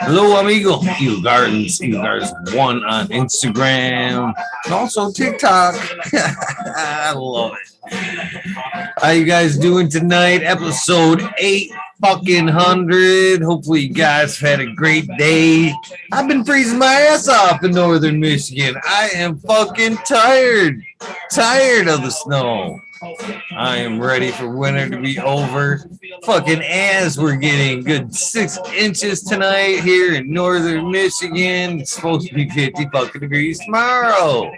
Hello, amigo. Eagle Gardens, Eagle Gardens 1 on Instagram and also TikTok. I love it. How you guys doing tonight? Episode 800. Hopefully, you guys had a great day. I've been freezing my ass off in northern Michigan. I am fucking tired. Tired of the snow. I am ready for winter to be over. Fucking as we're getting good 6 inches tonight here in northern Michigan. It's supposed to be 50 fucking degrees tomorrow.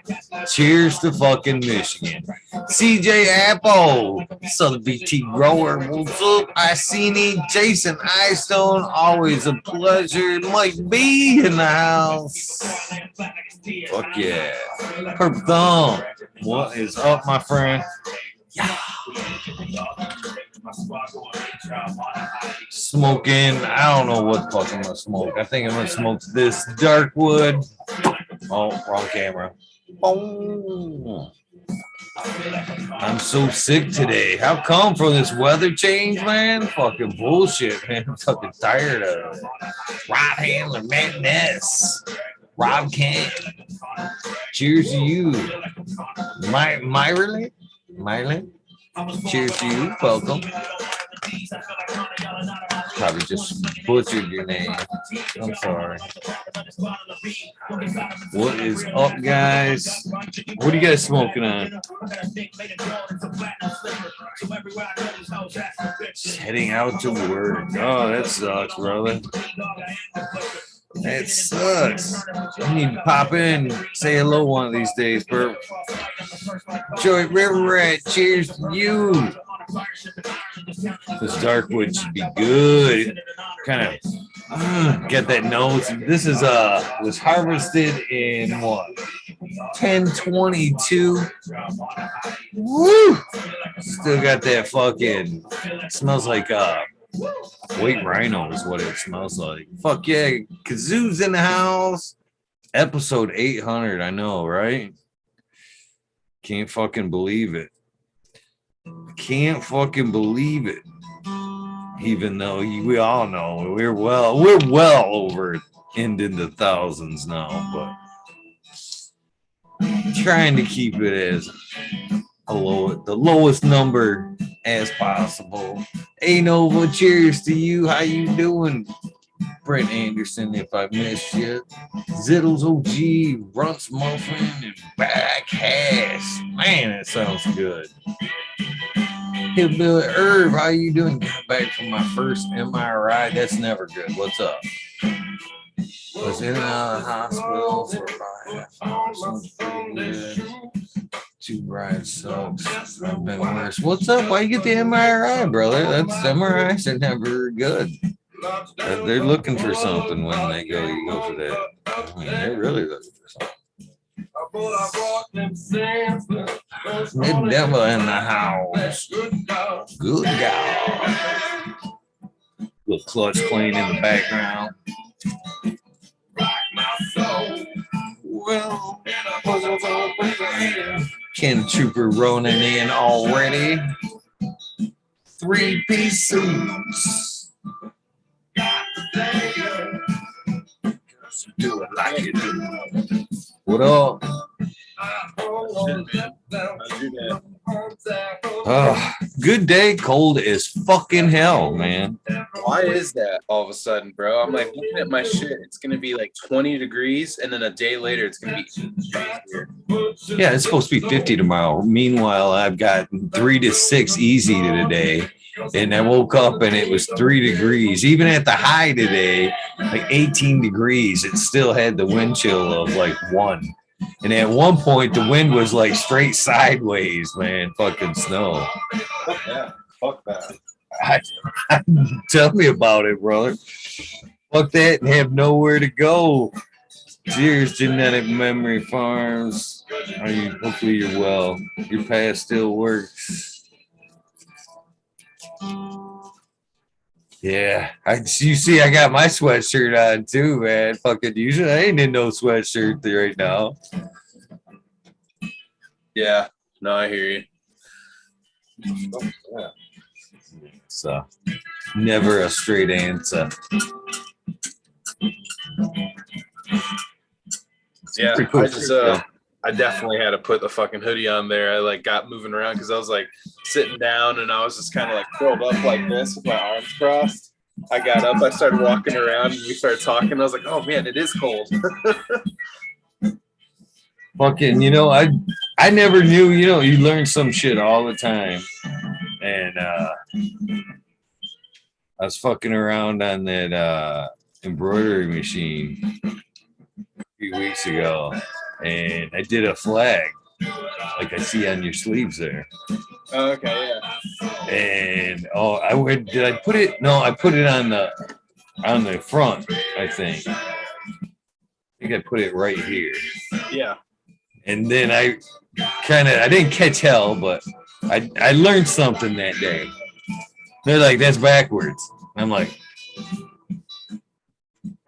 Cheers to fucking Michigan. CJ Apple, Southern BT Grower, what's up? I seen Jason Eyestone, always a pleasure. Mike B in the house. Fuck yeah. Purple Thumb, what is up, my friend? Yeah. Smoking, I don't know what the fuck I'm gonna smoke. I think I'm gonna smoke this dark wood. Oh, wrong camera. Oh, I'm so sick today. How come for this weather change, man? Fucking bullshit, man. I'm fucking tired of it. Rob Handler, Madness. Rob Kent. Cheers to you. Myron? Cheers to you. Welcome. Probably just butchered your name. I'm sorry. What is up, guys? What are you guys smoking on? Just heading out to work. Oh, that sucks, brother. That sucks. I need to pop in, say hello one of these days, bro. Joy River Rat, cheers to you. This darkwood should be good. Kind of get that nose. This is was harvested in what? 1022. Woo! Still got that fucking smells like white rhino is what it smells like. Fuck yeah, Kazoo's in the house. Episode 800, I know, right? Can't fucking believe it. Can't fucking believe it. Even though we all know we're well over into the thousands now, but trying to keep it as the lowest number as possible. Hey Nova, cheers to you. How you doing? Brett Anderson, if I missed you. Zittles OG, Runts Muffin, and Back Hash. Man, that sounds good. Hillbilly Herb, how you doing? Got back from my first MRI. That's never good. What's up? Was in and out of the hospital for about half hour. Sounds pretty good. 2 rides sucks. I've been worse. What's up? Why you get the MRI, brother? That's MRIs are never good. They're looking for something when they go. You go for that. I mean, they're really looking for something. Mid-devil in the house. Good guy. Little clutch playing in the background. Well, Ken Trooper rolling in already. 3-piece suits. Do it like you do. What up? Good day, cold as fucking hell, man. Why is that all of a sudden, bro? I'm like looking at my shit. It's gonna be like 20 degrees, and then a day later, it's gonna be 8 degrees here. Yeah, it's supposed to be 50 tomorrow. Meanwhile, I've got 3 to 6 easy today. And I woke up and it was 3 degrees. Even at the high today, like 18 degrees, it still had the wind chill of like 1. And at one point, the wind was like straight sideways, man. Fucking snow. Yeah, fuck that. Tell me about it, brother. Fuck that and have nowhere to go. Cheers, Genetic Memory Farms. Hopefully you're well. Your pass still works. Yeah, you see, I got my sweatshirt on too, man. Fucking usually I ain't in no sweatshirt right now. Yeah, no, I hear you. So Never a straight answer. Yeah, Pretty cool trick, though. I definitely had to put the fucking hoodie on there. I like got moving around because I was like sitting down and I was just kind of like curled up like this with my arms crossed. I got up, I started walking around, and we started talking. I was like, "Oh man, it is cold." Fucking, I never knew. You learn some shit all the time, and I was fucking around on that embroidery machine a few weeks ago, and I did a flag like I see on your sleeves there. Oh, okay, yeah. And did I put it? No, I put it on the front. I think I put it right here. Yeah. And then I didn't catch hell, but I learned something that day. They're like, that's backwards. I'm like,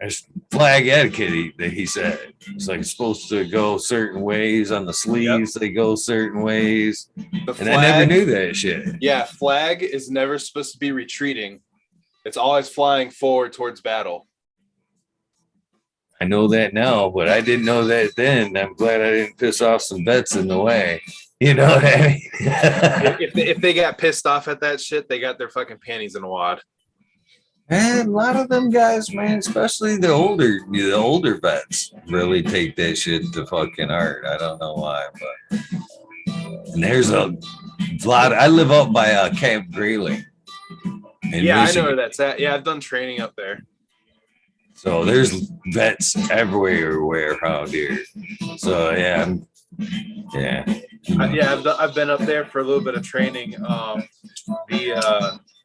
there's flag etiquette, he said. It's like it's supposed to go certain ways on the sleeves. Yep. They go certain ways. And I never knew that shit. Yeah, flag is never supposed to be retreating. It's always flying forward towards battle. I know that now, but I didn't know that then. I'm glad I didn't piss off some vets in the way. You know what I mean? if they got pissed off at that shit, they got their fucking panties in a wad. And a lot of them guys, man, especially the older vets, really take that shit to fucking heart. I don't know why, but and there's a lot. I live up by Camp Greeley. Yeah, Michigan. I know where that's at. Yeah, I've done training up there. So there's vets everywhere around here. So yeah. I've been up there for a little bit of training.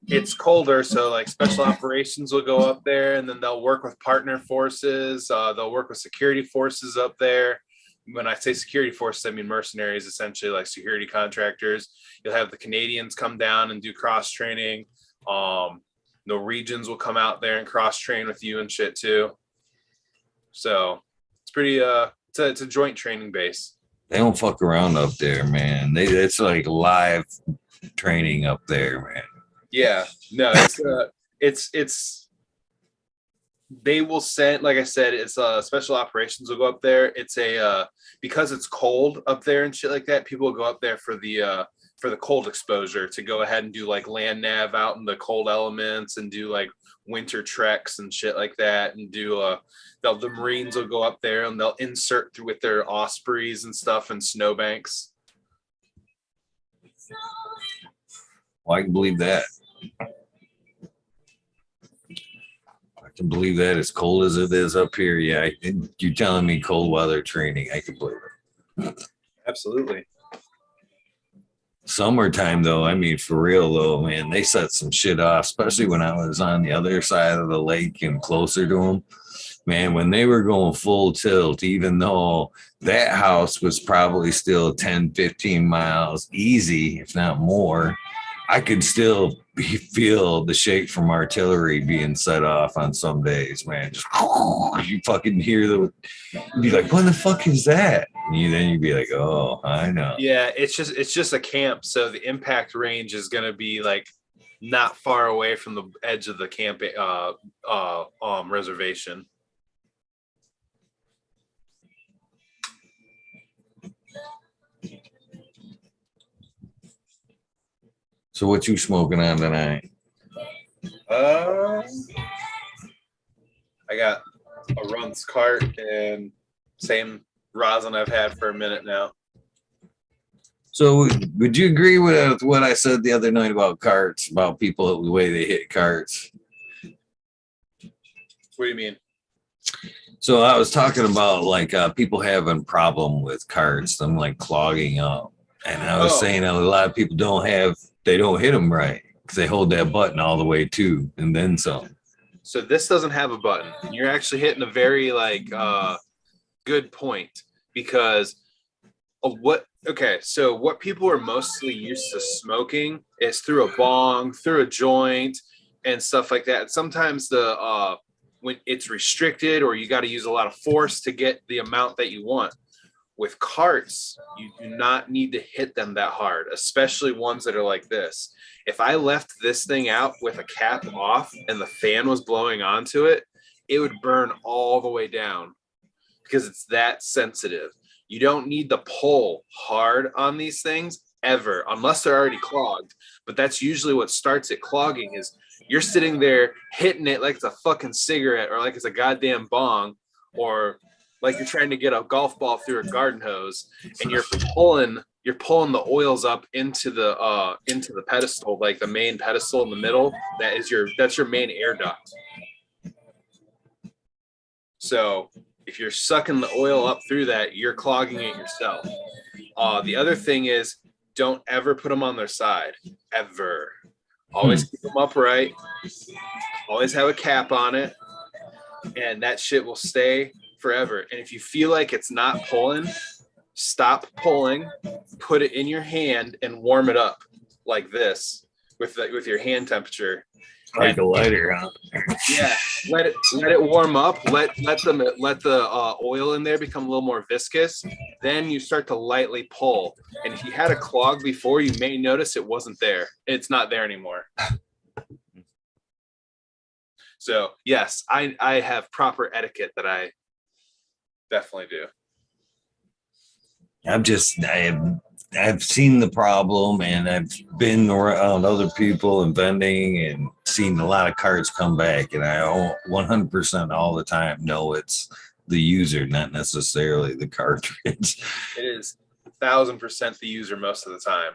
It's colder, so like special operations will go up there, and then they'll work with partner forces. They'll work with security forces up there. When I say security forces, I mean mercenaries, essentially like security contractors. You'll have the Canadians come down and do cross training. Norwegians will come out there and cross train with you and shit too. So it's pretty. It's a joint training base. They don't fuck around up there, man. It's like live training up there, man. Yeah, no, it's they will send, like I said, it's special operations will go up there. It's because it's cold up there and shit like that. People will go up there for the cold exposure to go ahead and do like land nav out in the cold elements and do like winter treks and shit like that, and do the Marines will go up there and they'll insert through with their Ospreys and stuff and snowbanks. Well, I can believe that. I can believe that, as cold as it is up here. Yeah, you're telling me cold weather training. I can believe it. Absolutely. Summertime, though, I mean, for real, though, man, they set some shit off, especially when I was on the other side of the lake and closer to them. Man, when they were going full tilt, even though that house was probably still 10, 15 miles easy, if not more, I could still feel the shake from artillery being set off on some days, man. Just you fucking hear you'd be like, what the fuck is that? And then you'd be like, oh, I know. Yeah, it's just a camp, so the impact range is gonna be like not far away from the edge of the camp reservation. So what you smoking on tonight? I got a Runts cart and same rosin I've had for a minute now. So would you agree with what I said the other night about carts, about people, the way they hit carts? What do you mean? So I was talking about like people having problem with carts, them like clogging up. And I was saying a lot of people they don't hit them right because they hold that button all the way to and then some. So this doesn't have a button. You're actually hitting a very good point, because of what people are mostly used to smoking is through a bong, through a joint and stuff like that. Sometimes when it's restricted or you got to use a lot of force to get the amount that you want. With carts, you do not need to hit them that hard, especially ones that are like this. If I left this thing out with a cap off and the fan was blowing onto it, it would burn all the way down because it's that sensitive. You don't need to pull hard on these things ever, unless they're already clogged. But that's usually what starts it clogging is you're sitting there hitting it like it's a fucking cigarette or like it's a goddamn bong or like you're trying to get a golf ball through a garden hose and you're pulling the oils up into the pedestal, like the main pedestal in the middle. That's your main air duct. So if you're sucking the oil up through that, you're clogging it yourself. The other thing is don't ever put them on their side, ever. Always keep them upright. Always have a cap on it, and that shit will stay forever. And if you feel like it's not pulling, stop pulling, put it in your hand, and warm it up like this with your hand temperature. Like a lighter, huh? Yeah, let it warm up. Let the oil in there become a little more viscous. Then you start to lightly pull. And if you had a clog before, you may notice it wasn't there. It's not there anymore. So yes, I have proper etiquette that I definitely do. I've seen the problem, and I've been around other people and vending and seen a lot of carts come back, and I 100% all the time know it's the user, not necessarily the cartridge. It is 1,000% the user most of the time.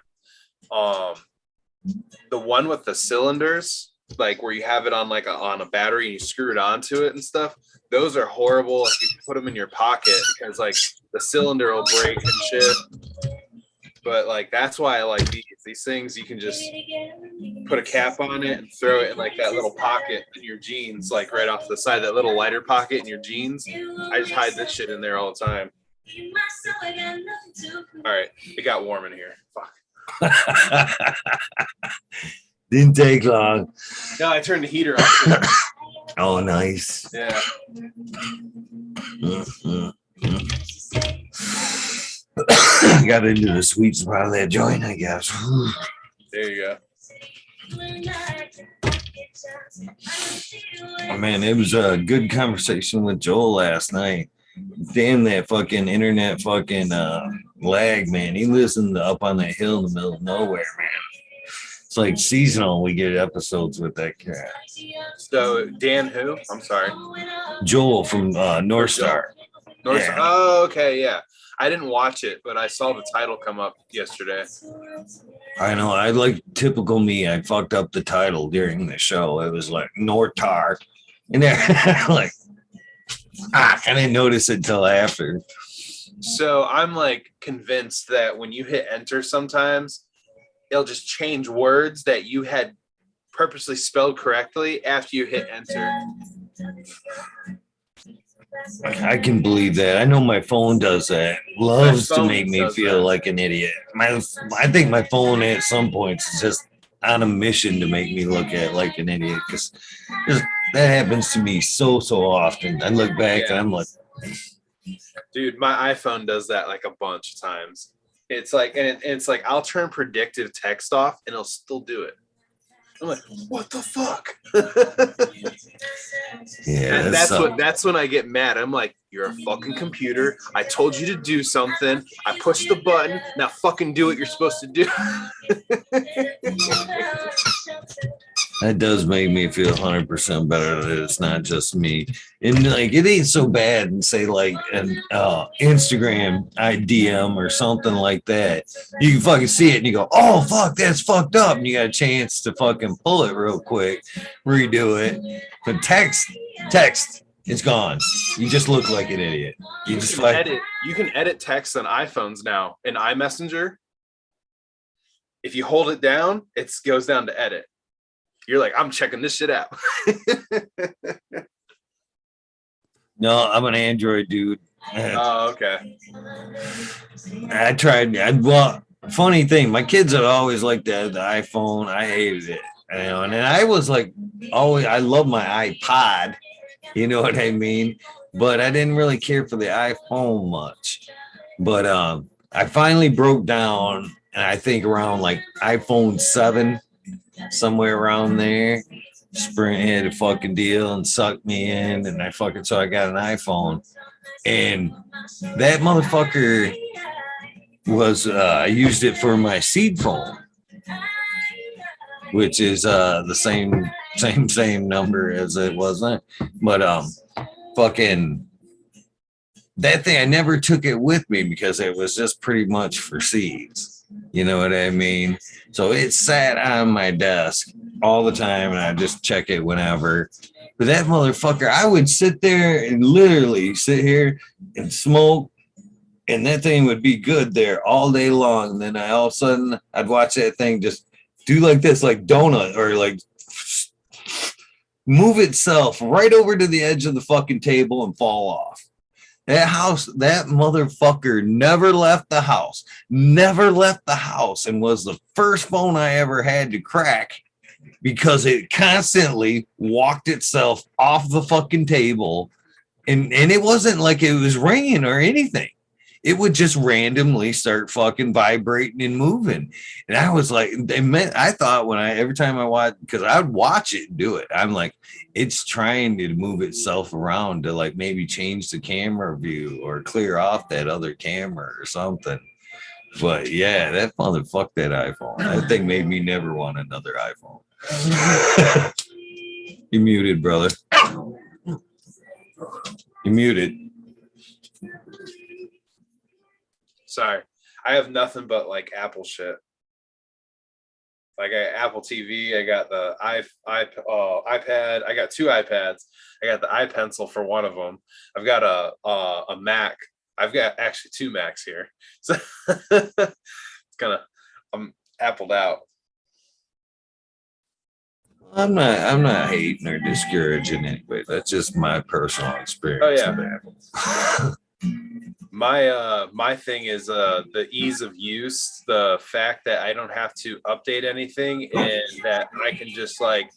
The one with the cylinders, like where you have it on on a battery and you screw it onto it and stuff, those are horrible if you put them in your pocket because like the cylinder will break and shit. But like that's why I like these things. You can just put a cap on it and throw it in like that little pocket in your jeans, like right off the side, that little lighter pocket in your jeans. I just hide this shit in there all the time. All right, it got warm in here. Fuck. Didn't take long. No, I turned the heater off. Oh, nice. Yeah. Got into the sweet spot of that joint, I guess. There you go. Oh, man, it was a good conversation with Joel last night. Damn that fucking internet fucking lag, man. He listened up on that hill in the middle of nowhere, man. It's like seasonal. We get episodes with that cat. So Dan who? I'm sorry. Joel from North Star. North Star. Oh, okay, yeah. I didn't watch it, but I saw the title come up yesterday. I know. I like typical me. I fucked up the title during the show. It was like Nortar. And then like, I didn't notice it till after. So I'm like convinced that when you hit enter sometimes, it'll just change words that you had purposely spelled correctly after you hit enter. I can believe that. I know my phone does that. Loves to make me feel like an idiot. I think my phone at some points is just on a mission to make me look at like an idiot because that happens to me so often. I look back and I'm like, dude, my iPhone does that like a bunch of times. It's like, and it's like I'll turn predictive text off and it'll still do it. I'm like, what the fuck? Yeah, and that's when I get mad. I'm like, you're a fucking computer. I told you to do something. I pushed the button. Now fucking do what you're supposed to do. That does make me feel 100% better that it's not just me. And like, it ain't so bad and say like an Instagram IDM or something like that. You can fucking see it and you go, oh, fuck, that's fucked up. And you got a chance to fucking pull it real quick, redo it. But text, it's gone. You just look like an idiot. You can edit text on iPhones now in iMessenger. If you hold it down, it goes down to edit. You're like, I'm checking this shit out. No, I'm an Android dude. Oh, okay. I tried. Funny thing, my kids had always liked the iPhone. I hated it. And I was like, always, I love my iPod. You know what I mean? But I didn't really care for the iPhone much. But I finally broke down, and I think around like iPhone 7, somewhere around there. Sprint had a fucking deal and sucked me in, and so I got an iPhone. And that motherfucker was I used it for my seed phone, which is the same number as it was then. But fucking that thing, I never took it with me because it was just pretty much for seeds. You know what I mean? So it sat on my desk all the time, and I just check it whenever. But that motherfucker, I would sit there and literally sit here and smoke, and that thing would be good there all day long. And then all of a sudden, I'd watch that thing just do like this, like donut, or like move itself right over to the edge of the fucking table and fall off. That motherfucker never left the house, and was the first phone I ever had to crack because it constantly walked itself off the fucking table. And it wasn't like it was ringing or anything. It would just randomly start fucking vibrating and moving. And I was like, I thought every time I watch, because I'd watch it do it, I'm like, it's trying to move itself around to like maybe change the camera view or clear off that other camera or something. But yeah, that motherfucker, that iPhone. That thing made me never want another iPhone. You muted, brother. You muted. Sorry, I have nothing but like Apple shit. Like I got Apple TV, I got the iPad, I got 2 iPads, I got the iPencil for one of them. I've got a Mac. I've got actually 2 Macs here, so it's kind of I'm appled out. I'm not hating or discouraging anyway. That's just my personal experience. Oh yeah. My thing is the ease of use, the fact that I don't have to update anything, and that I can just like,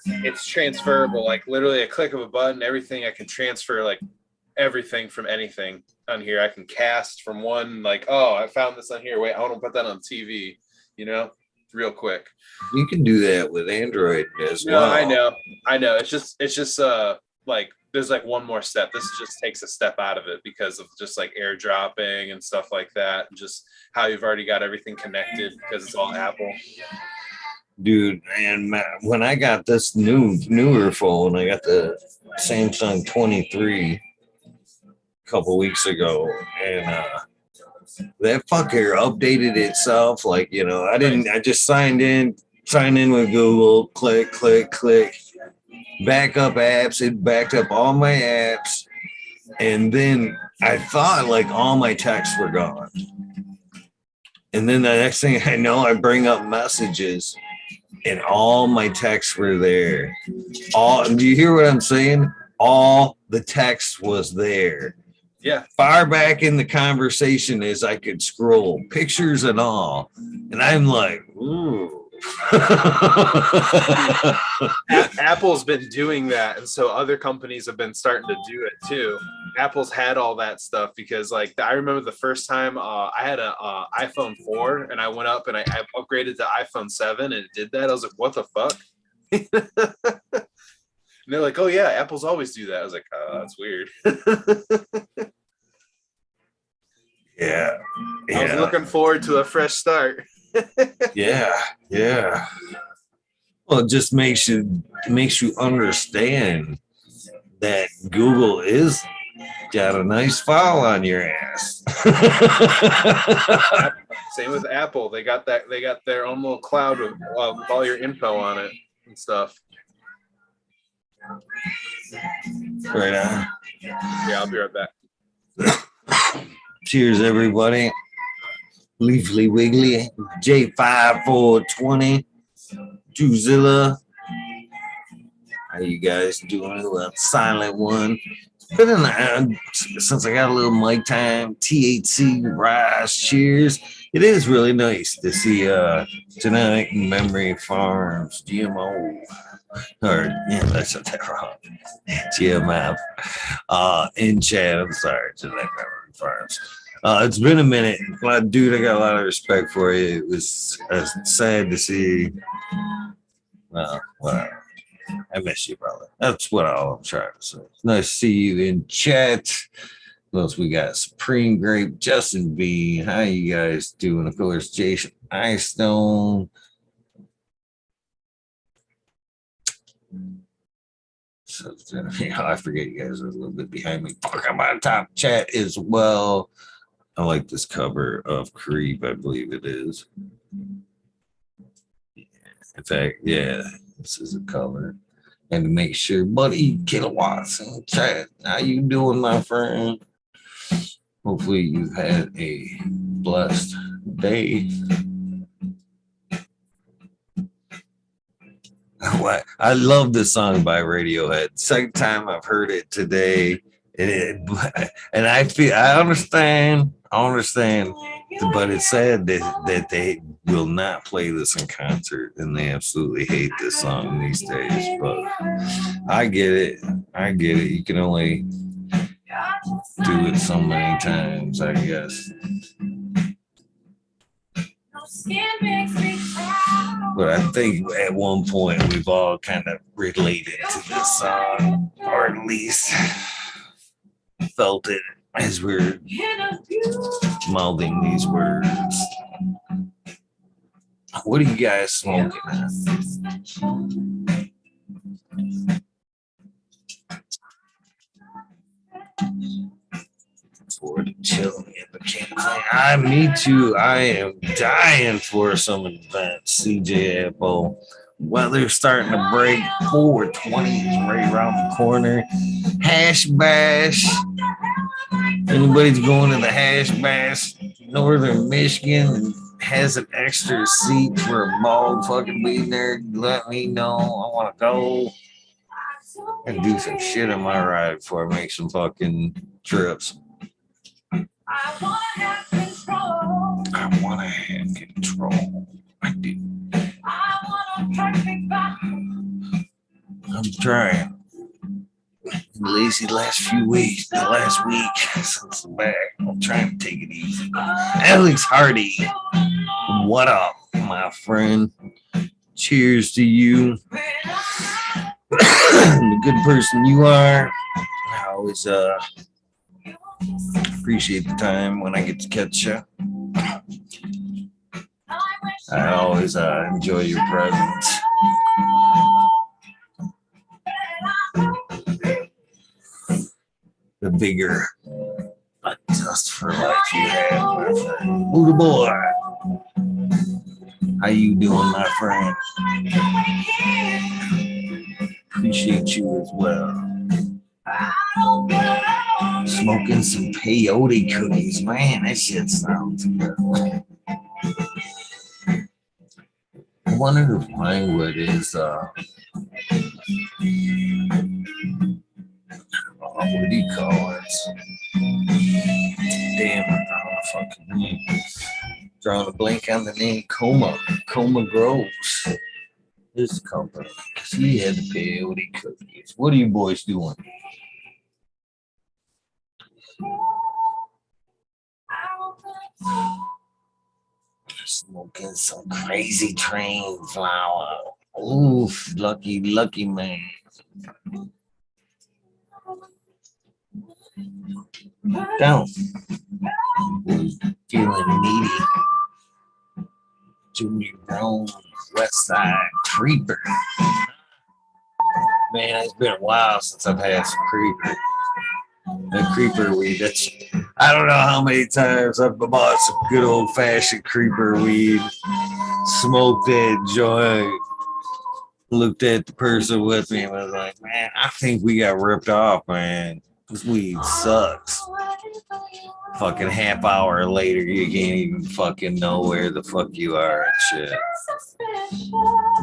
it's transferable, like literally a click of a button, everything I can transfer, like everything from anything on here. I can cast from one, like, oh, I found this on here. Wait, I want to put that on TV, real quick. You can do that with Android as well. I know. It's just like there's like one more step. This just takes a step out of it because of just like airdropping and stuff like that, and just how you've already got everything connected because it's all Apple. Dude, and when I got this newer phone, I got the Samsung 23 a couple weeks ago, and that fucker updated itself. Like, I just signed in with Google, click, back up apps. It backed up all my apps. And then I thought like all my texts were gone. And then the next thing I know, I bring up messages and all my texts were there. Do you hear what I'm saying? All the text was there. Yeah. Far back in the conversation as I could scroll, pictures and all. And I'm like, ooh. Apple's been doing that, and so other companies have been starting to do it too. Apple's had all that stuff because, like, I remember the first time I had a iPhone 4, and I went up and I upgraded to iPhone 7, and it did that. I was like, what the fuck? And they're like, oh yeah, Apple's always do that. I was like, oh, that's weird. Yeah. I was looking forward to a fresh start. Yeah. Well, it just makes you understand that Google is got a nice file on your ass. Same with Apple. They got their own little cloud with all your info on it and stuff. Right on. Yeah, I'll be right back. Cheers, everybody. Leafly Wiggly, J5420, Juzilla. How you guys doing? A silent one. But since I got a little mic time, THC, Rise, cheers. It is really nice to see Genetic Memory Farms, GMO. Or, yeah, that's not that wrong. GMF. In chat, I'm sorry, Genetic Memory Farms. It's been a minute. Dude, I got a lot of respect for you. It was sad to see. Well, whatever. I miss you, brother. That's what all I'm trying to say. It's nice to see you in chat. What else we got? Supreme Grape, Justin B. How you guys doing? Of course, Jason Stone. So, I forget you guys are a little bit behind me. Fuck, I'm on top chat as well. I like this cover of Creep, I believe it is. In fact, yeah, this is a cover. And to make sure, buddy Kilowatts in chat. How you doing, my friend? Hopefully you've had a blessed day. I love this song by Radiohead. Second time I've heard it today. And I understand, but it's sad that they will not play this in concert and they absolutely hate this song these days. But I get it. You can only do it so many times, I guess. But I think at one point we've all kind of related to this song, or at least felt it as we're mouthing these words. What are you guys smoking at? For the chilling in the campaign. Me too. I am dying for some advanced CJ Apple. Weather's starting to break. 420 is right around the corner. Hash Bash. Anybody's going to the Hash Bash, Northern Michigan, and has an extra seat for a bald fucking weed nerd, let me know. I want to go and do some shit on my ride before I make some fucking trips. I want to have control. I do. I'm trying. Lazy last few weeks, the last week since I'm back. I'm trying to take it easy. Alex Hardy, what up, my friend? Cheers to you. The good person you are. I always appreciate the time when I get to catch you. I always enjoy your presence. The bigger but just for life you have, my friend. Buddha boy. How you doing, my friend? Appreciate you as well. Smoking some peyote cookies. Man, that shit sounds good. I wonder if Langwood is what do you call it? Damn, I don't know fucking name. Drawing a blank on the name. Coma Groves. His company. Because he had the peyote cookies. What are you boys doing? Smoking some crazy train flower. Oof, lucky man. Down. Feeling needy. Junior Brown, West Side Creeper. Man, it's been a while since I've had some creeper. The creeper weed. I don't know how many times I've bought some good old fashioned creeper weed, smoked that joint, looked at the person with me and was like, man, I think we got ripped off, man. This weed sucks. Fucking half hour later, you can't even fucking know where the fuck you are and shit.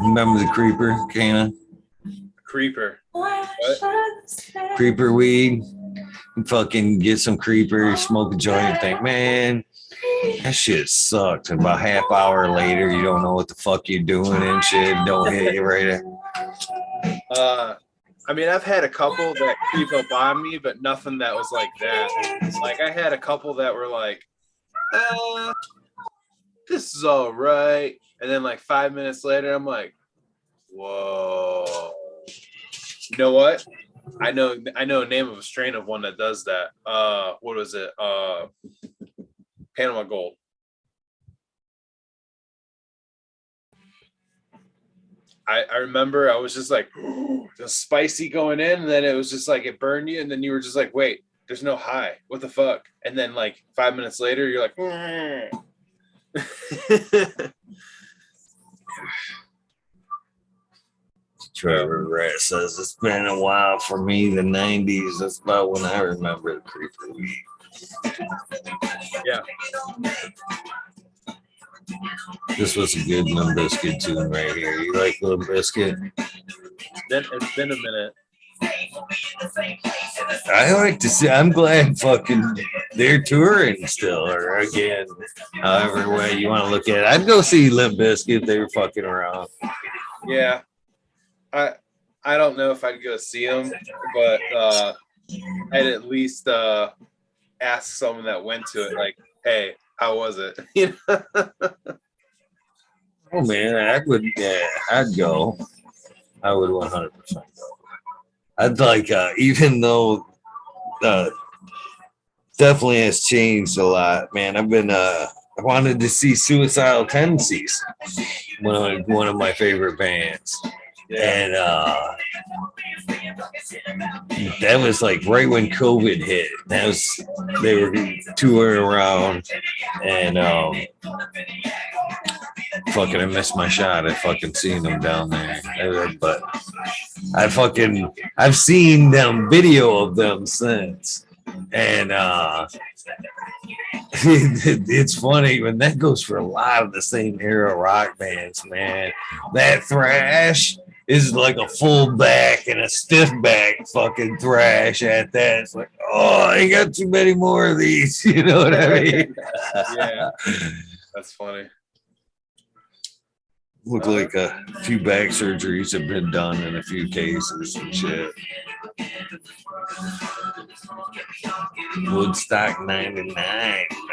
Remember the creeper, Kana? Creeper. What? Creeper weed. Fucking get some creeper, smoke a joint and think, man, that shit sucked. And about half hour later, you don't know what the fuck you're doing and shit. Don't hit you right there. I mean, I've had a couple that creep up on me, but nothing that was like that. Like I had a couple that were like, this is all right. And then like 5 minutes later, I'm like, whoa. You know what? I know a name of a strain of one that does that. What was it? Panama Gold. I remember I was just like, just spicy going in, and then it was just like it burned you, and then you were just like, wait, there's no high. What the fuck? And then like 5 minutes later, you're like, Trevor Rat says it's been a while for me. The 90s. That's about when I remember the creeper weed. Yeah. This was a good Limp Bizkit tune right here. You like Limp Bizkit? Then it's been a minute. I like to see. I'm glad fucking they're touring still, or again, however way you want to look at it. I'd go see Limp Bizkit if they were fucking around. Yeah. I don't know if I'd go see them, but I'd at least ask someone that went to it, like, hey, how was it? You know? Oh man, I would. Yeah, I'd go. I would 100% go. I'd like, even though definitely has changed a lot, man. I've been I wanted to see Suicidal Tendencies, one of my favorite bands. And that was like right when COVID hit. They were touring around, and fucking I missed my shot at fucking seeing them down there. But I've seen them video of them since, and it's funny when that goes for a lot of the same era rock bands, man. That thrash is like a full back and a stiff back fucking thrash at that. It's like, oh, I ain't got too many more of these. You know what I mean? Yeah, that's funny. Look like a few back surgeries have been done in a few cases and shit. Woodstock 99.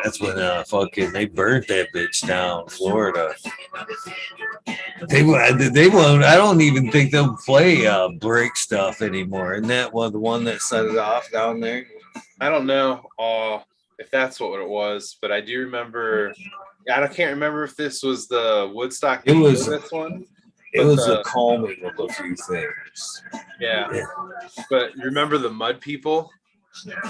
That's when they burnt that bitch down, Florida. They won't. I don't even think they'll play break stuff anymore. Isn't that the one that set it off down there? I don't know if that's what it was, but I do remember. I can't remember if this was the Woodstock. It was this one. It was a calming of a few things. Yeah. But remember the Mud People? Yeah,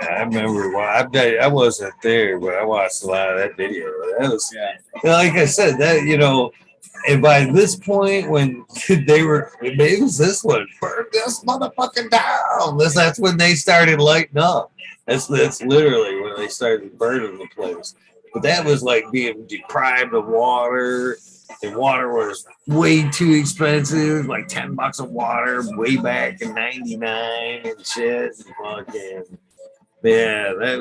I remember. Well, I wasn't there, but I watched a lot of that video. That was, like I said, that and by this point, when it was this one, burn this motherfucking down. That's when they started lighting up. That's literally when they started burning the place. But that was like being deprived of water. And water was way too expensive, like $10 of water way back in '99 and shit. And fucking, yeah, that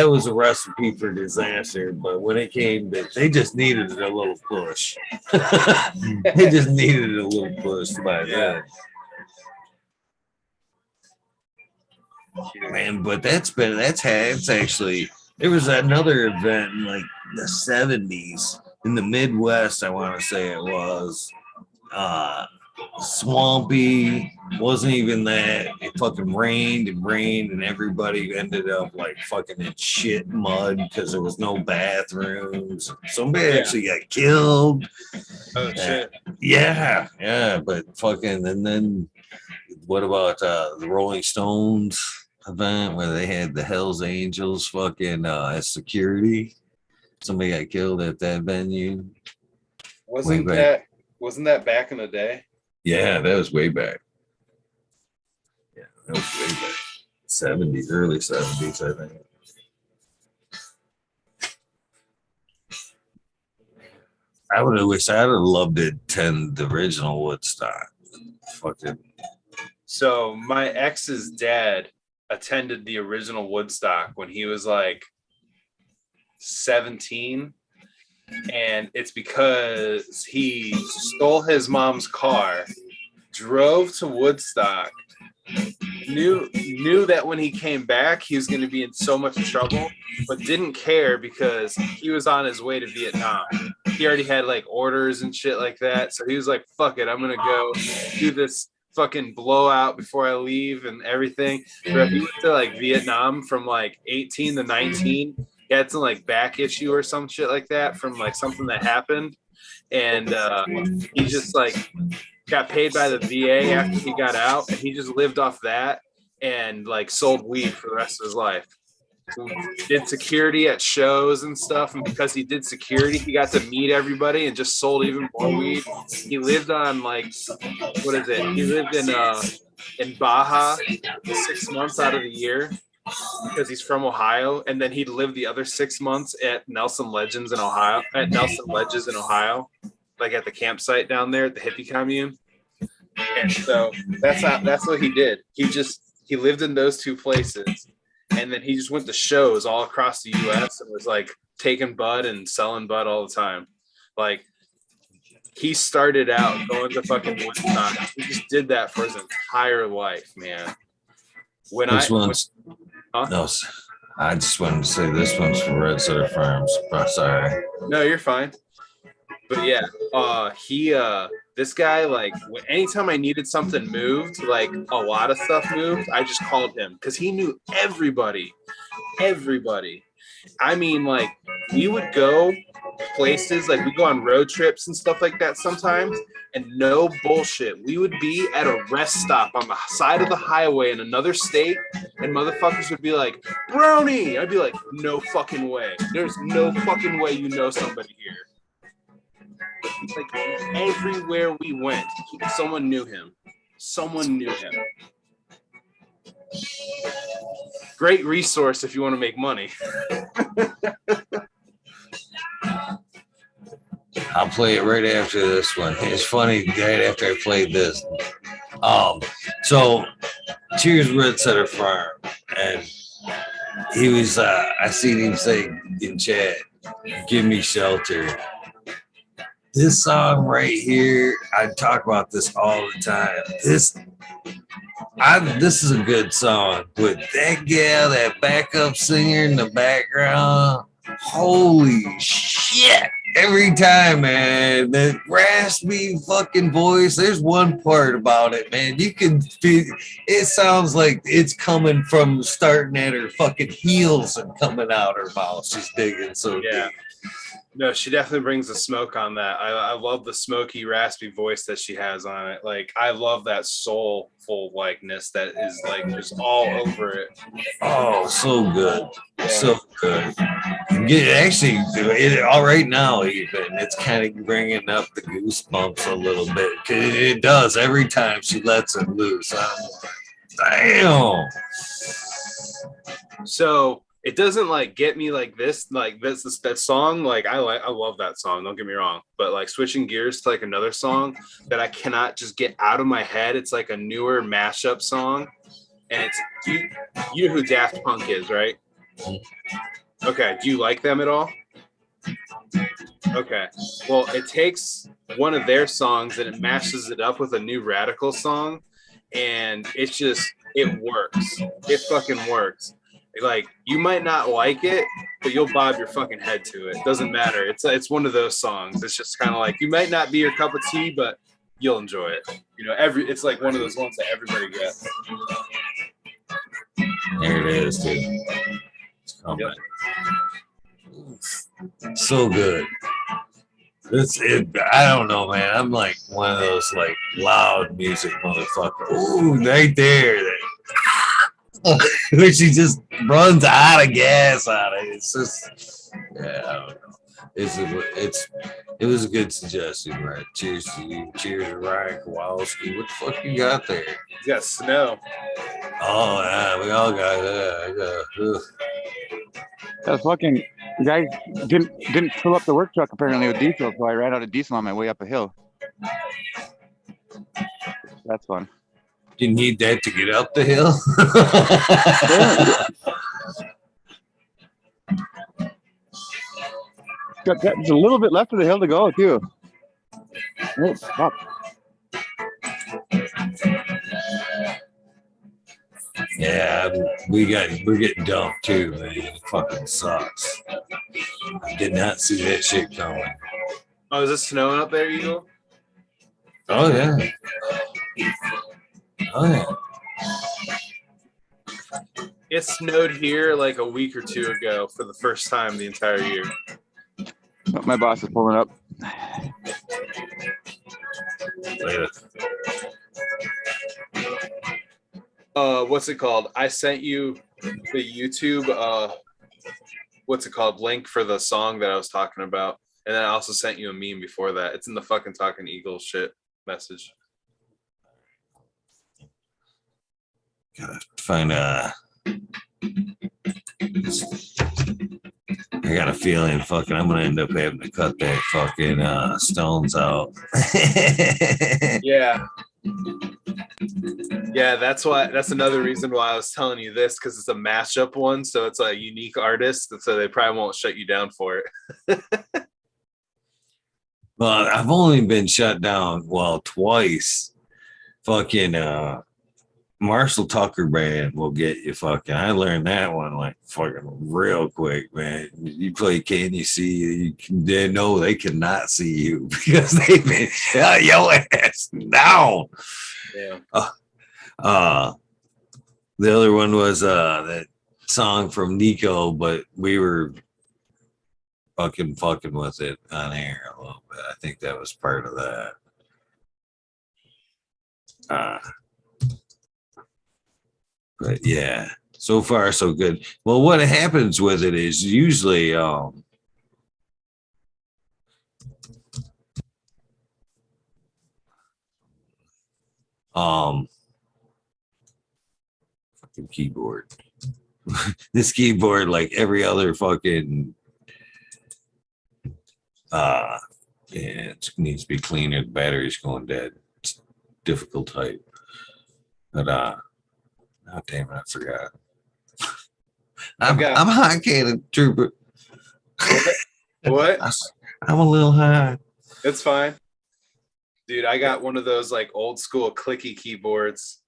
was a recipe for disaster. But when it came to, they just needed a little push. They just needed a little push by then. Man, but that's actually, there was another event in like the 70s in the Midwest, I want to say it was. Swampy, wasn't even that. It fucking rained and everybody ended up like fucking in shit mud because there was no bathrooms. Somebody actually got killed. Oh shit. Yeah, but fucking, and then what about the Rolling Stones event where they had the Hells Angels fucking as security? Somebody got killed at that venue. Wasn't that back in the day? Yeah, that was way back. Yeah, that was way back. 70s, early 70s, I think. I would have loved to attend the original Woodstock. Fucking. So my ex's dad attended the original Woodstock when he was like 17. And it's because he stole his mom's car, drove to Woodstock, knew that when he came back he was going to be in so much trouble, but didn't care because he was on his way to Vietnam. He already had like orders and shit like that, so he was like, fuck it, I'm gonna go do this fucking blowout before I leave and everything. But he went to like Vietnam from like 18 to 19. He had some like back issue or some shit like that from like something that happened, and he just like got paid by the VA after he got out, and he just lived off that and like sold weed for the rest of his life. So did security at shows and stuff, and because he did security, he got to meet everybody and just sold even more weed. He lived on like, what is it? He lived in Baja 6 months out of the year because he's from Ohio, and then he'd live the other 6 months at Nelson Ledges in Ohio, like at the campsite down there at the hippie commune. And so that's what he did. He lived in those two places, and then he just went to shows all across the US and was like taking bud and selling bud all the time. Like, he started out going to fucking Woodstock. He just did that for his entire life, man. No, I just wanted to say this one's from Red Center Farms. Sorry. No, you're fine. But yeah, this guy, like, anytime I needed something moved, like a lot of stuff moved, I just called him because he knew everybody. I mean, like, we would go places, like we go on road trips and stuff like that sometimes, and no bullshit, we would be at a rest stop on the side of the highway in another state, and motherfuckers would be like, Brownie! I'd be like, no fucking way. There's no fucking way you know somebody here. Like, everywhere we went, someone knew him. Great resource if you want to make money. I'll play it right after this one. It's funny, right after I played this. So cheers, Red Center Farm. And he was, I seen him say in chat, give me shelter. This song right here, I talk about this all the time. This is a good song, but that gal, that backup singer in the background, holy shit. Every time, man, that raspy fucking voice, there's one part about it, man. You can feel it, sounds like it's coming from starting at her fucking heels and coming out her mouth. She's digging so deep. No, she definitely brings the smoke on that. I love the smoky, raspy voice that she has on it. Like, I love that soulful likeness that is like just all over it. Oh, so good. So good. Actually, all right now, even it's kind of bringing up the goosebumps a little bit. It does every time she lets it loose. Damn. So it doesn't like get me like this, that song. Like, I love that song. Don't get me wrong, but like switching gears to like another song that I cannot just get out of my head. It's like a newer mashup song, and it's you know who Daft Punk is, right? Okay. Do you like them at all? Okay. Well, it takes one of their songs and it mashes it up with a new Radical song, and it works. It fucking works. Like, you might not like it, but you'll bob your fucking head to it. Doesn't matter. It's one of those songs. It's just kind of like, you might not be your cup of tea, but you'll enjoy it. You know, it's like one of those ones that everybody gets. There it is, dude. It's coming. Yep. So good. I don't know, man. I'm like one of those like loud music motherfuckers. Ooh, right there. She just runs out of gas on it. It's just, yeah, I don't know. It was a good suggestion, right? Cheers to you. Cheers to Ryan Kowalski. What the fuck you got there? You got snow. Oh, yeah, we all got that. That fucking guy didn't fill up the work truck apparently with diesel, so I ran out of diesel on my way up a hill. That's fun. You need that to get up the hill? Got that. There's a little bit left of the hill to go too. Oh, fuck. Yeah, we're getting dumped too, man. It fucking sucks. I did not see that shit coming. Oh, is it snowing up there, Eagle? Oh yeah. Oh yeah. It snowed here like a week or two ago for the first time the entire year. Oh, my boss is pulling up. Later. What's it called? I sent you the YouTube what's it called, link for the song that I was talking about. And then I also sent you a meme before that. It's in the fucking Talking Eagle shit message. Gotta find I got a feeling fucking I'm gonna end up having to cut that fucking stones out. Yeah. Yeah, that's another reason why I was telling you this, because it's a mashup one, so it's a unique artist, and so they probably won't shut you down for it. Well, I've only been shut down, twice. Fucking Marshall Tucker Band will get you fucking. I learned that one like fucking real quick, man. You play Can You See? They know they cannot see you because they've been shut your ass down. Yeah. The other one was that song from Nico, but we were fucking with it on air a little bit. I think that was part of that. But yeah, so far so good. Well, what happens with it is usually fucking keyboard. This keyboard, like every other fucking yeah, it needs to be cleaner. The battery's going dead. It's difficult type. But oh damn it, I forgot. I'm high, Cannon Trooper. What? I'm a little high. It's fine. Dude, I got one of those like old school clicky keyboards.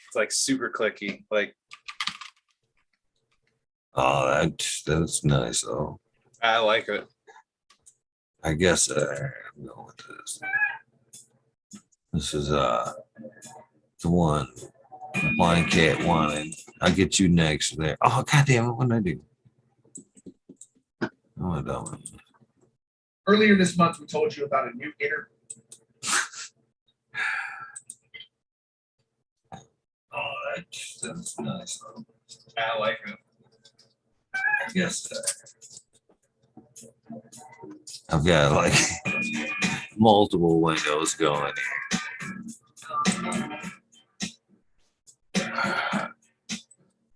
It's like super clicky. Like, oh, that's nice though. I like it. I guess I'm going with this. This is the one Blind Cat wanted. I'll get you next there. Oh goddamn it, what did I do? Oh, I don't. Earlier this month, we told you about a new Oh, that's nice though. I like it. I guess I've got like multiple windows going here.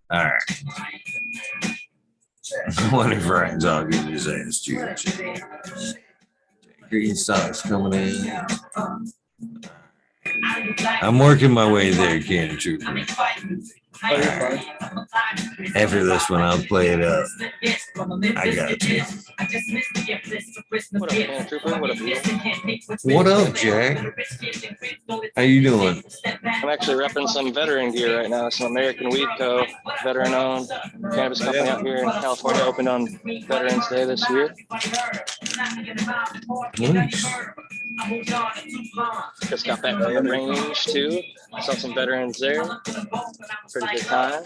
All right. One of friends, I'll give his ass to Green socks coming in. I'm working my way there, Cannon Trooper. After this one, I'll play it up. I got you. What up, Cannon Trooper? What up, Eagle? What up, Jack? How you doing? I'm actually repping some veteran gear right now. Some American Weed Co. veteran-owned cannabis company out here in California opened on Veterans Day this year. Nice. Just got back from the range too. Saw some veterans there. Pretty good time.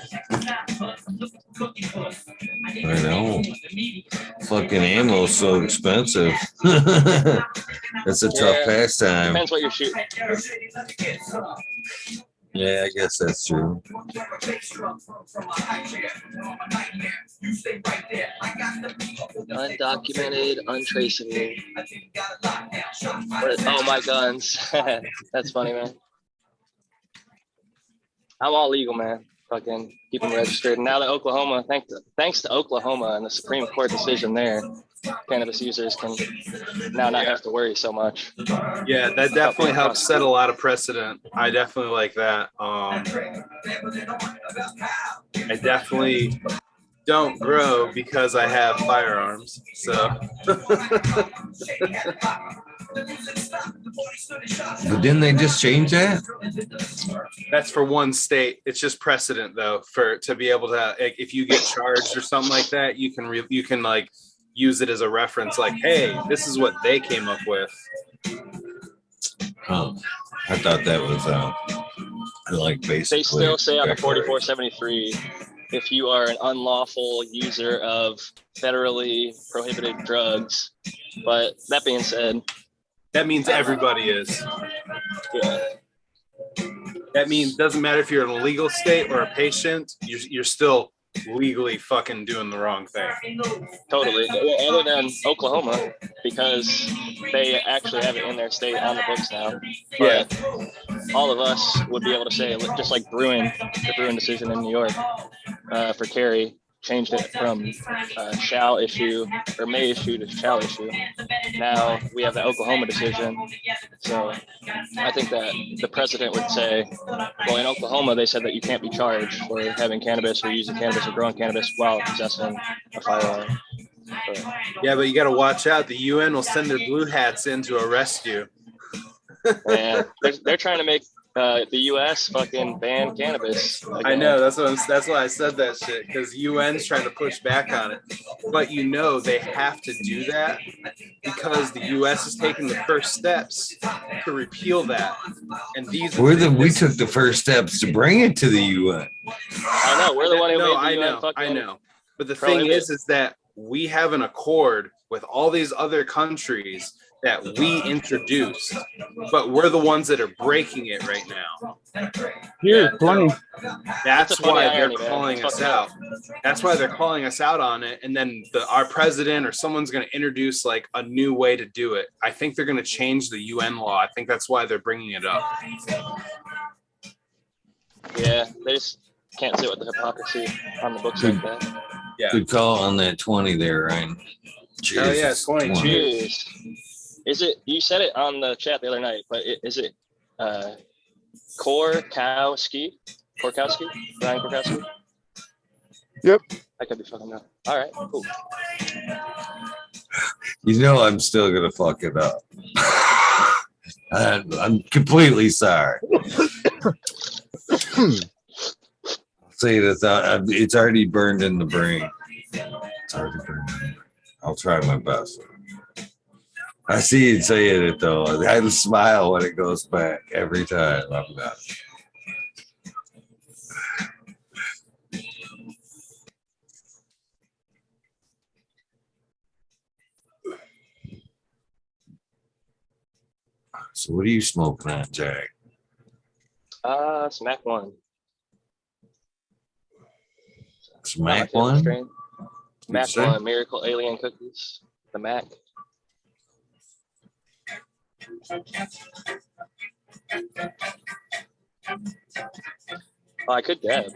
I know. Fucking ammo's so expensive. That's a tough pastime. Depends what you're shooting. Yeah, I guess that's true. Undocumented, untraceable. Oh, my guns. That's funny, man. I'm all legal, man. Fucking keep them registered. And now that Oklahoma, thanks to Oklahoma and the Supreme Court decision there, cannabis users can now not have to worry so much. Yeah, that definitely helps set a lot of precedent. I definitely like that. I definitely don't grow because I have firearms. So But didn't they just change that? that's for one state. It's just precedent though, for to be able to, like, if you get charged or something like that, you can like use it as a reference, like, hey, this is what they came up with. Oh, I thought that was like basically. They still say on the 4473, if you are an unlawful user of federally prohibited drugs. But that being said, that means everybody is. Yeah. That means doesn't matter if you're in a legal state or a patient, you're still legally fucking doing the wrong thing. Totally. Well, other than Oklahoma, because they actually have it in their state on the books now. But yeah, all of us would be able to say, just like the Bruin decision in New York for carry, changed it from shall issue or may issue to shall issue. Now we have the Oklahoma decision. So I think that the president would say, well, in Oklahoma, they said that you can't be charged for having cannabis or using cannabis or growing cannabis while possessing a firearm. Yeah, but you got to watch out. The UN will send their blue hats in to arrest you. And they're trying to make the U.S. fucking ban cannabis again. I know, that's why I said that shit, because UN's trying to push back on it. But they have to do that because the U.S. is taking the first steps to repeal that. And we took the first steps to bring it to the UN. I know, we're the one who made the UN I know. But the thing is that we have an accord with all these other countries that we introduced, but we're the ones that are breaking it right now. Here's 20. That's why they're calling us out. That's why they're calling us out on it. And then our president or someone's going to introduce like a new way to do it. I think they're going to change the UN law. I think that's why they're bringing it up. Yeah, they just can't sit with the hypocrisy on the books like that. Yeah. Good call on that 20 there, Ryan. Cheers. Oh yeah, 20. Cheers. Is it? You said it on the chat the other night, but is it Korkowski? Ryan Korkowski? Yep. I could be fucking up. All right, cool. I'm still gonna fuck it up. I'm completely sorry. I'll say that it's already burned in the brain. It's already burned in the brain. I'll try my best. I see you saying it though. I smile when it goes back every time. I'm not. So what are you smoking on, Jack? Smack one. Smack one? Mac one, Miracle Alien Cookies. The Mac. Oh, I could dab.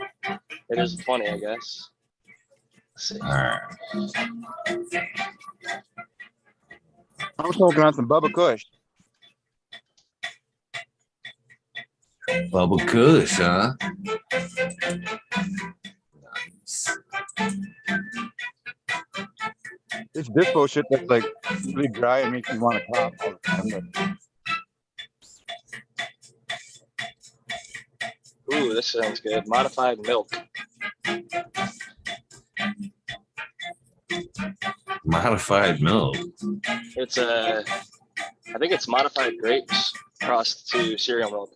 It is 20, I guess. Let's see. All right. I'm smoking on some Bubba Kush. Bubble Kush, huh? Nice. This dispo shit that's like really dry and makes me want to cough all the time. Ooh, this sounds good. Modified milk. Modified milk. It's I think it's modified grapes crossed to cereal milk.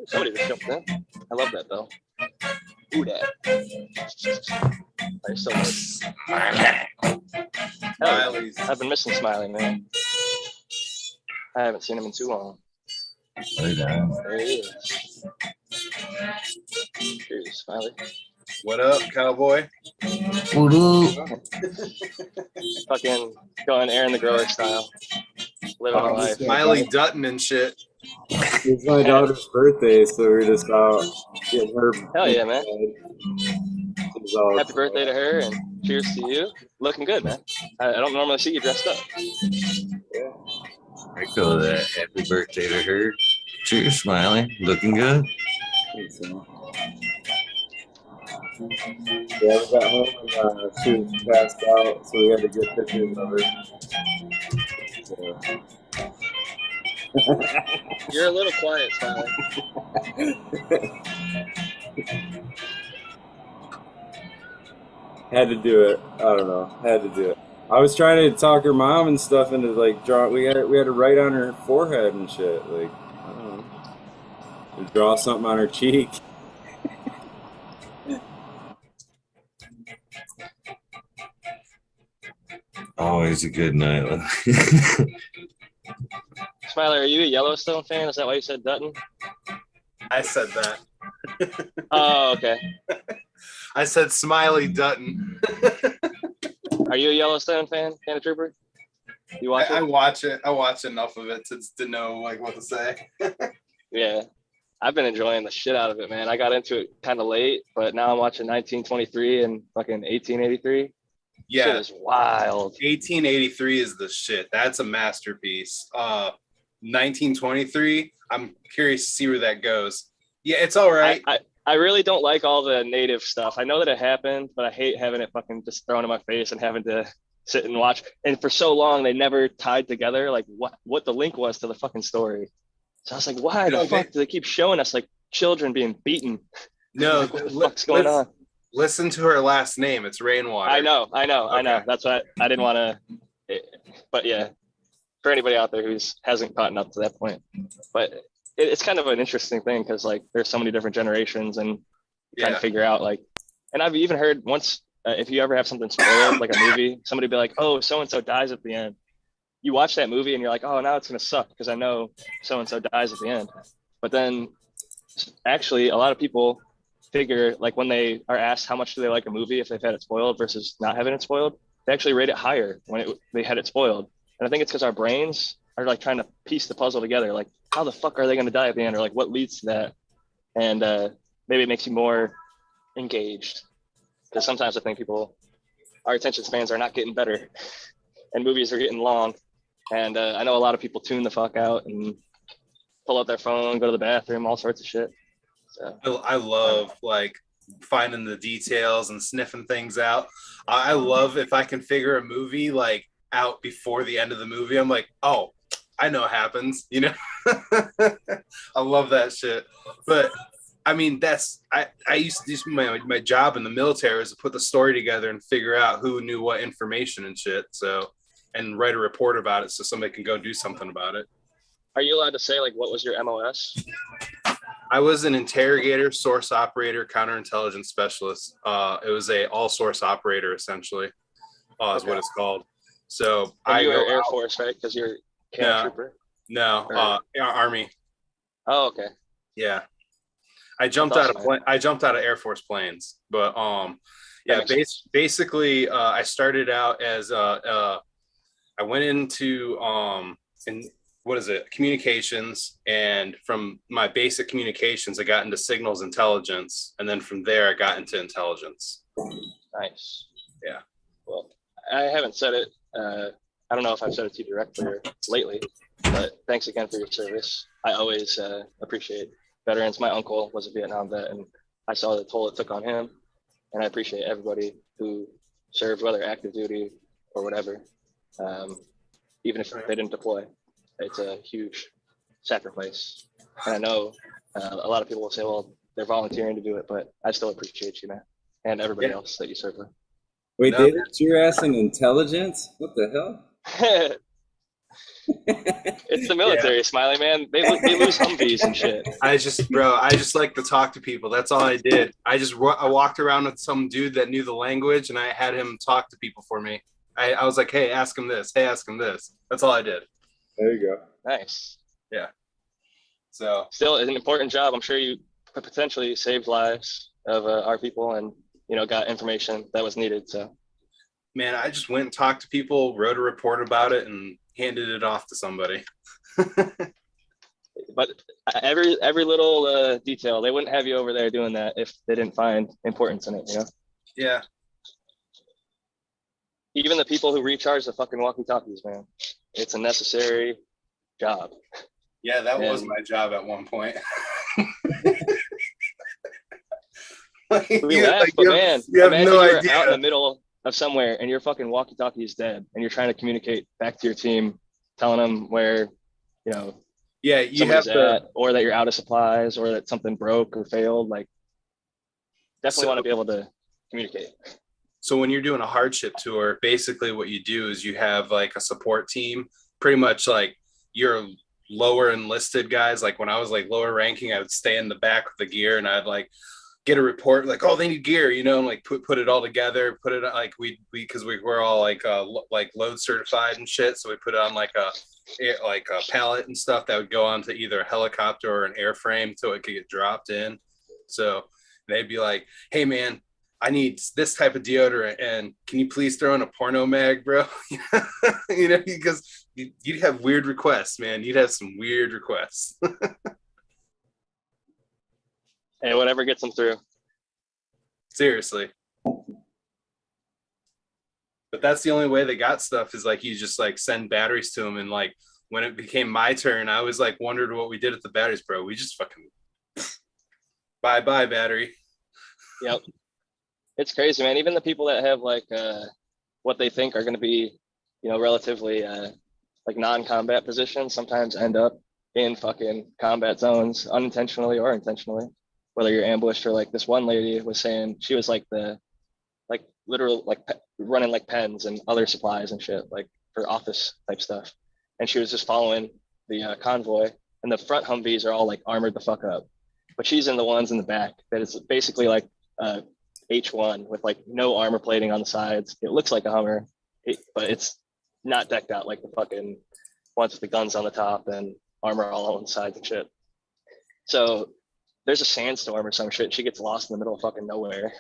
Somebody just jumped in. I love that though. Ooh, that. So Smiley's. I've been missing Smiley, man. I haven't seen him in too long. Right on. There he is. Cheers, Smiley. What up, cowboy? Fucking going Aaron the Grower style. Living my life. Smiley Dutton and shit. It's my daughter's birthday, so we're just out getting her. Hell yeah, man. All Happy birthday to her and cheers to you. Looking good, man. I don't normally see you dressed up. I call that happy birthday to her. Cheers, Smiley. Looking good. So. Yeah, we got home and she was passed out, so we had to get pictures of her. So. You're a little quiet, Smiley. Had to do it. I don't know. Had to do it. I was trying to talk her mom and stuff into like draw. We had to write on her forehead and shit. Like I don't know. To draw something on her cheek. Always a good night. Smiley, are you a Yellowstone fan? Is that why you said Dutton? I said that. Oh, okay. I said Smiley Dutton. Are you a Yellowstone fan, Canna Trooper? You watch it? I watch it. I watch enough of it to know like what to say. Yeah. I've been enjoying the shit out of it, man. I got into it kind of late, but now I'm watching 1923 and fucking 1883. Yeah, shit is wild. 1883 is the shit. That's a masterpiece. 1923. I'm curious to see where that goes. Yeah, it's all right. I really don't like all the native stuff. I know that it happened, but I hate having it fucking just thrown in my face and having to sit and watch. And for so long, they never tied together like what the link was to the fucking story. So I was like, why the fuck do they keep showing us like children being beaten? No, like, what the fuck's going on? Listen to her last name. It's Rainwater. I know. That's why I didn't want to. But yeah, for anybody out there who hasn't gotten up to that point, but it's kind of an interesting thing because like there's so many different generations and trying to figure out like, and I've even heard once if you ever have something spoiled like a movie, somebody be like, oh, so and so dies at the end. You watch that movie and you're like, oh, now it's gonna suck because I know so and so dies at the end. But then actually a lot of people figure like when they are asked how much do they like a movie if they've had it spoiled versus not having it spoiled, they actually rate it higher when they had it spoiled. And I think it's because our brains are like trying to piece the puzzle together. Like, how the fuck are they going to die at the end, or like what leads to that? And maybe it makes you more engaged. Because sometimes I think our attention spans are not getting better, and movies are getting long. And I know a lot of people tune the fuck out and pull out their phone, go to the bathroom, all sorts of shit. So I love like finding the details and sniffing things out. I love if I can figure a movie like out before the end of the movie. I'm like, oh, I know what happens, you know. I love that shit. But I mean, I used to do my job in the military was to put the story together and figure out who knew what information and shit. So, and write a report about it so somebody can go do something about it. Are you allowed to say like what was your MOS? I was an interrogator, source operator, counterintelligence specialist. It was a all source operator essentially, is what it's called. So you were Air Force, right? Because you're Canna Trooper. No, Army. Oh, okay. Yeah, I jumped out of Air Force planes, but basically, I started out as I went into communications, and from my basic communications, I got into signals intelligence, and then from there, I got into intelligence. Nice. Yeah. Well, I haven't said it. I don't know if I've said it to you directly or lately, but thanks again for your service. I always appreciate veterans. My uncle was a Vietnam vet, and I saw the toll it took on him. And I appreciate everybody who served, whether active duty or whatever, even if they didn't deploy. It's a huge sacrifice. And I know a lot of people will say, well, they're volunteering to do it, but I still appreciate you, man, and everybody else that you serve with. Wait, they put your ass in intelligence? What the hell? It's the military, Smiley, man. They lose Humvees and shit. I just like to talk to people. That's all I did. I walked around with some dude that knew the language, and I had him talk to people for me. I was like, hey, ask him this. Hey, ask him this. That's all I did. There you go. Nice. Yeah. So still an important job. I'm sure you potentially saved lives of our people and, got information that was needed. So, man, I just went and talked to people, wrote a report about it, and handed it off to somebody. But every little detail, they wouldn't have you over there doing that if they didn't find importance in it, Yeah. Even the people who recharge the fucking walkie-talkies, man. It's a necessary job. Yeah, that was And- my job at one point. We laugh, but man, you have imagine no you're idea. out in the middle of somewhere and your fucking walkie-talkie is dead, and you're trying to communicate back to your team, telling them where, you know, Yeah, you have somebody's to. at, or that you're out of supplies, or that something broke or failed. Like, definitely want to be able to communicate. So when you're doing a hardship tour, basically what you do is you have like a support team, pretty much like your lower enlisted guys. Like when I was like lower ranking, I would stay in the back with the gear and I'd like get a report like, oh, they need gear, you know, and like put it all together, put it like because we were all like load certified and shit. So we put it on like a pallet and stuff that would go onto either a helicopter or an airframe so it could get dropped in. So they'd be like, hey man, I need this type of deodorant, and can you please throw in a porno mag, bro? You know, because you'd have weird requests, man. You'd have some weird requests. And whatever gets them through. Seriously. But that's the only way they got stuff is like you just like send batteries to them. And like when it became my turn, I was like wondered what we did at the batteries, bro. We just fucking bye battery. Yep. It's crazy, man. Even the people that have like what they think are going to be, you know, relatively like non-combat positions sometimes end up in fucking combat zones unintentionally or intentionally. Whether you're ambushed or like this one lady was saying she was like the like literal like running like pens and other supplies and shit like for office type stuff, and she was just following the convoy, and the front Humvees are all like armored the fuck up, but she's in the ones in the back that is basically like H1 with like no armor plating on the sides. It looks like a Hummer, but it's not decked out like the fucking ones with the guns on the top and armor all on the sides and shit. So there's a sandstorm or some shit. She gets lost in the middle of fucking nowhere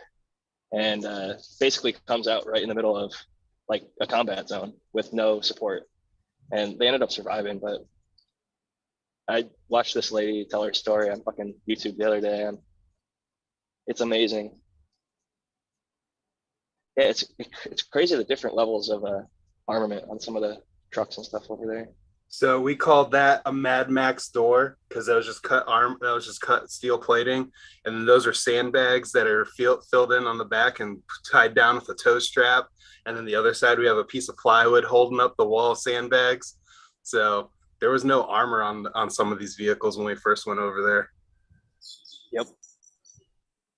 and basically comes out right in the middle of like a combat zone with no support. And they ended up surviving, but I watched this lady tell her story on fucking YouTube the other day, and it's amazing. Yeah, it's crazy the different levels of armament on some of the trucks and stuff over there. So we called that a Mad Max door because that was just cut steel plating, and then those are sandbags that are filled in on the back and tied down with a tow strap. And then the other side we have a piece of plywood holding up the wall of sandbags. So there was no armor on some of these vehicles when we first went over there. Yep.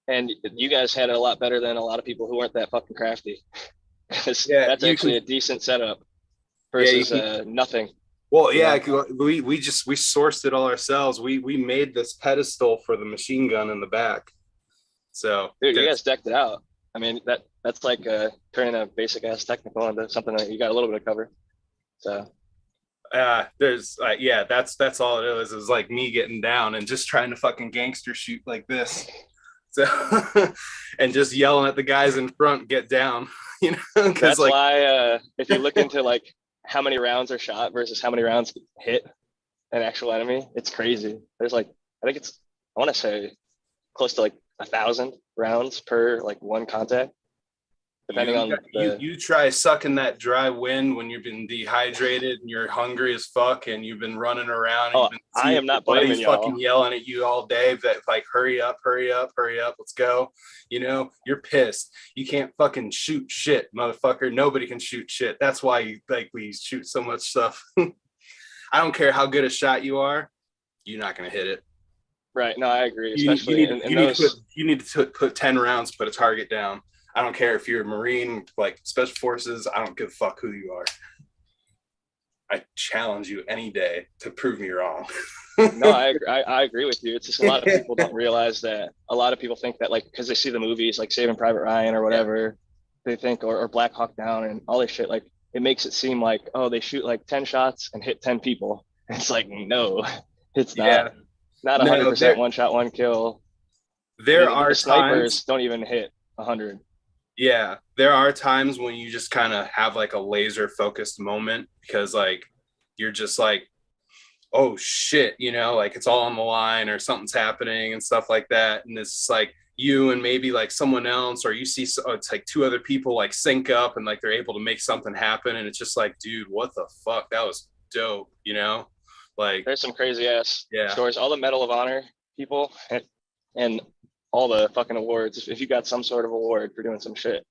And you guys had it a lot better than a lot of people who weren't that fucking crafty. Yeah, that's actually a decent setup versus nothing. Well, yeah, we sourced it all ourselves. We made this pedestal for the machine gun in the back. So dude, you guys decked it out. I mean, that's like turning a basic ass technical into something that you got a little bit of cover. So there's that's all it is. It was like me getting down and just trying to fucking gangster shoot like this. So and just yelling at the guys in front, get down, you know, because like why if you look into like how many rounds are shot versus how many rounds hit an actual enemy, it's crazy. There's like, I want to say close to like 1,000 rounds per like one contact, depending on you try sucking that dry wind when you've been dehydrated and you're hungry as fuck and you've been running around. And I am not blaming y'all. Fucking yelling at you all day that like hurry up, let's go. You know, you're pissed. You can't fucking shoot shit, motherfucker. Nobody can shoot shit. That's why we shoot so much stuff. I don't care how good a shot you are, you're not gonna hit it. Right. No, I agree. Especially you need to put 10 rounds, put a target down. I don't care if you're a Marine, like Special Forces. I don't give a fuck who you are. I challenge you any day to prove me wrong. No, I agree with you. It's just a lot of people don't realize that. A lot of people think that like because they see the movies like Saving Private Ryan or whatever, they think or Black Hawk Down and all this shit. Like it makes it seem like, oh, they shoot like 10 shots and hit 10 people. It's like, no, it's not. Yeah. Not 100% one shot, one kill. There are the snipers don't even hit 100. Yeah, there are times when you just kind of have like a laser focused moment because like you're just like, oh shit, you know, like it's all on the line or something's happening and stuff like that. And it's like you and maybe like someone else, or you see it's like two other people like sync up and like they're able to make something happen. And it's just like, dude, what the fuck? That was dope, you know? Like, there's some crazy ass Yeah. stories. All the Medal of Honor people and all the fucking awards. If you got some sort of award for doing some shit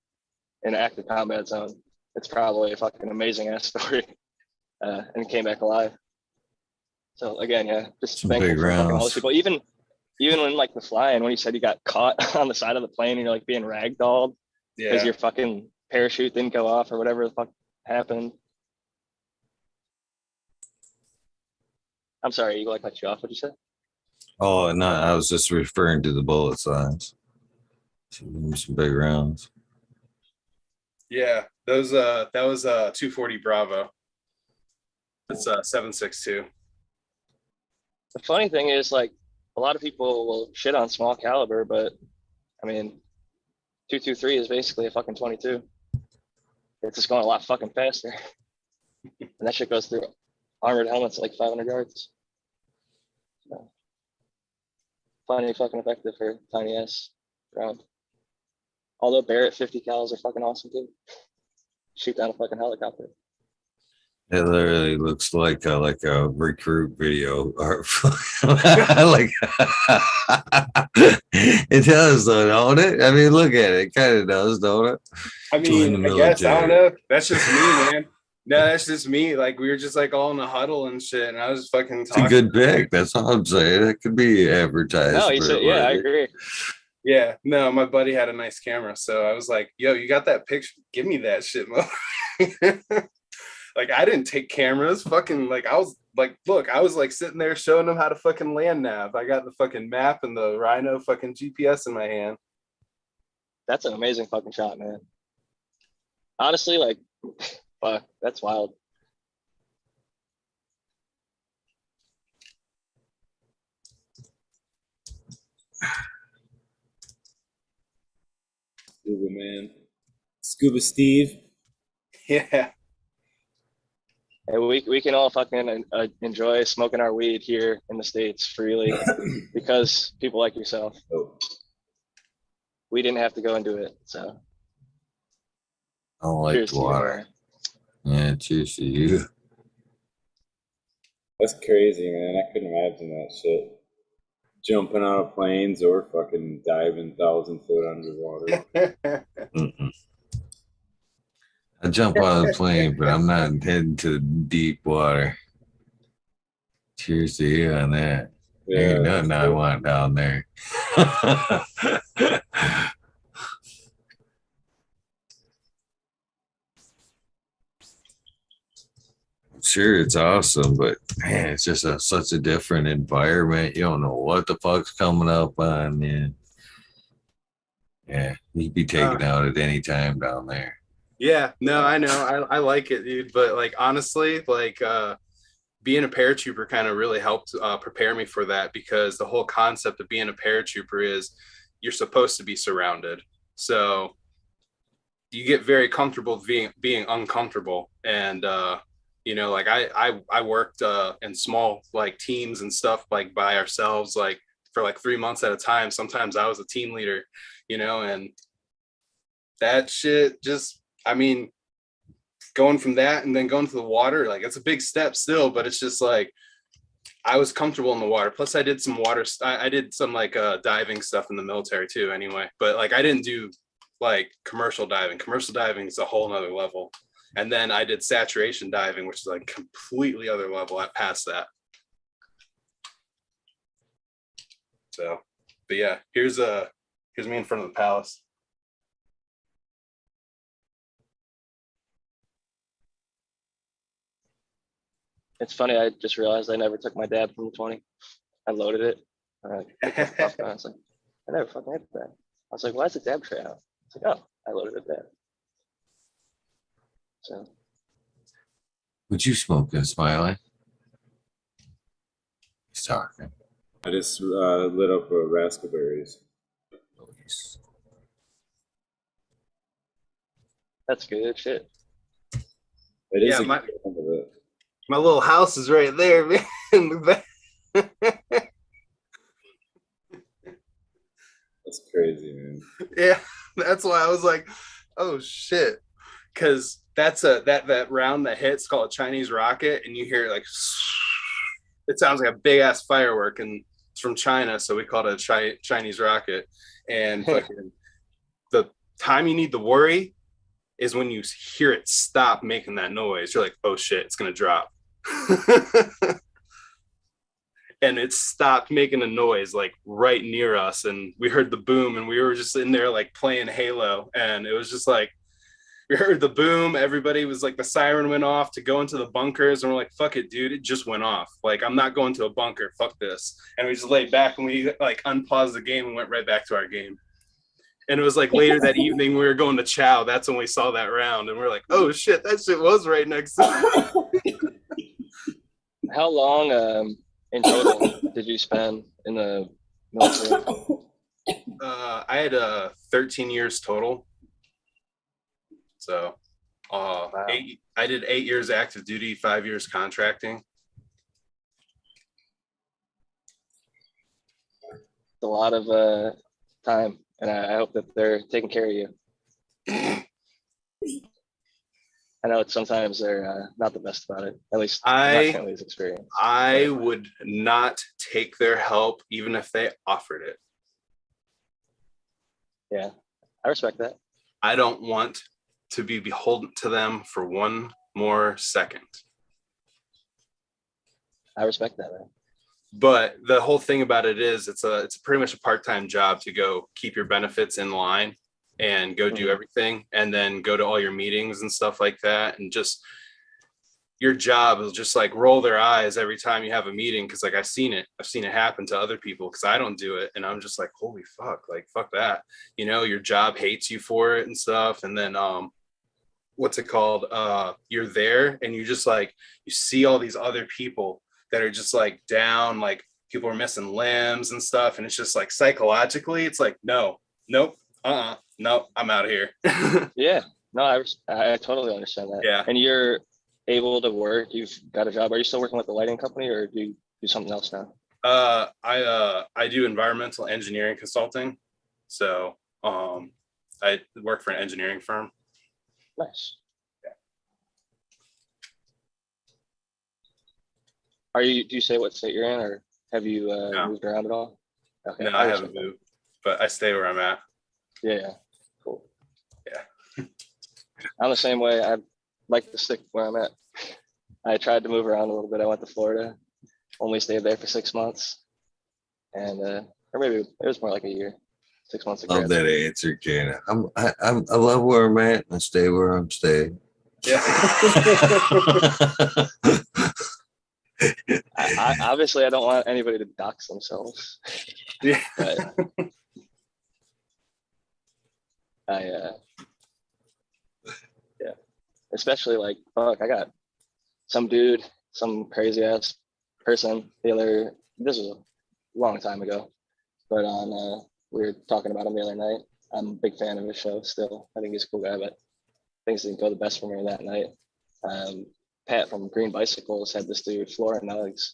in an active combat zone, it's probably a fucking amazing ass story. And came back alive. So again, yeah, just Some thankful big for fucking all rounds. those people. Even when like the flying, when you said you got caught on the side of the plane and you're like being ragdolled because yeah. your fucking parachute didn't go off or whatever the fuck happened. I'm sorry, you like cut you off. What'd you say? Oh, no, I was just referring to the bullet signs. Some big rounds. Yeah, those that was 240 Bravo. It's 7.62. The funny thing is, like, a lot of people will shit on small caliber, but I mean, 223 is basically a fucking 22. It's just going a lot fucking faster, and that shit goes through armored helmets at like 500 yards. So, plenty fucking effective for tiny ass round. Although Barrett 50 cals are fucking awesome too. Shoot down a fucking helicopter. It literally looks like a recruit video. Or like it does, though, don't it? I mean, look at it. It kind of does, don't it? I Join mean, the I guess I don't military. know. That's just me, man. No, that's just me. Like, we were just like all in a huddle and shit, and I was fucking It's a talking. good pick. That's all I'm saying. It could be advertised. No, he said, yeah, I agree. Yeah, no, my buddy had a nice camera, so I was like, "Yo, you got that picture? Give me that shit, mo." Like, I didn't take cameras. Fucking, like, I was like, look, I was like sitting there showing them how to fucking land nav. I got the fucking map and the Rhino fucking GPS in my hand. That's an amazing fucking shot, man. Honestly, like, fuck, that's wild. Scuba man. Scuba Steve. Yeah. And we can all fucking enjoy smoking our weed here in the States freely because people like yourself. Oh. We didn't have to go and do it. So I don't like cheers the to you, water. Yeah, cheers to you. That's crazy, man. I couldn't imagine that shit. Jumping out of planes or fucking diving 1,000 foot underwater. Mm-mm. I jump out of the plane, but I'm not heading to deep water. Cheers to you on that. Ain't nothing I want down there. Sure, it's awesome, but man, it's just such a different environment. You don't know what the fuck's coming up on, man. Yeah, you'd be taken out at any time down there. Yeah, no, I know. I like it, dude. But like, honestly, like being a paratrooper kind of really helped prepare me for that, because the whole concept of being a paratrooper is you're supposed to be surrounded. So you get very comfortable being uncomfortable. And you know, like I worked in small like teams and stuff, like by ourselves, like for like 3 months at a time. Sometimes I was a team leader, you know, and that shit just, I mean, going from that and then going to the water, like it's a big step still, but it's just like I was comfortable in the water. Plus I did some water, I did some like diving stuff in the military too anyway, but like I didn't do like commercial diving. Commercial diving is a whole nother level. And then I did saturation diving, which is like completely other level. I passed that. So, but yeah, here's me in front of the palace. It's funny. I just realized I never took my dab from the 20. I loaded it. I was like, I never fucking had that. I was like, why is the dab tray out? It's like, oh, I loaded it there. So. Would you smoke this, Smiley? He's talking. I just lit up raspberries. That's good shit. It is Yeah, my my little house is right there, man. That's crazy, man. Yeah, that's why I was like, oh shit. Cause that's that round that hits called a Chinese rocket, and you hear it like it sounds like a big ass firework, and it's from China, so we call it a Chinese rocket. And fucking the time you need to worry is when you hear it stop making that noise. You're like, oh shit, it's gonna drop. And it stopped making a noise like right near us, and we heard the boom, and we were just in there like playing Halo, and it was just like we heard the boom, everybody was like, the siren went off to go into the bunkers, and we're like, fuck it, dude, it just went off, like I'm not going to a bunker, fuck this. And we just laid back and we like unpaused the game and went right back to our game. And it was like later that evening we were going to chow, that's when we saw that round, and we're like, oh shit, that shit was right next to me. How long in total did you spend in the military? I had 13 years total. So Wow. I did 8 years active duty, 5 years contracting. It's a lot of time, and I hope that they're taking care of you. I know it's sometimes they're not the best about it, at least my family's experience. I would not take their help even if they offered it. Yeah, I respect that. I don't want to be beholden to them for one more second. I respect that, man. But the whole thing about it is it's pretty much a part-time job to go keep your benefits in line and go do everything, and then go to all your meetings and stuff like that. And just your job is just like roll their eyes every time you have a meeting. Cause like I've seen it happen to other people, because I don't do it. And I'm just like, holy fuck, like fuck that. You know, your job hates you for it and stuff. And then what's it called? You're there and you just like, you see all these other people that are just like down, like people are missing limbs and stuff. And it's just like psychologically, it's like, no, nope, no, I'm out of here. Yeah, no, I totally understand that. Yeah. And you're able to work, you've got a job. Are you still working with the lighting company, or do you do something else now? I do environmental engineering consulting. So I work for an engineering firm. Nice. Yeah. Do you say what state you're in, or have you moved around at all? Okay. No, I haven't moved, but I stay where I'm at. Yeah. Cool. Yeah. I'm the same way. I'd like to stick where I'm at. I tried to move around a little bit. I went to Florida, only stayed there for 6 months, and or maybe it was more like a year. 6 months ago. Love that answer, Jana. I love where I'm at. I stay where I'm staying. Yeah. I obviously I don't want anybody to dox themselves. Yeah. But yeah, especially like, fuck, I got some dude, some crazy ass person this was a long time ago, but we were talking about him the other night. I'm a big fan of his show still. I think he's a cool guy, but things didn't go the best for me that night. Pat from Green Bicycles had this dude, Flora Nugs,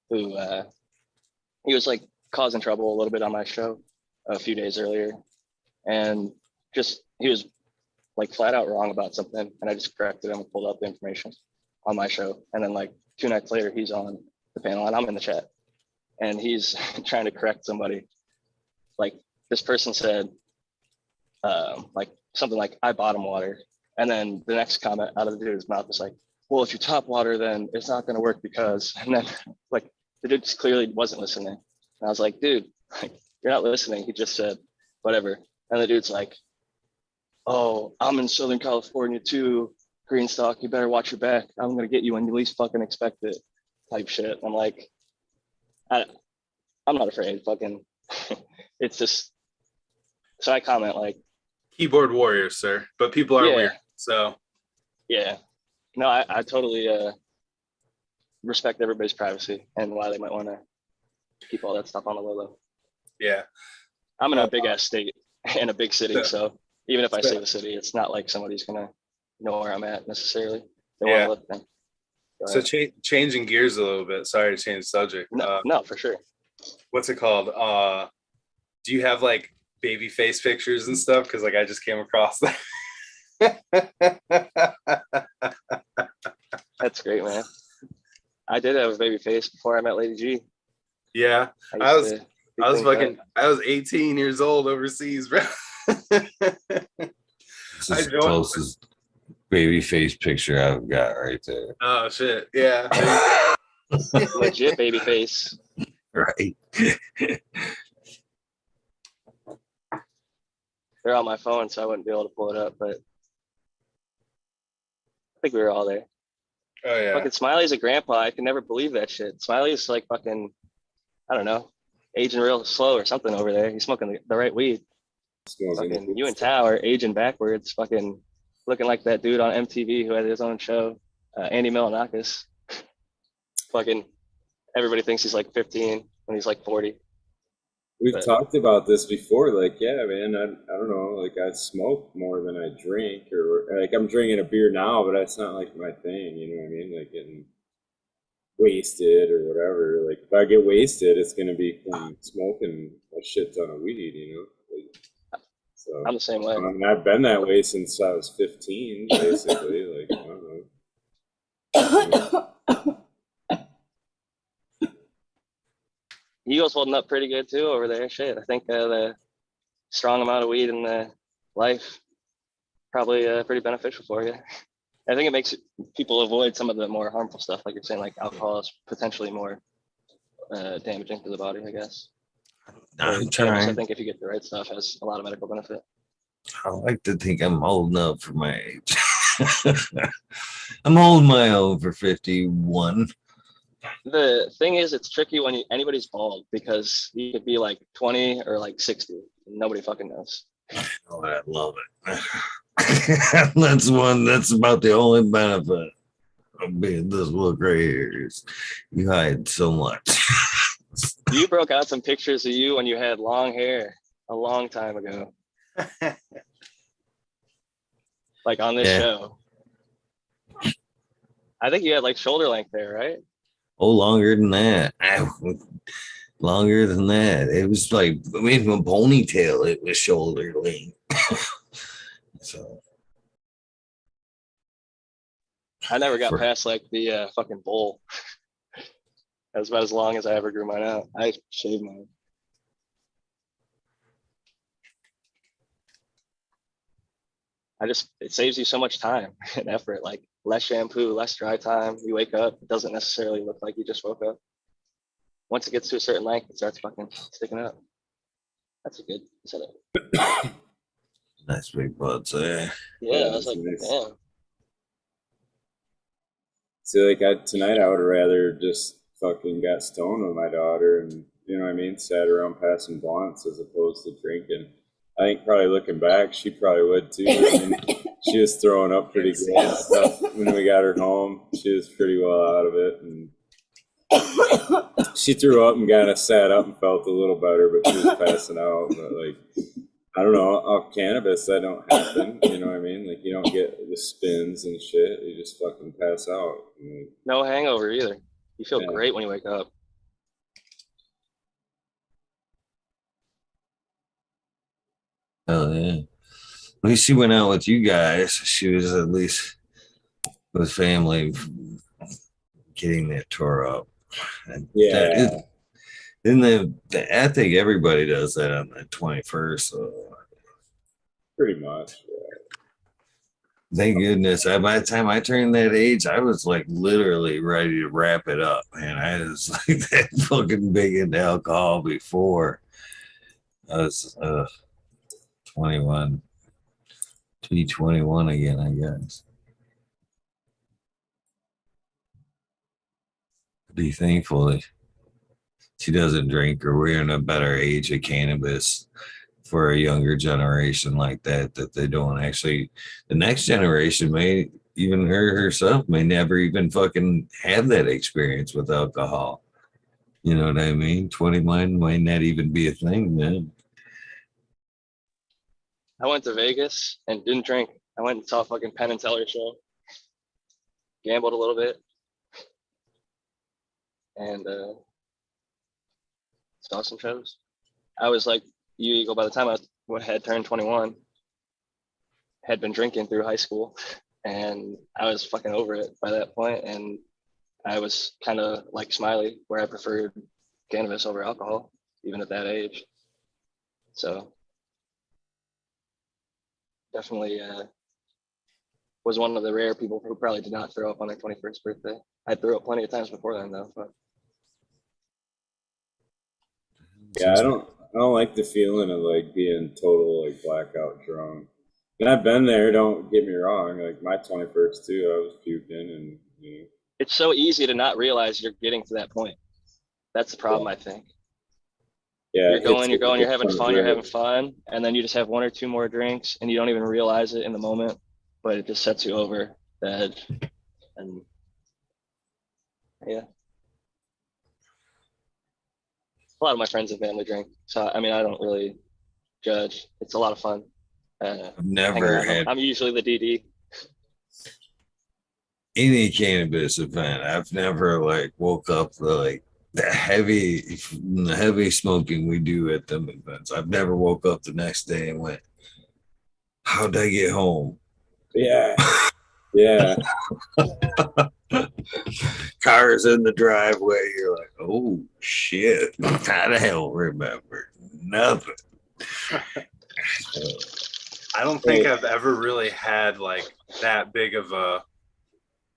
who he was like causing trouble a little bit on my show a few days earlier, and just he was like flat out wrong about something, and I just corrected him and pulled out the information on my show. And then like 2 nights later, he's on the panel and I'm in the chat, and he's trying to correct somebody. Like this person said like something like, I bottom water, and then the next comment out of the dude's mouth was like, well, if you top water, then it's not going to work because, and then like the dude just clearly wasn't listening. And I was like, dude, like, you're not listening. He just said whatever. And the dude's like, oh, I'm in Southern California too, Greenstock, you better watch your back. I'm going to get you when you least fucking expect it, type shit. I'm like, I'm not afraid, fucking, it's just, so I comment like, Keyboard warriors, sir, but people are weird. So yeah, no, I totally respect everybody's privacy and why they might want to keep all that stuff on the low low. Yeah, I'm in a big ass state in a big city, so even if I say the city, it's not like somebody's gonna know where I'm at necessarily. They want to look. So changing gears a little bit. Sorry to change the subject. No, for sure. What's it called? Do you have like baby face pictures and stuff? Because like I just came across that. That's great, man. I did have a baby face before I met Lady G. Yeah, I was 18 years old overseas, bro. This is the closest baby face picture I've got right there. Oh shit! Yeah, legit baby face. Right. They're on my phone, so I wouldn't be able to pull it up, but I think we were all there. Oh yeah. Fucking Smiley's a grandpa. I can never believe that shit. Smiley's like fucking, I don't know, aging real slow or something over there. He's smoking the right weed. Fucking you and Tao are aging backwards. Fucking looking like that dude on MTV who had his own show, Andy Milonakis. Fucking everybody thinks he's like 15 when he's like 40. We've talked about this before. Like, yeah, man, I don't know. Like, I smoke more than I drink, or like I'm drinking a beer now, but that's not like my thing. You know what I mean? Like getting wasted or whatever. Like, if I get wasted, it's gonna be from smoking a shit ton of weed. You know. Like, so I'm the same way. I mean, I've been that way since I was 15, basically. Like, I don't know. Eagle's holding up pretty good too over there. Shit, I think the strong amount of weed in the life probably pretty beneficial for you. I think it makes people avoid some of the more harmful stuff, like you're saying, like alcohol is potentially more damaging to the body, I guess. I'm trying. I think if you get the right stuff, it has a lot of medical benefit. I like to think I'm old enough for my age. I'm holding my own for 51. The thing is, it's tricky when anybody's bald because you could be like 20 or like 60. And nobody fucking knows. Oh, I love it. That's about the only benefit of being this look right here is you hide so much. You broke out some pictures of you when you had long hair a long time ago. Like on this show. I think you had like shoulder length hair, right? Oh, longer than that. Longer than that. It was like, I mean, from a ponytail, it was shoulder length. So I never got past like the fucking bowl. That was about as long as I ever grew mine out. I shaved mine. It saves you so much time and effort, like less shampoo, less dry time. You wake up, it doesn't necessarily look like you just woke up. Once it gets to a certain length, it starts fucking sticking up. That's a good setup. Nice big butts there. Yeah, I was like, nice. damn. See, like tonight I would have rather just fucking got stoned with my daughter and, you know what I mean, sat around passing blunts as opposed to drinking. I think probably looking back, she probably would too. I mean, she was throwing up pretty good and stuff when we got her home. She was pretty well out of it. And she threw up and kind of sat up and felt a little better, but she was passing out. But like, I don't know, off cannabis, that don't happen. You know what I mean? Like, you don't get the spins and shit. You just fucking pass out. Like, no hangover either. You feel great when you wake up. Oh, yeah. At least she went out with you guys. She was at least with family getting that tore up. And yeah. I think everybody does that on the 21st. So. Pretty much. Yeah. Thank goodness. By the time I turned that age, I was like literally ready to wrap it up. Man, I was like that fucking big into alcohol before. I was 21. To be 21 again, I guess. Be thankful that she doesn't drink, or we're in a better age of cannabis for a younger generation like that they don't actually, the next generation may, even her herself may never even fucking have that experience with alcohol. You know what I mean? 21 might not even be a thing, man. I went to Vegas and didn't drink. I went and saw a fucking Penn and Teller show. Gambled a little bit. And saw some shows. I was like you, Eagle, by the time I had turned 21, had been drinking through high school, and I was fucking over it by that point. And I was kind of like Smiley, where I preferred cannabis over alcohol, even at that age. So definitely was one of the rare people who probably did not throw up on their 21st birthday. I threw up plenty of times before then, though. But Yeah, I don't like the feeling of like being total like blackout drunk. And I've been there, don't get me wrong. Like my 21st too, I was puking and it's so easy to not realize you're getting to that point. That's the problem, I think. yeah, You're having fun, and then you just have one or two more drinks, and you don't even realize it in the moment, but it just sets you over the edge. And yeah, a lot of my friends and family drink, so I mean, I don't really judge. It's a lot of fun. I've never had I'm usually the DD. any cannabis event. I've never like woke up like the heavy smoking we do at them events. I've never woke up the next day and went, how'd I get home? yeah, yeah. Cars in the driveway. You're like, oh shit. I the hell remember nothing. I don't think I've ever really had like that big of a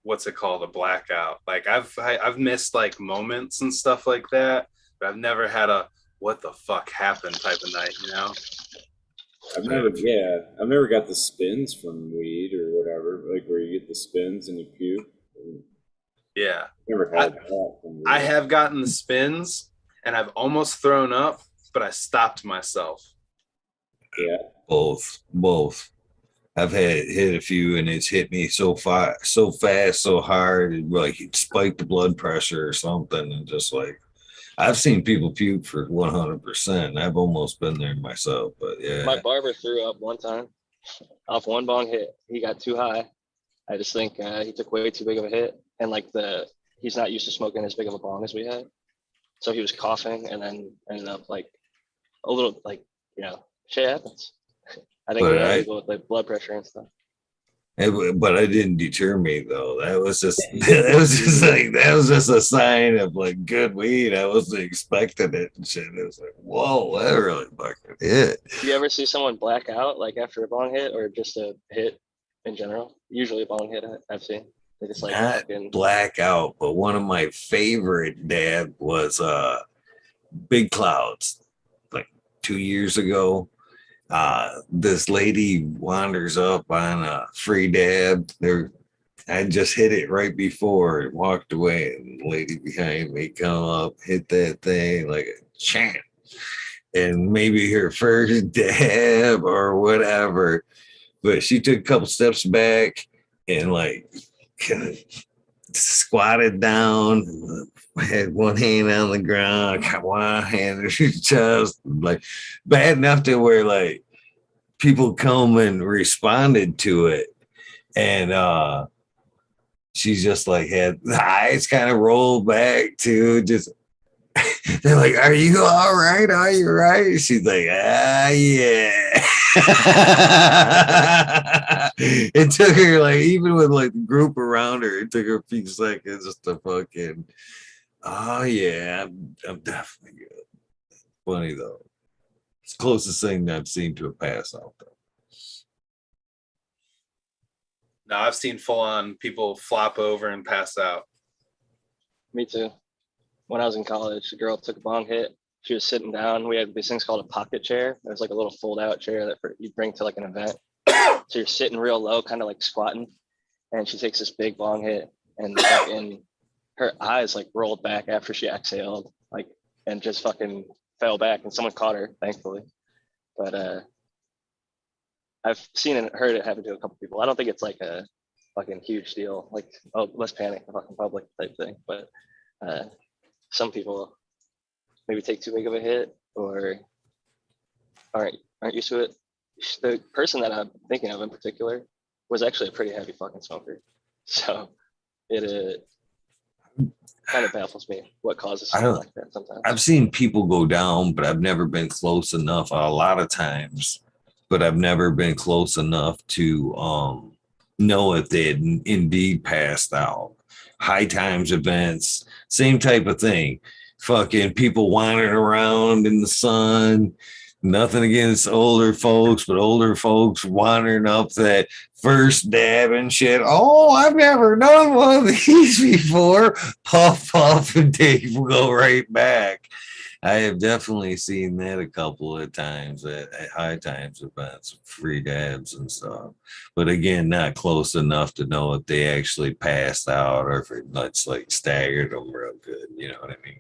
what's it called, a blackout. Like I've missed like moments and stuff like that, but I've never had a what the fuck happened type of night, you know? I've never got the spins from weed or whatever, like where you get the spins and you puke. Yeah. Never had that from weed. I have gotten the spins and I've almost thrown up, but I stopped myself. Yeah. Both. I've hit a few and it's hit me so fast, so hard, it like it spiked the blood pressure or something, and just like I've seen people puke for 100%. I've almost been there myself, but yeah. My barber threw up one time off one bong hit. He got too high. I just think he took way too big of a hit, and like he's not used to smoking as big of a bong as we had, so he was coughing and then ended up like a little like shit happens. I think with like blood pressure and stuff. But it didn't deter me though. That was just a sign of like good weed. I wasn't expecting it and shit. It was like, whoa, that really fucking hit. Do you ever see someone black out like after a bong hit or just a hit in general? Usually a bong hit I've seen. They just like not fucking black out, but one of my favorite dab was Big Clouds, like 2 years ago. This lady wanders up on a free dab. I just hit it right before and walked away, and the lady behind me come up, hit that thing like a champ, and maybe her first dab or whatever. But she took a couple steps back and like kind of squatted down, had one hand on the ground, got one hand in her chest, like bad enough to where like people come and responded to it. And she's just like had the eyes kind of rolled back too, just they're like, are you all right? Are you right? She's like, yeah. It took her like, even with like the group around her, it took her a few seconds just to fucking, oh yeah, I'm definitely good. Funny though. It's the closest thing I've seen to a pass out though. No, I've seen full on people flop over and pass out. Me too. When I was in college, a girl took a bong hit. She was sitting down. We had these things called a pocket chair. It was like a little fold out chair that you bring to like an event. So you're sitting real low, kind of like squatting. And she takes this big bong hit, and fucking her eyes like rolled back after she exhaled, like, and just fucking fell back. And someone caught her, thankfully. But I've seen and heard it happen to a couple people. I don't think it's like a fucking huge deal, like, oh, let's panic the fucking public type thing. But some people maybe take too big of a hit or aren't used to it. The person that I'm thinking of in particular was actually a pretty heavy fucking smoker. So it kind of baffles me what causes something like that sometimes. I've seen people go down, but I've never been close enough a lot of times, but I've never been close enough to know if they had indeed passed out. high times events, same type of thing. Fucking people wandering around in the sun. Nothing against older folks, but older folks wandering up that first dab and shit. Oh, I've never done one of these before. Puff, puff, and Dave will go right back. I have definitely seen that a couple of times at high times events, free dabs and stuff. But again, not close enough to know if they actually passed out or if it's like staggered them real good. You know what I mean?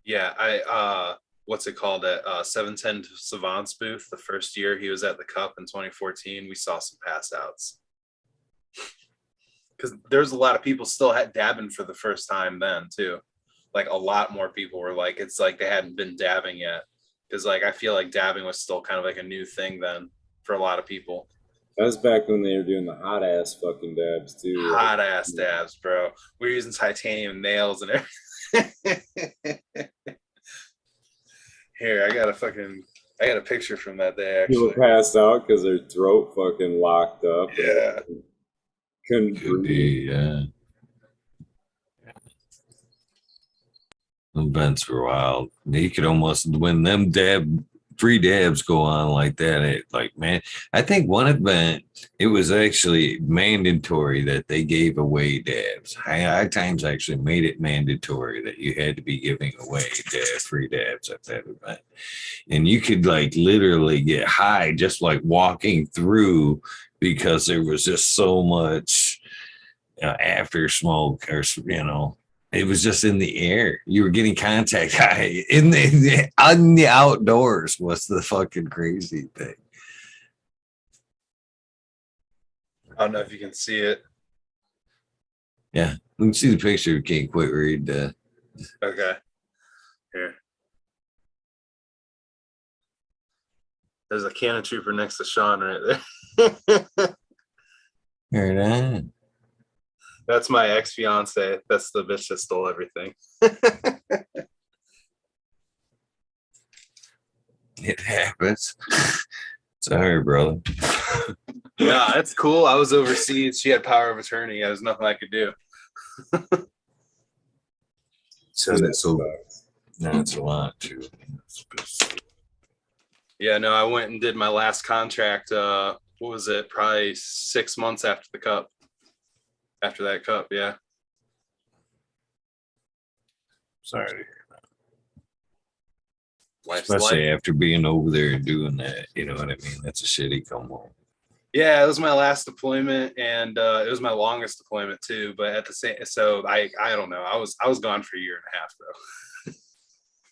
Yeah, I what's it called at 710 Savant's booth the first year he was at the Cup in 2014. We saw some pass outs because there's a lot of people still dabbing for the first time then too. Like a lot more people were like, it's like they hadn't been dabbing yet because like I feel like dabbing was still kind of like a new thing then for a lot of people. That was back when they were doing the hot ass fucking dabs too. Hot ass dabs, bro. We were using titanium nails and everything. Here, I got a picture from that day actually. People passed out because their throat fucking locked up. Yeah. Couldn't Could breathe. be, yeah. Events were wild. You could almost, when them free dabs go on like that, it like, man, I think one event, it was actually mandatory that they gave away dabs. High times actually made it mandatory that you had to be giving away free dabs at that event. And you could like literally get high just like walking through because there was just so much after smoke or, you know, it was just in the air. You were getting contact high in the outdoors was the fucking crazy thing. I don't know if you can see it. Yeah, we can see the picture. We can't quite read the. Okay. Here. There's a cannon trooper next to Sean right there. Here it is. That's my ex-fiance. That's the bitch that stole everything. It happens. Sorry, brother. Yeah, that's cool. I was overseas. She had power of attorney. There was nothing I could do. So that's so. That's a lot too. Yeah, no, I went and did my last contract. What was it? Probably 6 months after the Cup. After that Cup, yeah. Sorry to hear that. Life's Especially life. after being over there and doing that. You know what I mean? That's a shitty come home. Yeah, it was my last deployment, and it was my longest deployment too. But at the same, so I don't know. I was gone for a year and a half,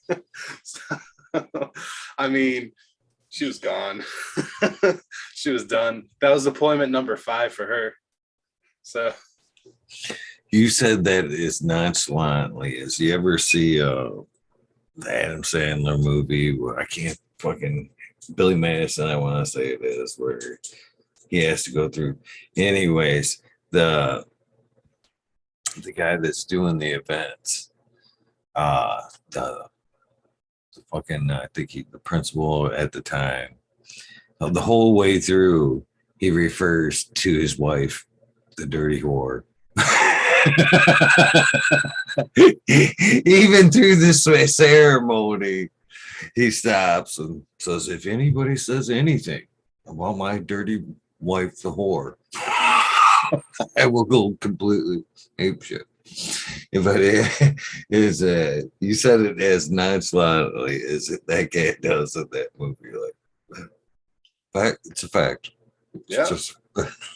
though. So, I mean, she was gone. She was done. That was deployment number 5 for her. So. You said that as nonchalantly as you ever see the Adam Sandler movie where I can't fucking Billy Madison, I want to say it is, where he has to go through. Anyways, the guy that's doing the events, the fucking I think the principal at the time, the whole way through, he refers to his wife, the dirty whore. Even through this ceremony, he stops and says, if anybody says anything about my dirty wife, the whore, I will go completely apeshit. But it is you said it as nonchalantly as that guy does in that movie. Like, fact, it's a fact. It's Yeah. just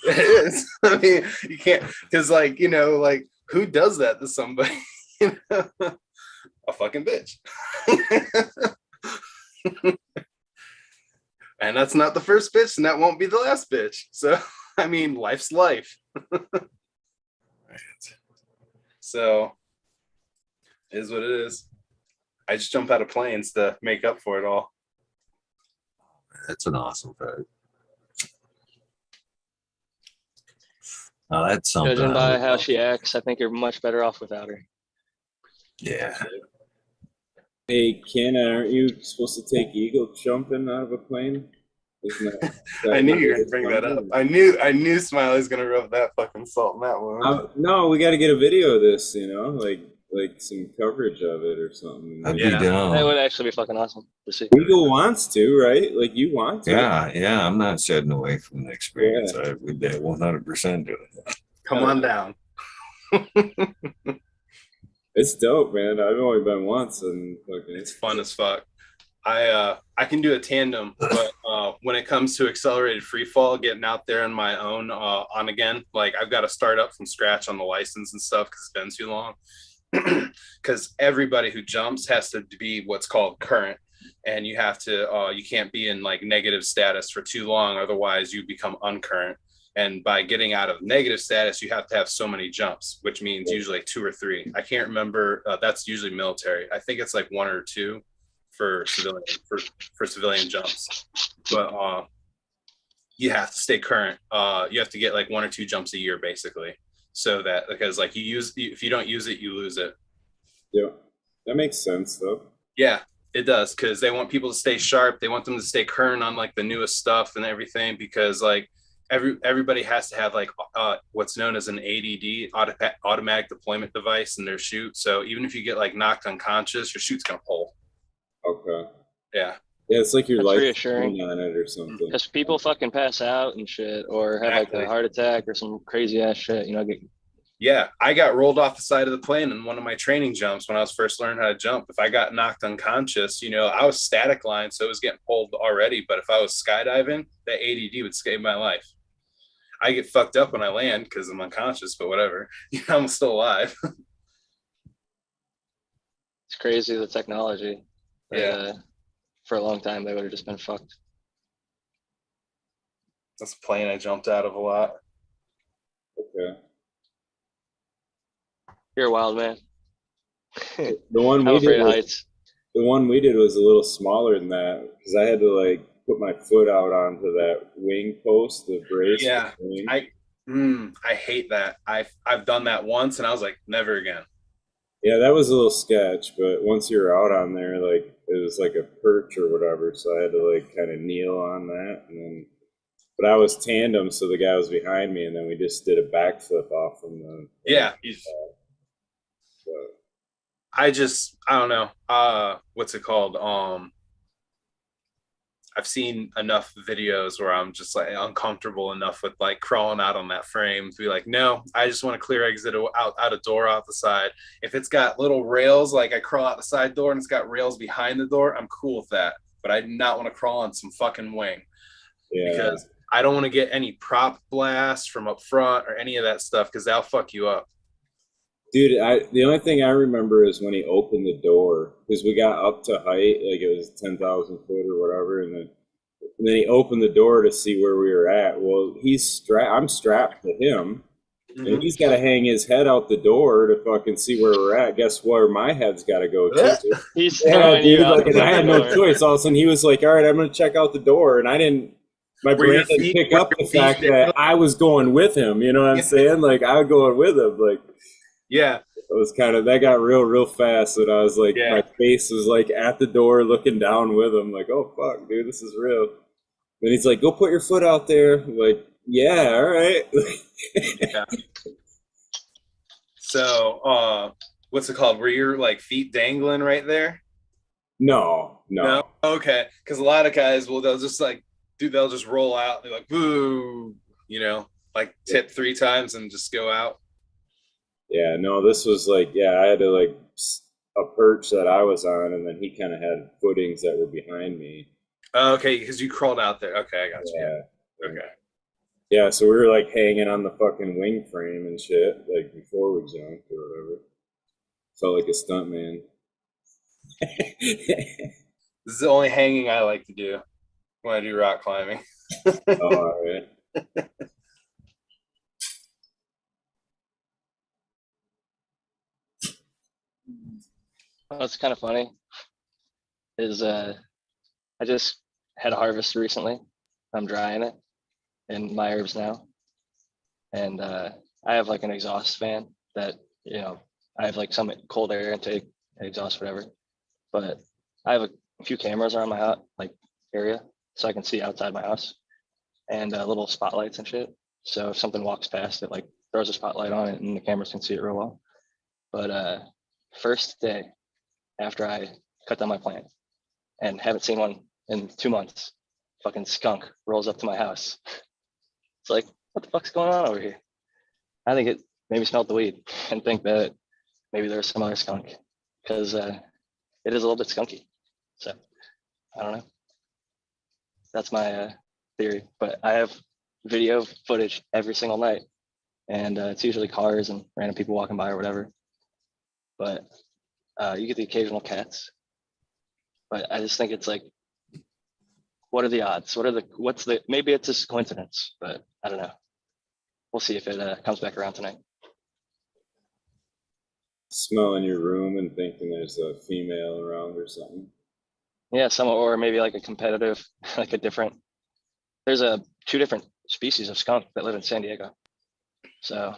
It is. I mean, you can't, because like, you know, like who does that to somebody? You know? A fucking bitch. And that's not the first bitch, and that won't be the last bitch. So I mean, life's life. So it is what it is. I just jump out of planes to make up for it all. that's an awesome fact. That's something. Judging by how she acts, I think you're much better off without her. Yeah. Hey, Ken, aren't you supposed to take eagle jumping out of a plane? I knew you were gonna bring that up. I knew Smiley's gonna rub that fucking salt in that one. No, we got to get a video of this, like some coverage of it or something. I'd Yeah. be down. That would actually be fucking awesome to see. Eagle wants to, right? Like you want to. Yeah, I'm not shedding away from the experience. I would 100% do it. Come on down. It's dope, man. I've only been once, and fucking It's fun as fuck. I can do a tandem, but when it comes to accelerated free fall, getting out there on my own on again, like I've got to start up from scratch on the license and stuff because it's been too long. Because everybody who jumps has to be what's called current, and you have to you can't be in like negative status for too long, otherwise you become uncurrent. And by getting out of negative status, you have to have so many jumps, which means usually 2 or 3. I can't remember. That's usually military. I think it's like 1 or 2 for civilian jumps. But you have to stay current. You have to get like 1 or 2 jumps a year, basically, so that because like if you don't use it, you lose it. Yeah, that makes sense though. Yeah, it does, because they want people to stay sharp. They want them to stay current on like the newest stuff and everything, because like everybody has to have like what's known as an ADD, automatic deployment device, in their chute. So even if you get like knocked unconscious, your chute's gonna pull. Okay. Yeah. Yeah, it's like your That's life reassuring. on it or something. Because people fucking pass out and shit, or have Exactly. like a heart attack or some crazy ass shit. Yeah, I got rolled off the side of the plane in one of my training jumps when I was first learning how to jump. If I got knocked unconscious, I was static line, so it was getting pulled already. But if I was skydiving, that ADD would save my life. I get fucked up when I land because I'm unconscious, but whatever. I'm still alive. It's crazy, the technology. Yeah. For a long time, they would have just been fucked. That's a plane I jumped out of a lot. Okay. You're a wild man. The one I'm we afraid did of was, heights. the one we did was a little smaller than that because I had to like put my foot out onto that wing post, the brace. Yeah, wing. I hate that. I've done that once, and I was like, never again. Yeah, that was a little sketch, but once you were out on there, like it was like a perch or whatever, so I had to like kind of kneel on that, and then. But I was tandem, so the guy was behind me, and then we just did a backflip off from the. Yeah. So. I don't know. What's it called? I've seen enough videos where I'm just like uncomfortable enough with like crawling out on that frame to be like, no, I just want to clear exit out a door out the side. If it's got little rails, like I crawl out the side door and it's got rails behind the door, I'm cool with that. But I do not want to crawl on some fucking wing. Yeah. Because I don't want to get any prop blast from up front or any of that stuff, because that'll fuck you up. Dude, the only thing I remember is when he opened the door, because we got up to height, like it was 10,000 foot or whatever, and then he opened the door to see where we were at. Well, I'm strapped to him, and he's got to hang his head out the door to fucking see where we're at. Guess where my head's got to go to? He's throwing you out and I had no choice. All of a sudden, he was like, "All right, I'm going to check out the door," and I didn't. My brain didn't pick up the fact that I was going with him. You know what I'm saying? Like I was going with him. Like. Yeah. It was that got real fast, and I was like, my face was like at the door looking down with him, like, oh fuck, dude, this is real. And he's like, go put your foot out there. I'm like, yeah, all right. Yeah. So, what's it called? Were your like feet dangling right there? No. Okay, because a lot of guys they'll just roll out. They're like, boo, like tip 3 times and just go out. Yeah, no, this was like, I had to like a perch that I was on, and then he kind of had footings that were behind me. Oh, okay, because you crawled out there. Okay, I got you. Yeah. Okay. Yeah, so we were like hanging on the fucking wing frame and shit, like before we jumped or whatever. Felt like a stunt man. This is the only hanging I like to do when I do rock climbing. Oh, all right. What's kind of funny is I just had a harvest recently. I'm drying it in my herbs now, and I have like an exhaust fan that I have like some cold air intake, exhaust, whatever. But I have a few cameras around my area, so I can see outside my house, and little spotlights and shit. So if something walks past, it like throws a spotlight on it, and the cameras can see it real well. But first day after I cut down my plant and haven't seen one in 2 months, fucking skunk rolls up to my house. It's like, what the fuck's going on over here? I think it maybe smelled the weed and think that maybe there's some other skunk, because it is a little bit skunky. So I don't know. That's my theory. But I have video footage every single night, and it's usually cars and random people walking by or whatever. But you get the occasional cats. But I just think it's like, what are the odds? Maybe it's just coincidence, but I don't know. We'll see if it comes back around tonight. Smell in your room and thinking there's a female around or something. Yeah, or maybe like a competitive, like a different. There's 2 different species of skunk that live in San Diego, so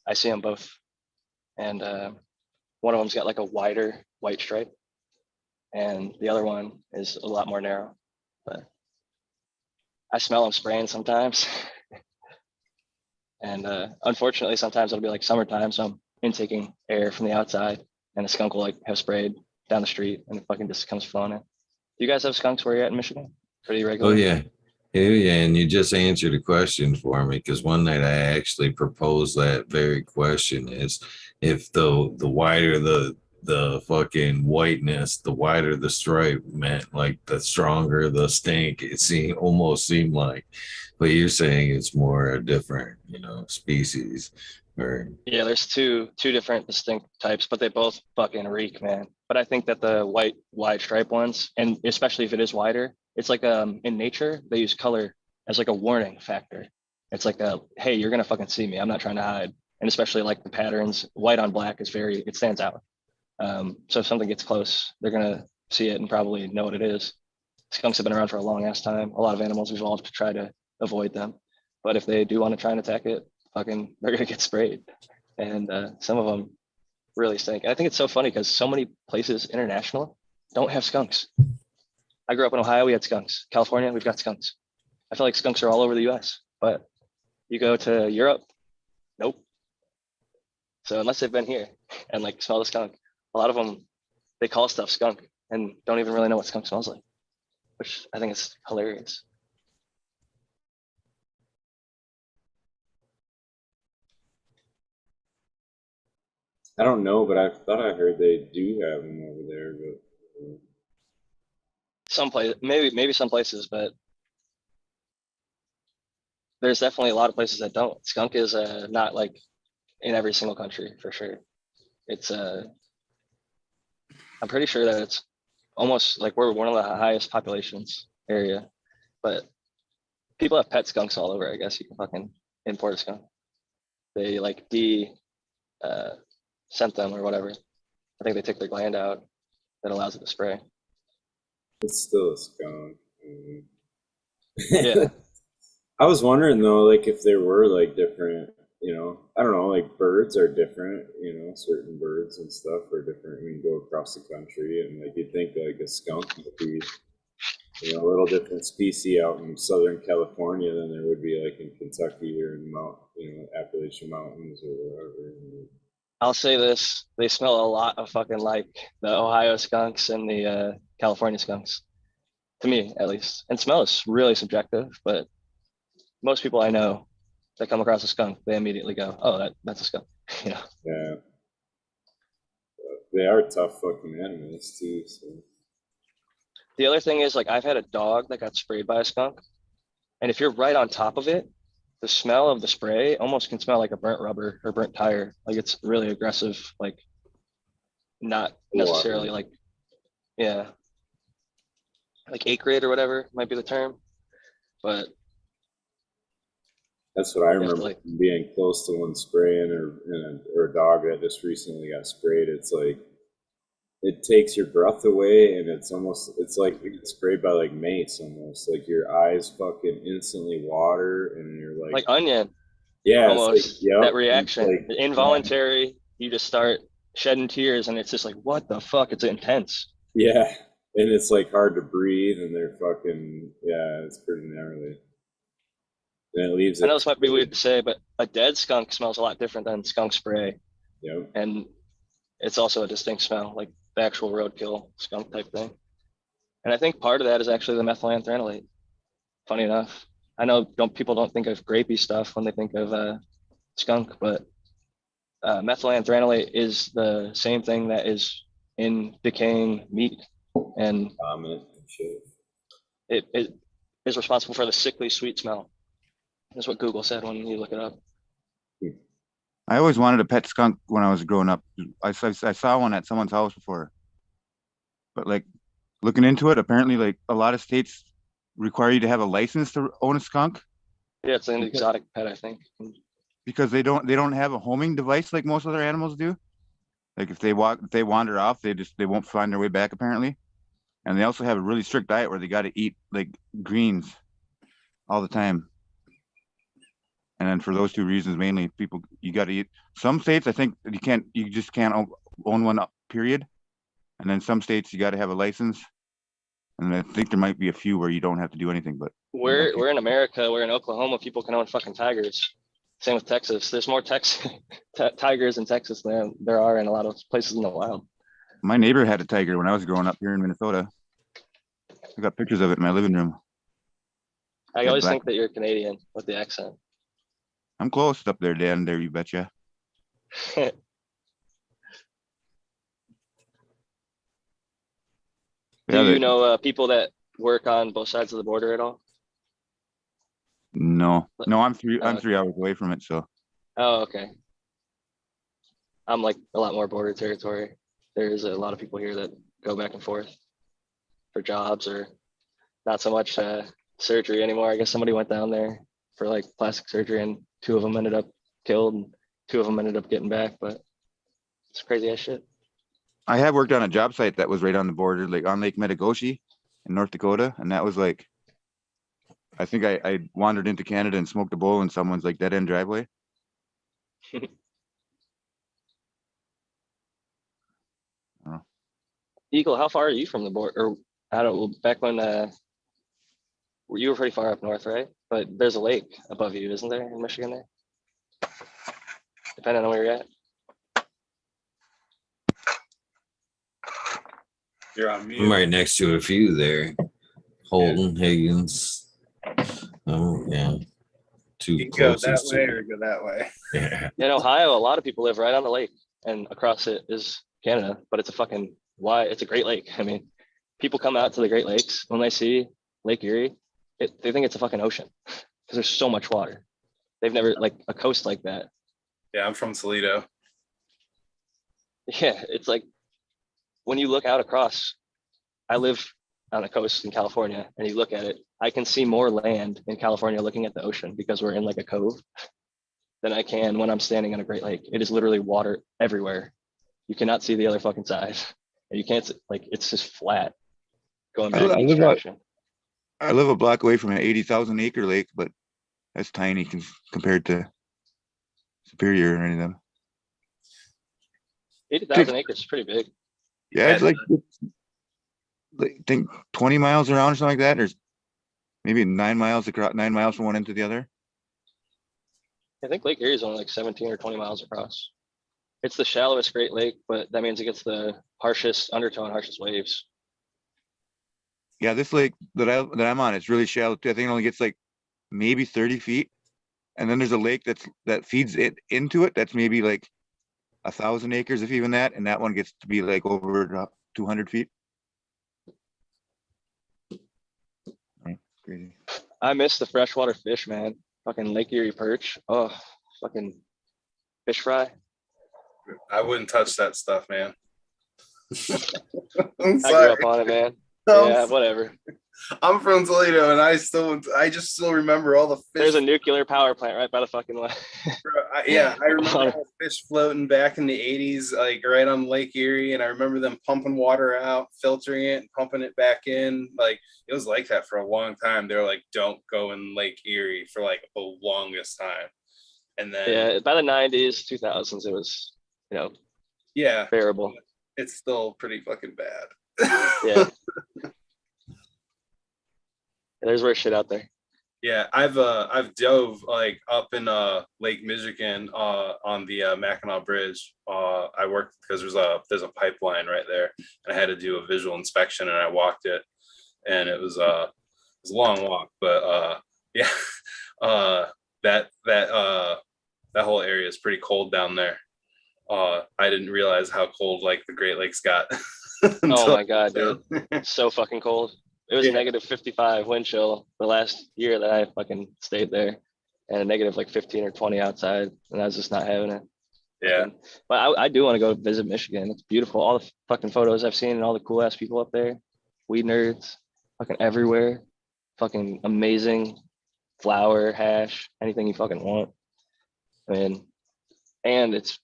I see them both, and one of them's got like a wider white stripe, and the other one is a lot more narrow. But I smell them spraying sometimes, and unfortunately, sometimes it'll be like summertime, so I'm intaking air from the outside, and the skunk will like have sprayed down the street, and it fucking just comes flowing in. Do you guys have skunks where you're at in Michigan? Pretty regular? Oh yeah. Yeah, and you just answered a question for me, because one night I actually proposed that very question: is if the wider the fucking whiteness, the wider the stripe, meant like the stronger the stink. It almost seemed like, but you're saying it's more a different, species. Or Yeah, there's two different distinct types, but they both fucking reek, man. But I think that the white wide stripe ones, and especially if it is wider, it's like in nature they use color as like a warning factor. It's like hey, you're gonna fucking see me. I'm not trying to hide. And especially like the patterns, white on black is it stands out. So if something gets close, they're gonna see it and probably know what it is. Skunks have been around for a long ass time. A lot of animals evolved to try to avoid them. But if they do want to try and attack it, fucking they're gonna get sprayed. And some of them really stink. And I think it's so funny because so many places international don't have skunks. I grew up in Ohio, we had skunks. California, we've got skunks. I feel like skunks are all over the US, but you go to Europe, nope. So unless they've been here and like smell the skunk, a lot of them, they call stuff skunk and don't even really know what skunk smells like, which I think is hilarious. I don't know, but I thought I heard they do have them over there, but Some places, maybe some places, but there's definitely a lot of places that don't. Skunk is not like in every single country for sure. It's I'm pretty sure that it's almost like we're one of the highest populations area, but people have pet skunks all over. I guess you can fucking import a skunk. They like scent them or whatever. I think they take their gland out that allows it to spray. it's still a skunk. Yeah. I was wondering though, like if there were like different, I don't know, like birds are different, certain birds and stuff are different when you go across the country, and like you'd think like a skunk would be, a little different species out in Southern California than there would be like in Kentucky or in Appalachian Mountains or wherever. I'll say this: they smell a lot of fucking like the Ohio skunks and the California skunks, to me at least. And smell is really subjective, but most people I know that come across a skunk, they immediately go, "Oh, that's a skunk." Yeah, they are tough fucking animals too. So. The other thing is, like, I've had a dog that got sprayed by a skunk, and if you're right on top of it, the smell of the spray almost can smell like a burnt rubber or burnt tire. Like it's really aggressive, like not necessarily like, yeah, like acrid or whatever might be the term, but that's what I remember being close to one spraying or a dog that just recently got sprayed. It's like it takes your breath away, and it's like you get sprayed by like mace almost. Like your eyes fucking instantly water, and you're like onion. Yeah, almost that reaction, involuntary. You just start shedding tears, and it's just like, what the fuck? It's intense. Yeah, And it's like hard to breathe, and they're fucking, yeah, it's pretty gnarly. And it leaves I know it. this might be weird to say, but a dead skunk smells a lot different than skunk spray. Yep. And it's also a distinct smell, like the actual roadkill skunk type thing. And I think part of that is actually the methylanthranolate. Funny enough, I know people don't think of grapey stuff when they think of skunk, but methylanthranolate is the same thing that is in decaying meat, and Vomit and shit. it is responsible for the sickly sweet smell. That's what Google said when you look it up. I always wanted a pet skunk when I was growing up. I saw one at someone's house before, but like looking into it, apparently like a lot of states require you to have a license to own a skunk. Yeah, it's an exotic pet, I think. Because they don't have a homing device like most other animals do. Like if they wander off, they won't find their way back apparently. And they also have a really strict diet where they got to eat like greens all the time. And then for those two reasons mainly, you got to eat. Some states I think you just can't own one period. And then some states you got to have a license. And I think there might be a few where you don't have to do anything, but we're in America, we're in Oklahoma, people can own fucking tigers. Same with Texas. There's more tigers in Texas than there are in a lot of places in the wild. my neighbor had a tiger when I was growing up here in Minnesota. I got pictures of it in my living room. I always think that you're Canadian with the accent. I'm close up there, Dan. There, you betcha. Do you know people that work on both sides of the border at all? No, I'm 3 hours away from it. So. Oh, okay. I'm like a lot more border territory. There's a lot of people here that go back and forth for jobs or not so much surgery anymore. I guess somebody went down there for like plastic surgery and 2 of them ended up killed and 2 of them ended up getting back, but it's crazy as shit. I have worked on a job site that was right on the border, like on Lake Metagoshi in North Dakota. And that was like, I think I wandered into Canada and smoked a bowl in someone's like dead end driveway. Eagle, how far are you from the border? Or I don't know, back when you were pretty far up north, right? But there's a lake above you, isn't there, in Michigan there? Depending on where you're at. You're on mute. I'm right next to a few there. Holton, Higgins. Oh, yeah. You go that way or go that way. Yeah. In Ohio, a lot of people live right on the lake, and across it is Canada, but it's it's a Great Lake. I mean, people come out to the Great Lakes when they see Lake Erie, they think it's a fucking ocean because there's so much water. They've never like a coast like that. Yeah, I'm from Toledo. Yeah, it's like when you look out across, I live on a coast in California, and you look at it, I can see more land in California looking at the ocean because we're in like a cove than I can when I'm standing on a Great Lake. It is literally water everywhere. You cannot see the other fucking side. And you can't, like, it's just flat going back in each direction. I live a block away from an 80,000 acre lake, but that's tiny compared to Superior or any of them. 80,000 acres is pretty big. Yeah, it's like I think 20 miles around or something like that. There's maybe 9 miles across, 9 miles from one end to the other. I think Lake Erie is only like 17 or 20 miles across. It's the shallowest Great Lake, but that means it gets the harshest undertone, harshest waves. Yeah, this lake that I'm on, it's really shallow too. I think it only gets like maybe 30 feet. And then there's a lake that feeds it into it. That's maybe like 1,000 acres, if even that. And that one gets to be like over 200 feet. Crazy. I miss the freshwater fish, man. Fucking Lake Erie perch. Oh, fucking fish fry. I wouldn't touch that stuff, man. I grew up on it, man. Yeah, whatever. I'm from Toledo, and I just still remember all the fish. There's a nuclear power plant right by the fucking way. Yeah, I remember all the fish floating back in the 80s, like right on Lake Erie, and I remember them pumping water out, filtering it, and pumping it back in. Like, it was like that for a long time. They were like, don't go in Lake Erie for like the longest time. And then yeah, by the 90s, 2000s, it was, yeah, bearable. It's still pretty fucking bad. Yeah. There's worse shit out there. Yeah, I've dove like up in Lake Michigan on the Mackinac Bridge. I worked because there's a pipeline right there, and I had to do a visual inspection, and I walked it, and it was a long walk, but yeah, that whole area is pretty cold down there. I didn't realize how cold like the Great Lakes got. Oh my god, dude, so fucking cold. It was Yeah. negative 55 wind chill the last year that I fucking stayed there, and a negative like 15 or 20 outside, and I was just not having it. Yeah. But I do want to go visit Michigan. It's beautiful. All the fucking photos I've seen and all the cool ass people up there, weed nerds, fucking everywhere, fucking amazing flower, hash, anything you fucking want. I mean, and it's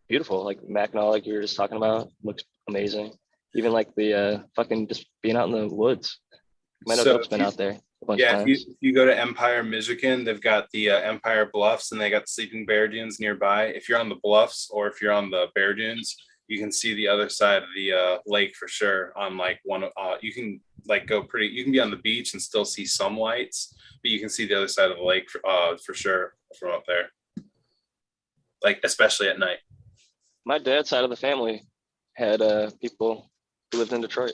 beautiful. Like Mackinac, like you were just talking about, looks amazing. Even like the fucking just being out in the woods. My So dope's been out there a bunch of Yeah, times. if you go to Empire, Michigan, they've got the Empire Bluffs, and they got the Sleeping Bear Dunes nearby. If you're on the bluffs or if you're on the Bear Dunes, you can see the other side of the lake for sure. On like one, you can like go pretty. You can be on the beach and still see some lights, but you can see the other side of the lake for sure from up there. Like especially at night. My dad's side of the family had people who lived in Detroit,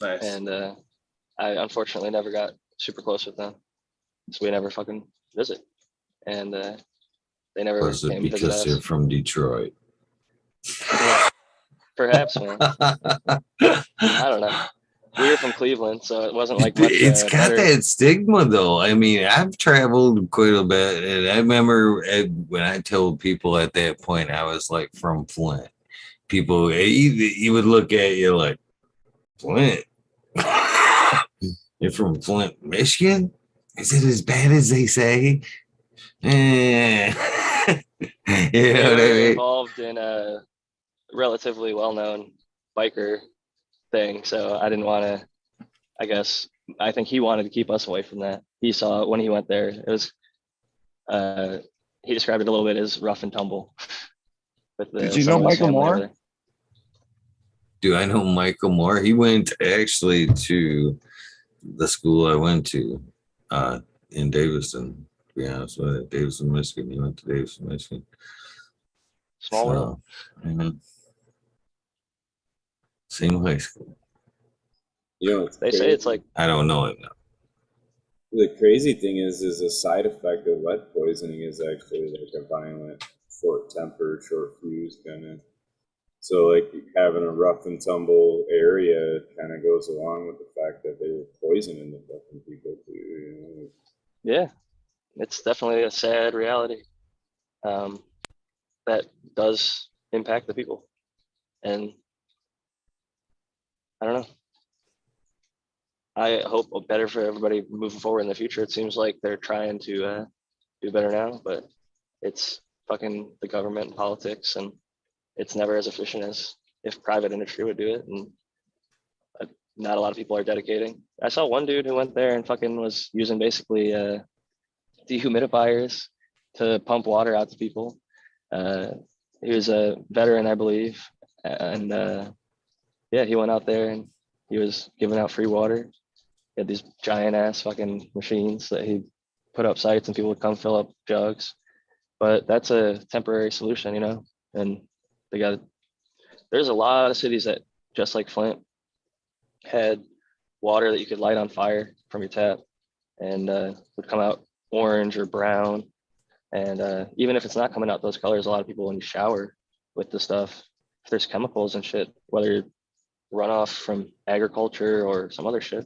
Nice. and I unfortunately never got super close with them, so we never fucking visit, and they never Was it came visit because they're us. from Detroit? Perhaps, man. I don't know. We were from Cleveland, so it wasn't like much. It's got better. that stigma, though. I mean, I've traveled quite a bit, and I remember when I told people at that point I was like from Flint. People, you would look at you like, Flint? You're from Flint, Michigan? Is it as bad as they say? You know what I They were mean? involved in a relatively well-known biker thing, so I didn't want to. I think he wanted to keep us away from that. He saw it when he went there. It was. He described it a little bit as rough and tumble. With Did you know Michael Moore? Do I know Michael Moore? He went actually to the school I went to in Davison, to be honest with you. Davison, Michigan. He went to Davison, Michigan. Small world. Same high school. You know, They say it's like I don't know it now. the crazy thing is a side effect of lead poisoning is actually like a violent, short temper, short fuse kind of. So like having a rough and tumble area kind of goes along with the fact that they were poisoning the fucking people too. You know? yeah, it's definitely a sad reality that does impact the people, and I don't know. I hope better for everybody moving forward in the future. It seems like they're trying to do better now, but it's fucking the government and politics, and it's never as efficient as if private industry would do it. And not a lot of people are dedicating. I saw one dude who went there and fucking was using basically dehumidifiers to pump water out to people. He was a veteran, I believe, and yeah, he went out there and he was giving out free water. He had these giant ass fucking machines that he put up sites and people would come fill up jugs. But that's a temporary solution, you know. And there's a lot of cities that, just like Flint, had water that you could light on fire from your tap and would come out orange or brown. And even if it's not coming out those colors, a lot of people, when you shower with the stuff, if there's chemicals and shit, whether runoff from agriculture or some other shit,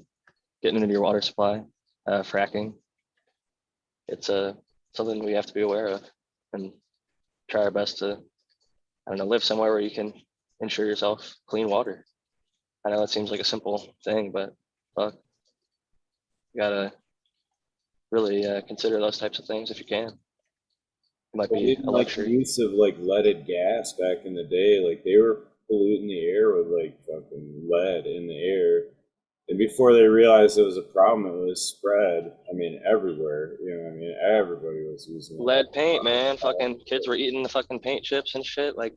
getting into your water supply, fracking, it's something we have to be aware of and try our best to, I don't know, live somewhere where you can ensure yourself clean water. I know it seems like a simple thing, but fuck, you gotta really consider those types of things if you can. It might be Even a like the luxury. use of like leaded gas back in the day, like they were polluting the air with like fucking lead in the air. And before they realized it was a problem, it was spread. I mean, everywhere. You know what I mean? Everybody was using Lead paint, man. Fucking kids were eating the fucking paint chips and shit. Like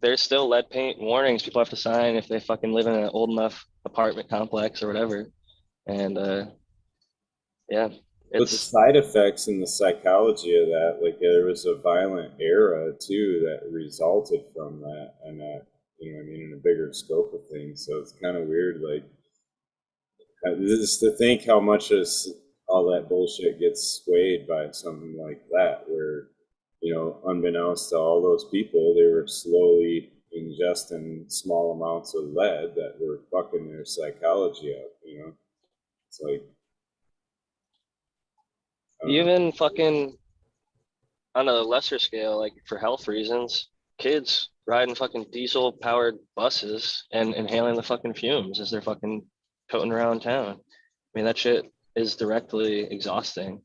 there's still lead paint warnings people have to sign if they fucking live in an old enough apartment complex or whatever. And yeah, But the side effects and the psychology of that, like there was a violent era too that resulted from that, and that, you know what I mean, in a bigger scope of things. So it's kind of weird, like just to think how much all that bullshit gets swayed by something like that, where, you know, unbeknownst to all those people, they were slowly ingesting small amounts of lead that were fucking their psychology up, you know? It's like, even fucking on a lesser scale, like for health reasons, kids riding fucking diesel powered buses and inhaling the fucking fumes as they're fucking toting around town. I mean, that shit is directly exhausting.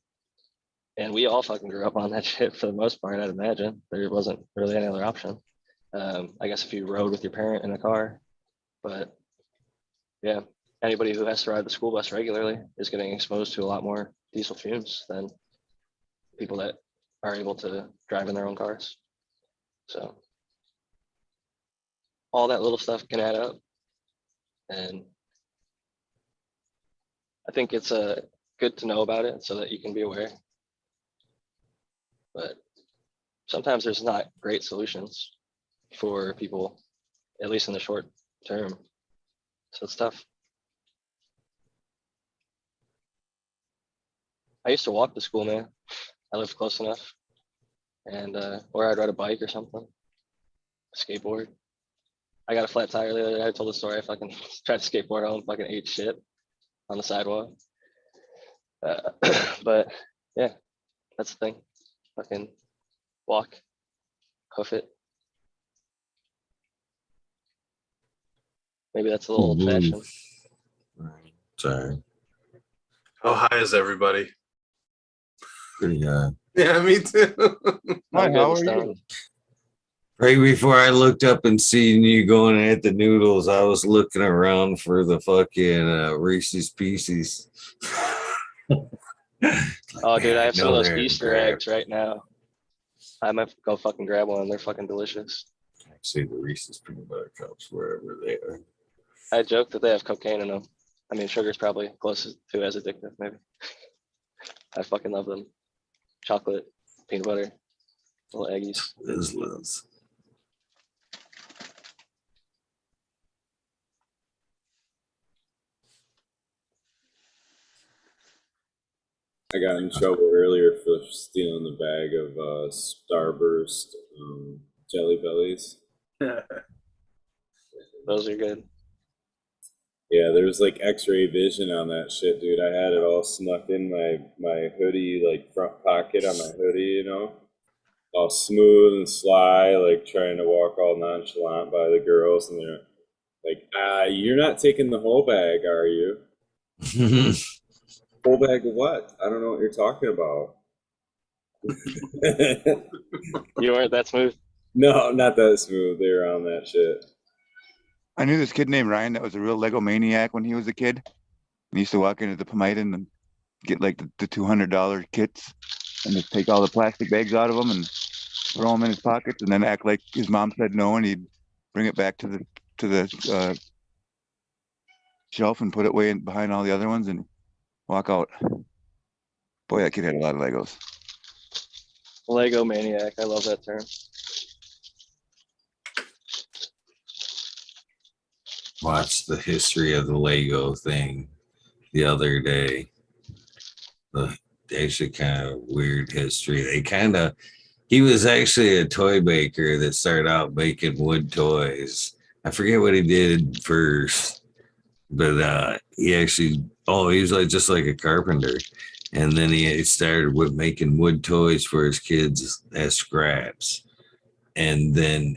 And we all fucking grew up on that shit for the most part, I'd imagine. There wasn't really any other option. I guess if you rode with your parent in a car, but yeah, anybody who has to ride the school bus regularly is getting exposed to a lot more diesel fumes than people that are able to drive in their own cars. So all that little stuff can add up. And I think it's good to know about it so that you can be aware. But sometimes there's not great solutions for people, at least in the short term. So it's tough. I used to walk to school, man. I lived close enough. And or I'd ride a bike or something. Skateboard. I got a flat tire the other day. I told the story. I fucking tried to skateboard home, fucking ate shit on the sidewalk. But yeah, that's the thing. Fucking walk, hoof it. Maybe that's a little old fashioned. Sorry. How high is everybody? Pretty high. Yeah, me too. Hi, how are you? Right before I looked up and seen you going at the noodles, I was looking around for the fucking Reese's Pieces. Oh, dude, I have some of those there and Easter grab. eggs right now. I might go fucking grab one. They're fucking delicious. I see the Reese's peanut butter cups wherever they are. I joke that they have cocaine in them. I mean, sugar's probably close to as addictive, maybe. I fucking love them. Chocolate, peanut butter, little eggies. Liz. I got in trouble earlier for stealing the bag of Starburst Jelly Bellies. Those are good. Yeah, there was like X-ray vision on that shit, dude. I had it all snuck in my hoodie, like front pocket on my hoodie, you know, all smooth and sly, like trying to walk all nonchalant by the girls, and they're like, you're not taking the whole bag, are you? Whole bag of what? I don't know what you're talking about. You weren't that smooth? No, not that smooth. They were on that shit. I knew this kid named Ryan that was a real Lego maniac when he was a kid. He used to walk into the Pomatum and get like the $200 kits and just take all the plastic bags out of them and throw them in his pockets, and then act like his mom said no, and he'd bring it back to the shelf and put it way in behind all the other ones and walk out. Boy, that kid had a lot of Legos. Lego maniac. I love that term. Watched the history of the Lego thing the other day. The actually kind of weird history. He was actually a toy maker that started out making wood toys. I forget what he did first, but he was like just like a carpenter. And then he started with making wood toys for his kids as scraps. And then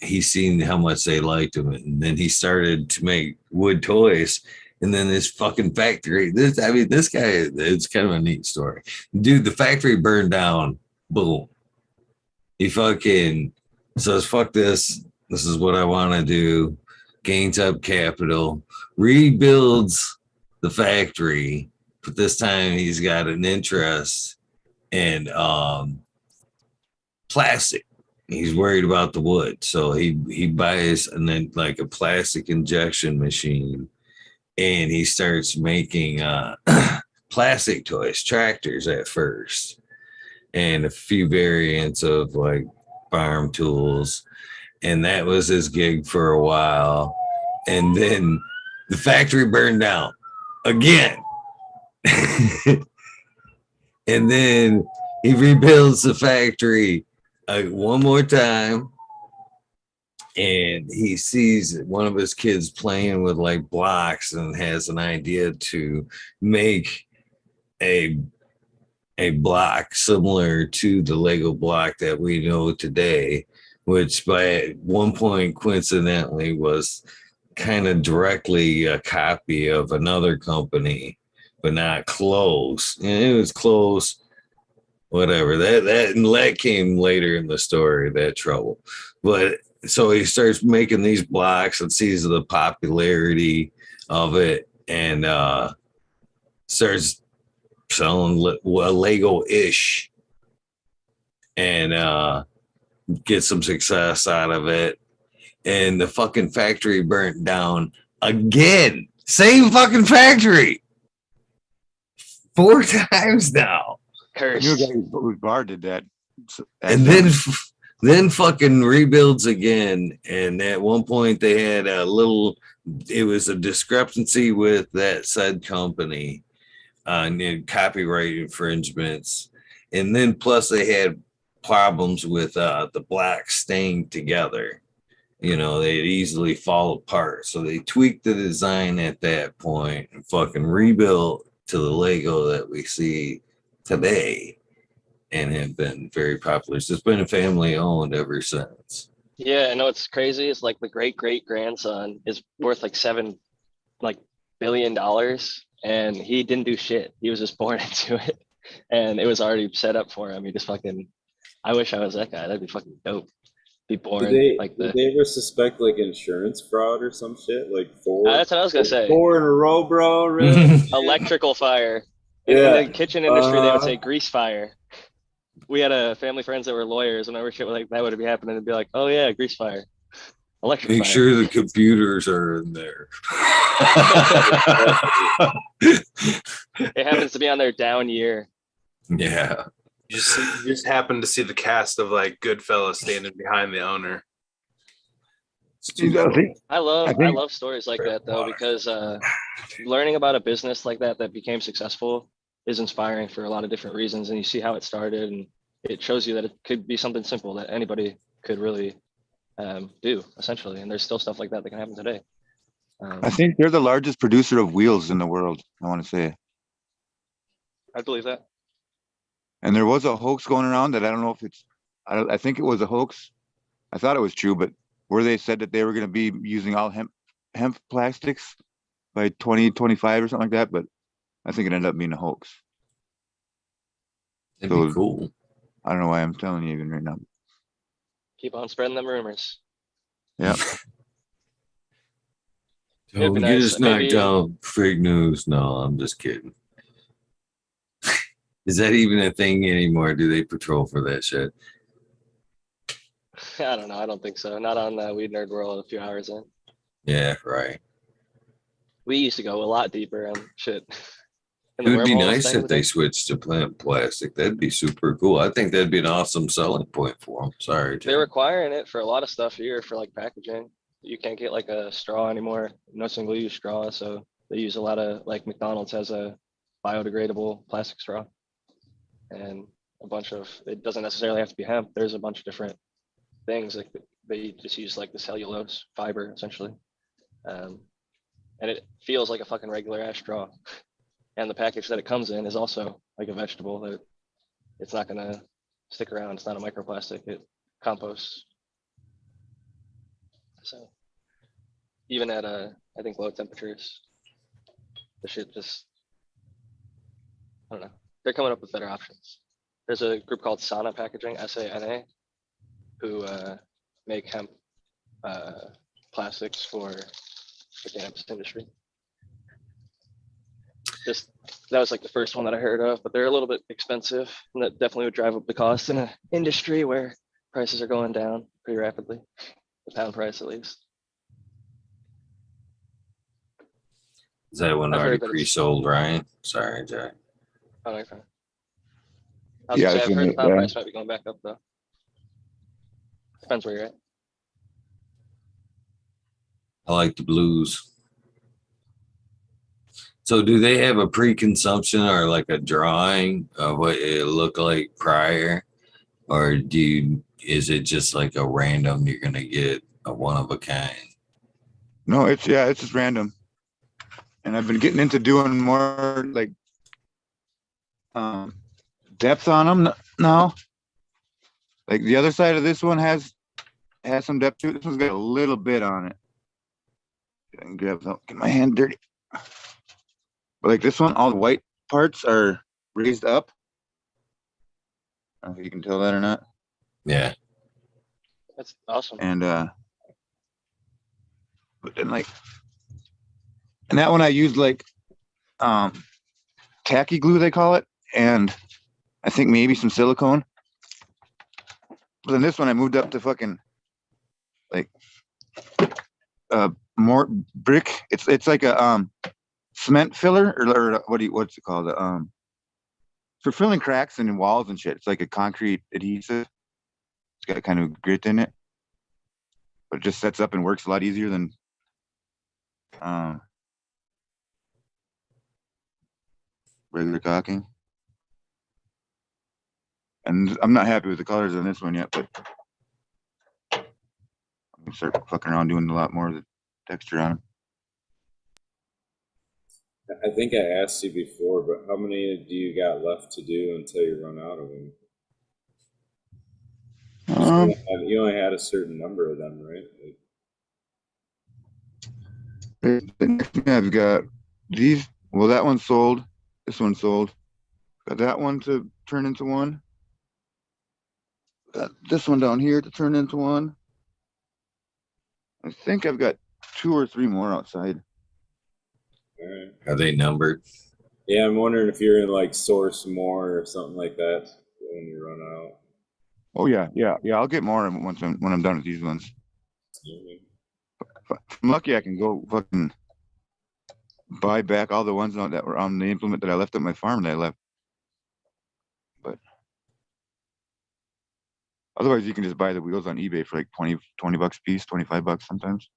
he seen how much they liked him, and then he started to make wood toys. And then this fucking factory, this guy, it's kind of a neat story. Dude, the factory burned down. Boom. He fucking says, fuck this. This is what I want to do. Gains up capital, rebuilds the factory, but this time he's got an interest in plastic. he's worried about the wood, so he buys and then like a plastic injection machine, and he starts making plastic toys, tractors at first, and a few variants of like farm tools, and that was his gig for a while, and then the factory burned down again. And then he rebuilds the factory one more time, and he sees one of his kids playing with like blocks and has an idea to make a block similar to the Lego block that we know today, which by one point coincidentally was kind of directly a copy of another company, but not close. And it was close, whatever. That came later in the story, that trouble. But so he starts making these blocks and sees the popularity of it, and starts selling Lego-ish, and get some success out of it. And the fucking factory burnt down again. Same fucking factory. 4 times now. Cursed. New guy whose bar did that. And then fucking rebuilds again. And at one point they had it was a discrepancy with that said company on copyright infringements. And then plus they had problems with the blacks staying together. They'd easily fall apart. So they tweaked the design at that point and fucking rebuilt to the Lego that we see today, and have been very popular. So it's been family owned ever since. Yeah, I know it's crazy. It's like the great grandson is worth like $7 billion, and he didn't do shit. He was just born into it, and it was already set up for him. He just fucking. I wish I was that guy. That'd be fucking dope. Be born Did like they ever suspect like insurance fraud or some shit? Like 4? That's what I was gonna say. 4 in a row, bro. Really? Electrical fire. Yeah. In the kitchen industry, they would say grease fire. We had a family friends that were lawyers. Whenever shit like that would be happening, they'd be like, "Oh yeah, grease fire, electric Make fire." sure the computers are in there. It happens to be on their down year. Yeah. You just happen to see the cast of like Goodfellas standing behind the owner. I love stories like that though, because learning about a business like that became successful is inspiring for a lot of different reasons, and you see how it started, and it shows you that it could be something simple that anybody could really do essentially, and there's still stuff like that can happen today. I think they're the largest producer of wheels in the world, I want to say. I believe that. And there was a hoax going around that I don't know if I think it was a hoax. I thought it was true, but where they said that they were going to be using all hemp plastics by 2025 or something like that, but I think it ended up being a hoax. That'd be cool. I don't know why I'm telling you even right now. Keep on spreading them rumors. Yep. Don't get us knocked down. Fake news. No, I'm just kidding. Is that even a thing anymore? Do they patrol for that shit? I don't know. I don't think so. Not on Weed Nerd World a few hours in. Yeah, right. We used to go a lot deeper on shit. It would be nice if they switched to plant plastic. That'd be super cool. I think that'd be an awesome selling point for them. Sorry, Jim. They're requiring it for a lot of stuff here for like packaging. You can't get like a straw anymore. No single-use straw. So they use a lot of like McDonald's has a biodegradable plastic straw, and a bunch of. It doesn't necessarily have to be hemp. There's a bunch of different things like they just use like the cellulose fiber essentially, and it feels like a fucking regular ass straw. And the package that it comes in is also like a vegetable that it's not gonna stick around. It's not a microplastic. It composts. So even at I think low temperatures, the shit just I don't know. They're coming up with better options. There's a group called Sana Packaging, SANA, who make hemp plastics for the cannabis industry. That was like the first one that I heard of, but they're a little bit expensive, and that definitely would drive up the cost in an industry where prices are going down pretty rapidly. The pound price, at least. Is that one I've already heard that it's- pre-sold, Ryan? Sorry, Jack. Oh, no, you're fine. I was Yeah, gonna say, it's I've heard the pound yeah. price might be going back up though. Depends where you're at. I like the blues. So do they have a pre-consumption or like a drawing of what it looked like prior? Or is it just like a random, you're gonna get a one of a kind? No, it's just random. And I've been getting into doing more like depth on them now. Like the other side of this one has some depth to it. This one's got a little bit on it. I can get my hand dirty. But like this one, all the white parts are raised up. I don't know if you can tell that or not. Yeah. That's awesome. And but then like, and that one I used like tacky glue, they call it, and I think maybe some silicone. But then this one I moved up to fucking like more brick. It's like a cement filler or what's it called? For filling cracks in walls and shit. It's like a concrete adhesive. It's got kind of grit in it, but it just sets up and works a lot easier than regular caulking. And I'm not happy with the colors on this one yet, but I'm gonna start fucking around doing a lot more of the texture on them. I think I asked you before, but how many do you got left to do until you run out of them? You only had a certain number of them, right? The next thing I've got these. Well, that one's sold. This one's sold. Got that one to turn into one. Got this one down here to turn into one. I think I've got 2 or 3 more outside. All right. Are they numbered? Yeah, I'm wondering if you're gonna like source more or something like that when you run out. Oh yeah. I'll get more when I'm done with these ones. If I'm lucky, I can go fucking buy back all the ones that were on the implement that I left at my farm that I left. But otherwise, you can just buy the wheels on eBay for like 20 bucks a piece, 25 bucks sometimes.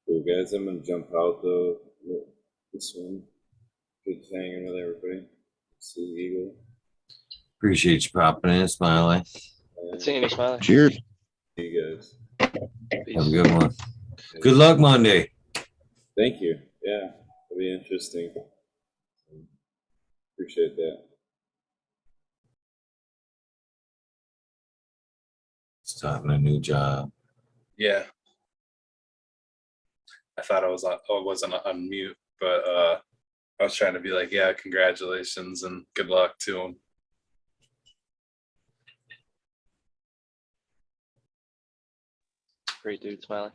Cool guys, I'm gonna jump out though. This one. Good hanging with everybody. See you, Eagle. Appreciate you popping in, Smiley. Good seeing you, Smiley. Cheers. See you guys. Peace. Have a good one. Good luck Monday. Thank you. Yeah, it'll be interesting. Appreciate that. Starting a new job. Yeah. I thought I wasn't on mute, but I was trying to be like, yeah, congratulations and good luck to him. Great dude, Smiley.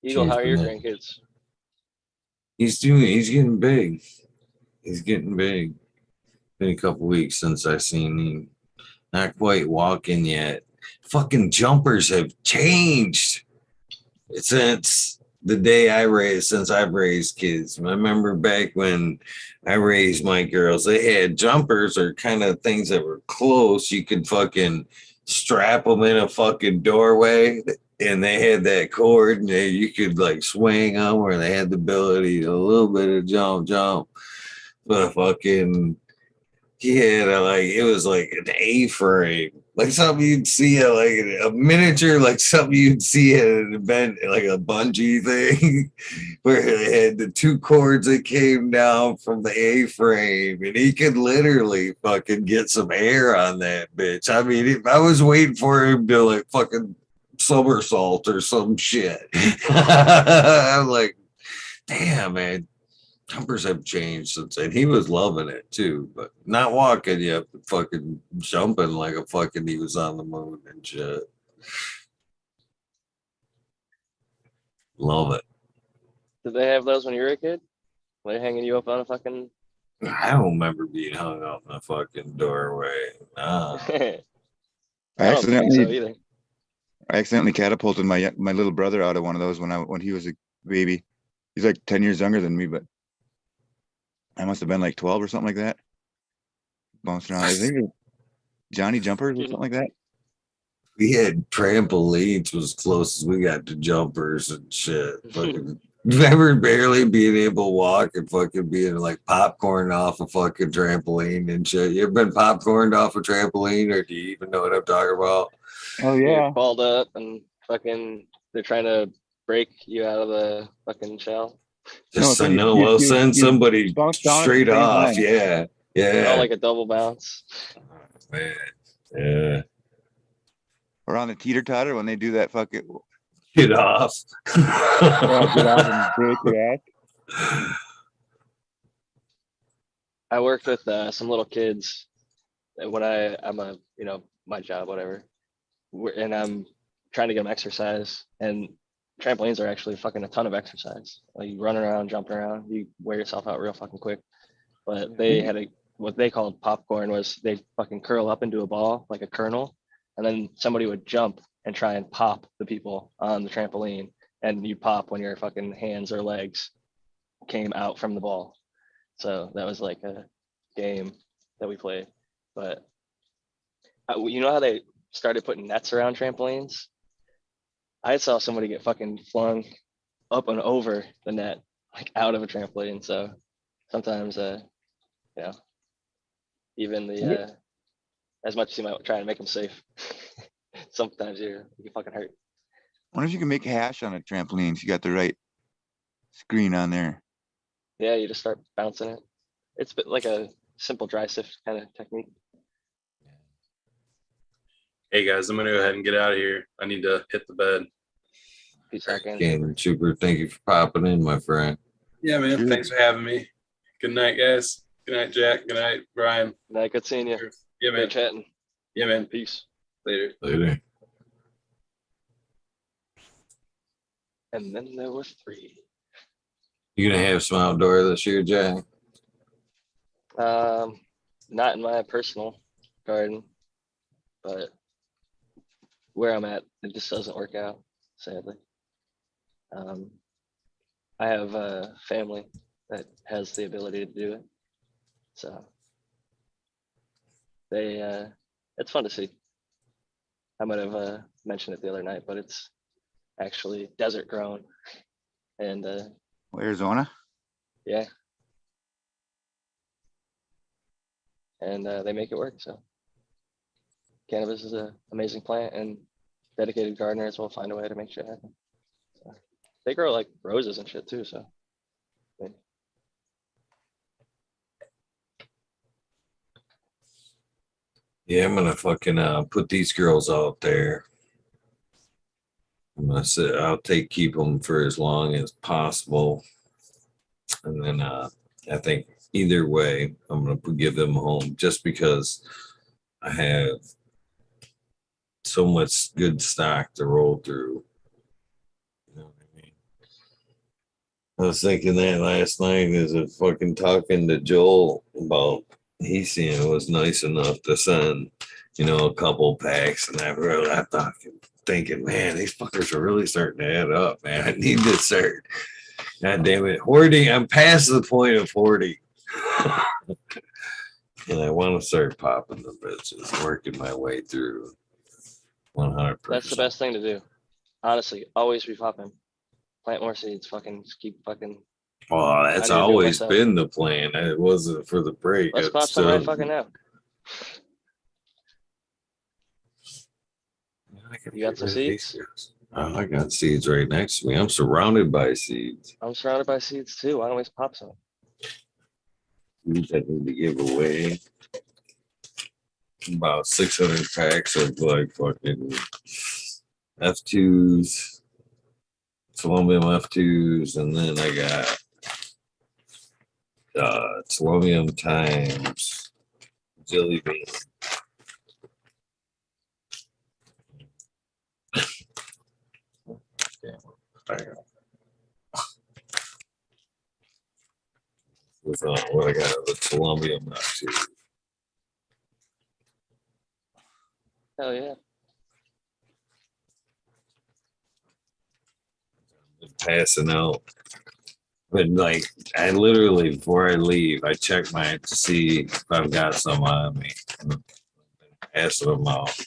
Eagle, how are your grandkids? He's getting big. He's getting big. Been a couple weeks since I seen him. Not quite walking yet. Fucking jumpers have changed since the day since I've raised kids. I remember back when I raised my girls, they had jumpers or kind of things that were close. You could fucking strap them in a fucking doorway, and they had that cord, and you could like swing them, or they had the ability to a little bit of jump. But fucking, he had it was like an A-frame, like something you'd see at like a miniature, like something you'd see at an event, like a bungee thing, where they had the 2 cords that came down from the A-frame, and he could literally fucking get some air on that bitch. I mean, I was waiting for him to like fucking somersault or some shit. I'm like, damn, man. Jumpers have changed since then. He was loving it too, but not walking yet, but fucking jumping like a fucking he was on the moon and shit. Love it. Did they have those when you were a kid? Were they hanging you up on a fucking? I don't remember being hung up in the fucking doorway. Nah. I don't think so either. I accidentally catapulted my little brother out of one of those when he was a baby. He's like 10 years younger than me, but I must have been like 12 or something like that. Bouncing around. I think it was Johnny Jumpers or something like that. We had trampolines was close as we got to jumpers and shit. Fucking remember barely being able to walk and fucking being like popcorn off a fucking trampoline and shit. You ever been popcorned off a trampoline, or do you even know what I'm talking about? Oh You're balled up and fucking they're trying to break you out of the fucking shell. Just send somebody straight off. Yeah. Oh, like a double bounce. Oh, man. Yeah. Or on the teeter totter when they do that fucking get off. Get off and break your ass. I worked with some little kids when I'm a, my job, whatever. And I'm trying to get them exercise, and trampolines are actually fucking a ton of exercise. Like you run around, jumping around, you wear yourself out real fucking quick. But they had what they called popcorn was they fucking curl up into a ball like a kernel, and then somebody would jump and try and pop the people on the trampoline, and you pop when your fucking hands or legs came out from the ball. So that was like a game that we played. But you know how they started putting nets around trampolines? I saw somebody get fucking flung up and over the net, like out of a trampoline. So sometimes, even the as much as you might try and make them safe, sometimes you get fucking hurt. I wonder if you can make hash on a trampoline if you got the right screen on there. Yeah, you just start bouncing it. It's like a simple dry sift kind of technique. Hey guys, I'm gonna go ahead and get out of here. I need to hit the bed. Peace out, Again, super. Thank you for popping in, my friend. Yeah, man. Sure. Thanks for having me. Good night, guys. Good night, Jack. Good night, Brian. Good night. Good seeing you. Yeah, man. Good chatting. Yeah, man. Peace. Later. And then there was 3. You gonna have some outdoor this year, Jack? Not in my personal garden, but where I'm at, it just doesn't work out, sadly. I have a family that has the ability to do it, so it's fun to see. I might have mentioned it the other night, but it's actually desert grown, and Arizona. Yeah, and they make it work. So cannabis is an amazing plant, and dedicated gardeners will find a way to make shit happen. So they grow like roses and shit too. So yeah, I'm gonna fucking put these girls out there. I'm gonna say keep them for as long as possible, and then I think either way I'm gonna give them home, just because I have so much good stock to roll through. You know what I mean? I was thinking that last night as a fucking talking to Joel about he seeing it was nice enough to send, a couple packs, and I thought, thinking, man, these fuckers are really starting to add up, man. I need to start. God damn it, hoarding. I'm past the point of hoarding. And I want to start popping the bitches, working my way through 100%. That's the best thing to do. Honestly, always be popping. Plant more seeds. Fucking just keep fucking. Well, that's always been the plan. It wasn't for the break. Let's pop some right fucking now. You got some seeds? Oh, I got seeds right next to me. I'm surrounded by seeds. I'm surrounded by seeds too. Why don't we pop some? Seeds I need to give away. About 600 packs of like fucking F2s, Colombian F2s, and then I got Selenium times jelly bean. With what I got with Selenium not too. Hell yeah. Passing out. But like, I literally before I leave, I check my to see if I've got some on me. Passing them out.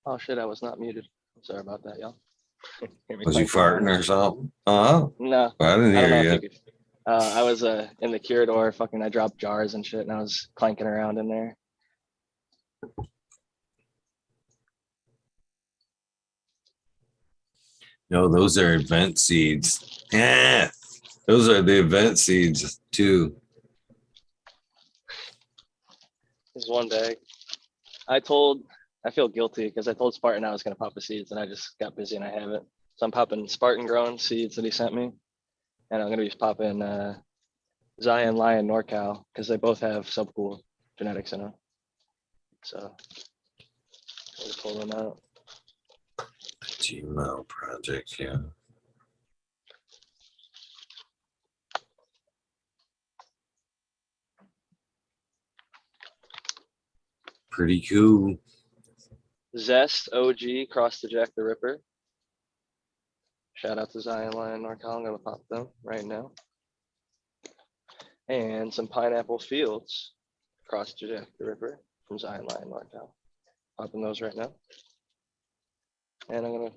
Oh shit, I was not muted. I'm sorry about that, y'all. Hear me Was you clanking around. farting or something? No, I didn't I don't know hear if you. you could. I was in the corridor, fucking. I dropped jars and shit, and I was clanking around in there. No, those are event seeds. Yeah, those are the event seeds too. This is one bag. I feel guilty because I told Spartan I was gonna pop the seeds, and I just got busy and I haven't. So I'm popping Spartan grown seeds that he sent me, and I'm gonna be popping Zion, Lion, NorCal because they both have subcool genetics in them. So I'm gonna pull them out. Gmail project, yeah. Pretty cool. Zest OG crossed the Jack the Ripper. Shout out to Zion, Lion, NorCal. I'm gonna pop them right now. And some Pineapple Fields crossed the Jack the Ripper from Zion, Lion, NorCal. Popping those right now. And I'm gonna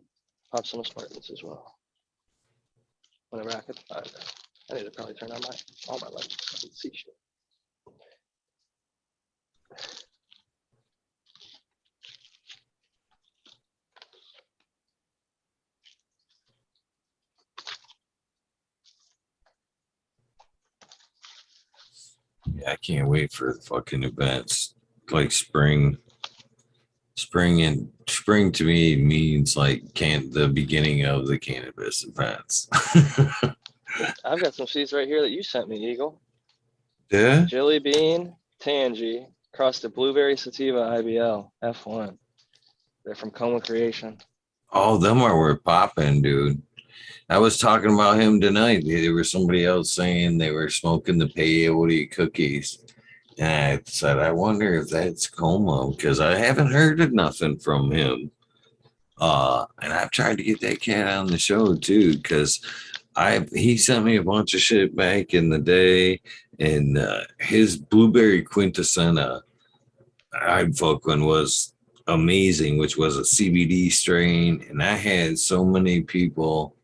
pop some Spartans as well. Whenever I could find them. I need to probably turn on all my lights so I can see shit. Yeah, I can't wait for the fucking events. Like spring. Spring to me means like the beginning of the cannabis events. I've got some seeds right here that you sent me, Eagle. Yeah. Jelly Bean, Tangy, crossed the Blueberry Sativa IBL F1. They're from Coma Creation. Oh, them are worth popping, dude. I was talking about him tonight. There was somebody else saying they were smoking the peyote cookies. And I said, I wonder if that's Coma because I haven't heard of nothing from him. And I've tried to get that cat on the show too because he sent me a bunch of shit back in the day, and his blueberry quintessena I'm fucking was amazing, which was a CBD strain, and I had so many people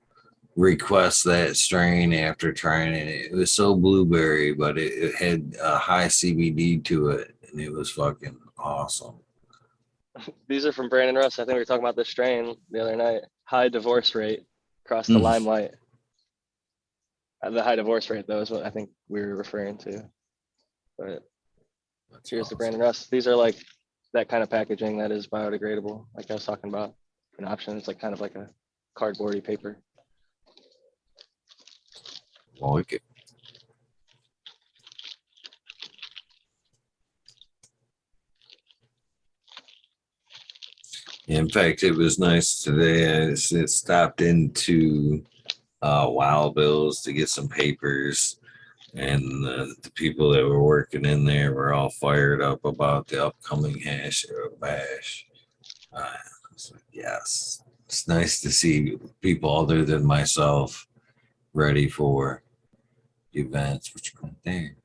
request that strain after trying it. It was so blueberry, but it had a high CBD to it, and it was fucking awesome. These are from Brandon Russ. I think we were talking about this strain the other night. High divorce rate across the Limelight. The high divorce rate, though, is what I think we were referring to. But here's the Brandon Russ. These are like that kind of packaging that is biodegradable. Like I was talking about an option. It's like kind of like a cardboardy paper. Like it. In fact, it was nice today. I stopped into Wild Bill's to get some papers, and the people that were working in there were all fired up about the upcoming hash bash. So yes, it's nice to see people other than myself ready for events. What you got there?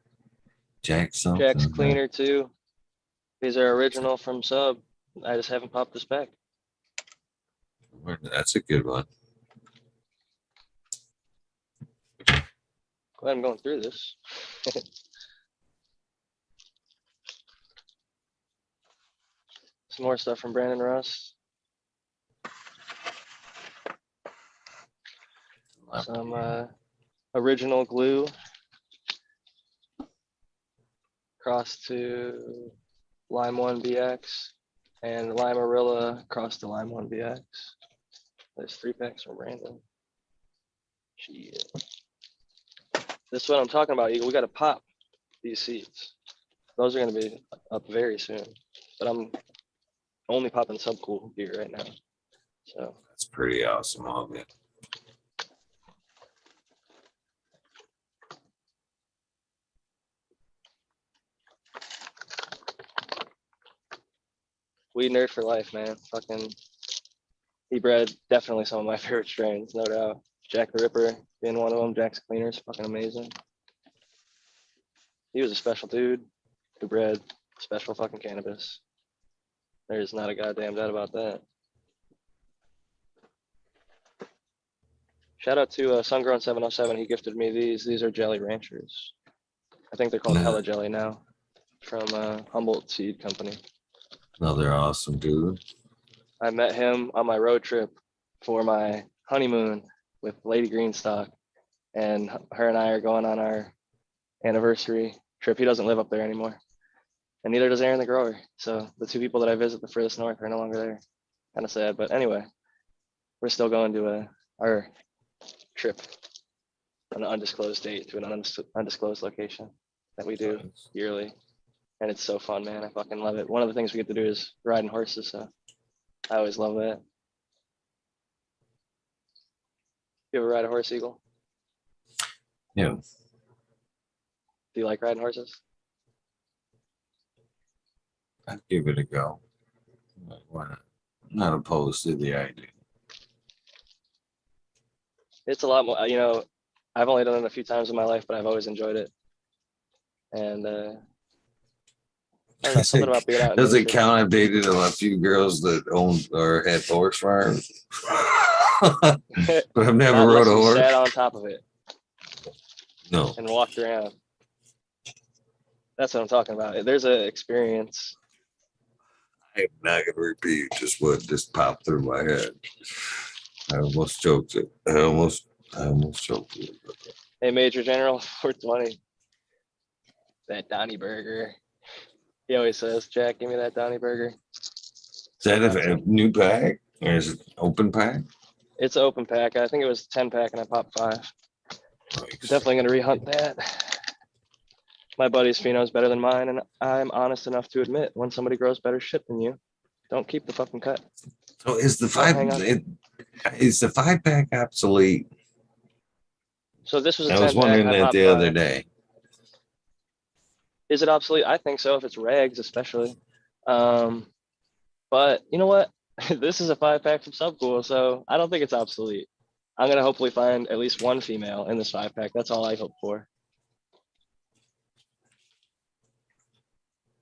Jack something. Jack's cleaner too. These are original from Sub. I just haven't popped this back. That's a good one. Glad I'm going through this. Some more stuff from Brandon Russ. Some original glue. Cross to Lime 1 BX. And Limerilla cross to Lime 1 BX. There's 3 packs from Brandon. Shit. This is what I'm talking about, Eagle. We got to pop these seeds. Those are going to be up very soon. But I'm only popping Subcool gear right now. So That's pretty awesome of it. Weed nerd for life, man. Fucking he bred definitely some of my favorite strains, no doubt. Jack the Ripper being one of them. Jack's Cleaner's fucking amazing. He was a special dude who bred special fucking cannabis. There's not a goddamn doubt about that. Shout out to Sungrown 707. He gifted me these. These are Jelly Ranchers. I think they're called Hella Jelly now, from Humboldt Seed Company. Another awesome dude. I met him on my road trip for my honeymoon with Lady Greenstock, and her and I are going on our anniversary trip. He doesn't live up there anymore, and neither does Aaron the grower. So the 2 people that I visit the furthest north are no longer there. Kind of sad, but anyway, we're still going to our trip on an undisclosed date to an undisclosed location that we do yearly. And it's so fun, man. I fucking love it. One of the things we get to do is riding horses, so I always love that. You ever ride a horse, Eagle? Yeah. Do you like riding horses? I'd give it a go. Why not? I'm not opposed to the idea. It's a lot more, you know, I've only done it a few times in my life, but I've always enjoyed it. And I don't know, something about being out in Does it nature. count? I've dated a few girls that owned or had horse farms. But I've never Not rode unless a you horse. sat on top of it No. and walked around. That's what I'm talking about. There's an experience. I'm not gonna repeat just what just popped through my head. I almost choked it. I almost choked it. Hey, Major General 420. That Donnie Burger. He always says, Jack, give me that Donnie Burger. Is that a new pack or is it open pack? It's an open pack. I think it was a 10 pack and I popped 5. Nice. Definitely going to rehunt that. My buddy's pheno's better than mine, and I'm honest enough to admit when somebody grows better shit than you, don't keep the fucking cut. So is the hang on. is the 5-pack obsolete? So this was a I 10 was wondering pack. that the other day. Is it obsolete? I think so, if it's rags especially. But you know what? This is a 5-pack from Subcool, so I don't think it's obsolete. I'm going to hopefully find at least one female in this 5-pack. That's all I hope for.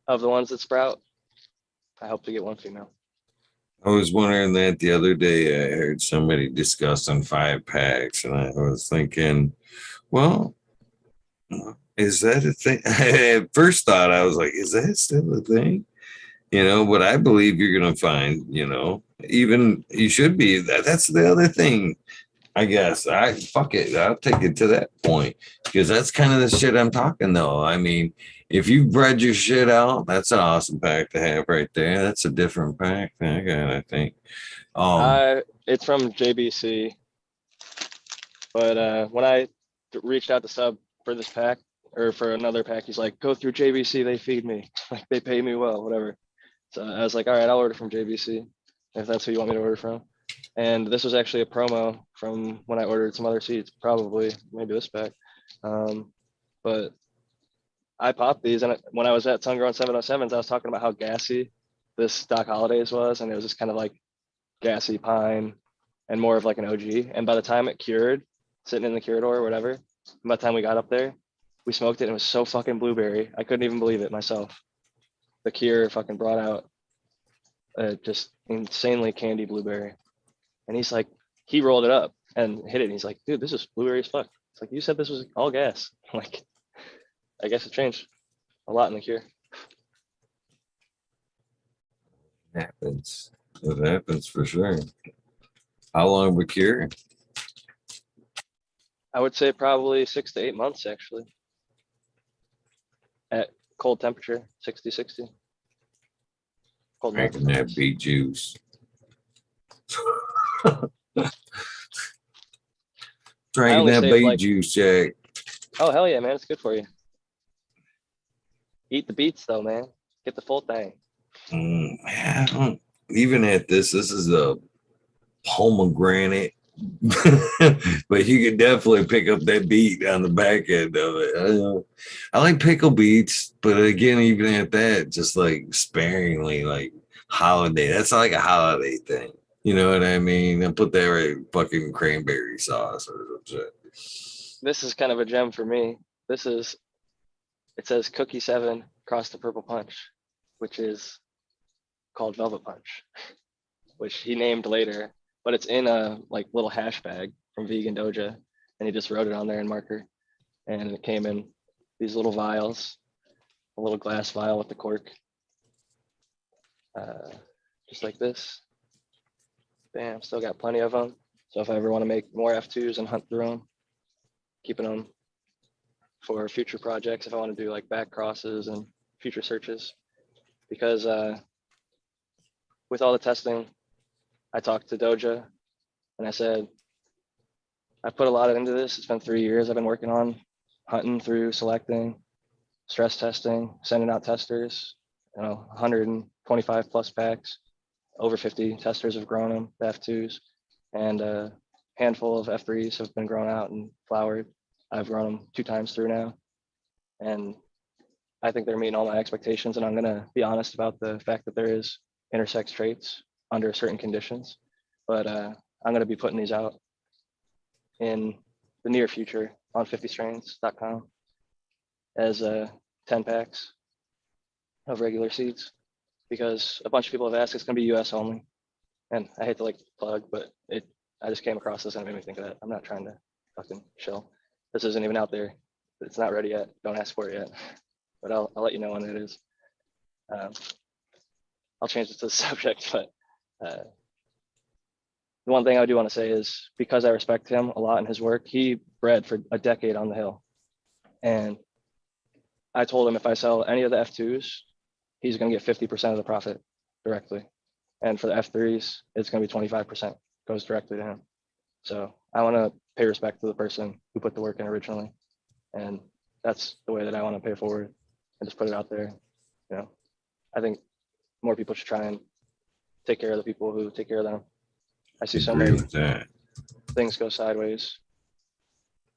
Of the ones that sprout, I hope to get one female. I was wondering that the other day. I heard somebody discussing 5-packs, and I was thinking, well, is that a thing? At first thought, I was like, is that still a thing? You know, but I believe you're going to find, you know, even you should be. That's the other thing, I guess. Fuck it. I'll take it to that point because that's kind of the shit I'm talking, though. I mean, if you bred your shit out, that's an awesome pack to have right there. That's a different pack than I got, I think. It's from JBC. But when I reached out to Sub for this pack or for another pack, he's like, go through JBC. They feed me. Like, they pay me well, whatever. So I was like, all right, I'll order from JBC if that's who you want me to order from. And this was actually a promo from when I ordered some other seeds, probably maybe this pack. But I popped these, and when I was at Sungrown 707s, I was talking about how gassy this Doc Holidays was, and it was just kind of like gassy pine and more of like an OG. And by the time it cured, sitting in the curador or whatever, by the time we got up there, we smoked it, and it was so fucking blueberry. I couldn't even believe it myself. The cure fucking brought out just insanely candy blueberry. And he's like, he rolled it up and hit it, and he's like, dude, this is blueberry as fuck. It's like, you said this was all gas. I'm like, I guess it changed a lot in the cure. Happens. It happens for sure. How long of a cure? I would say probably 6 to 8 months actually. At cold temperature, 60, 60. Cold milk. Drinking that beet juice. Drinking only that saved, beet like- juice, Jack. Oh hell yeah, man, it's good for you. Eat the beets though, man. Get the full thing. Man, I don't, even at this is a pomegranate. But you can definitely pick up that beet on the back end of it. I like pickle beets, but again, even at that, just like sparingly, like holiday. That's like a holiday thing. You know what I mean? And put that right fucking cranberry sauce or some shit. This is kind of a gem for me. It says Cookie 7 across the Purple Punch, which is called Velvet Punch, which he named later, but it's in a like little hash bag from Vegan Doja, and he just wrote it on there in marker, and it came in these little vials, a little glass vial with the cork, just like this. Bam, still got plenty of them. So if I ever want to make more F2s and hunt through them, keeping them for future projects, if I want to do like back crosses and future searches, because with all the testing, I talked to Doja and I said, I've put a lot into this. It's been 3 years I've been working on hunting through, selecting, stress testing, sending out testers, 125 plus packs, over 50 testers have grown them, the F2s, and a handful of F3s have been grown out and flowered. I've grown them 2 times through now. And I think they're meeting all my expectations, and I'm gonna be honest about the fact that there is intersex traits under certain conditions, but I'm gonna be putting these out in the near future on 50strains.com as 10 packs of regular seeds, because a bunch of people have asked. It's gonna be US only, and I hate to like plug, but I just came across this and it made me think of that. I'm not trying to fucking chill. This isn't even out there. It's not ready yet. Don't ask for it yet, but I'll let you know when it is. I'll change it to the subject, but the one thing I do want to say is, because I respect him a lot in his work, he bred for a decade on the hill. And I told him if I sell any of the F2s, he's going to get 50% of the profit directly. And for the F3s, it's going to be 25% goes directly to him. So I want to pay respect to the person who put the work in originally. And that's the way that I want to pay forward and just put it out there. I think more people should try and take care of the people who take care of them. I see so many things go sideways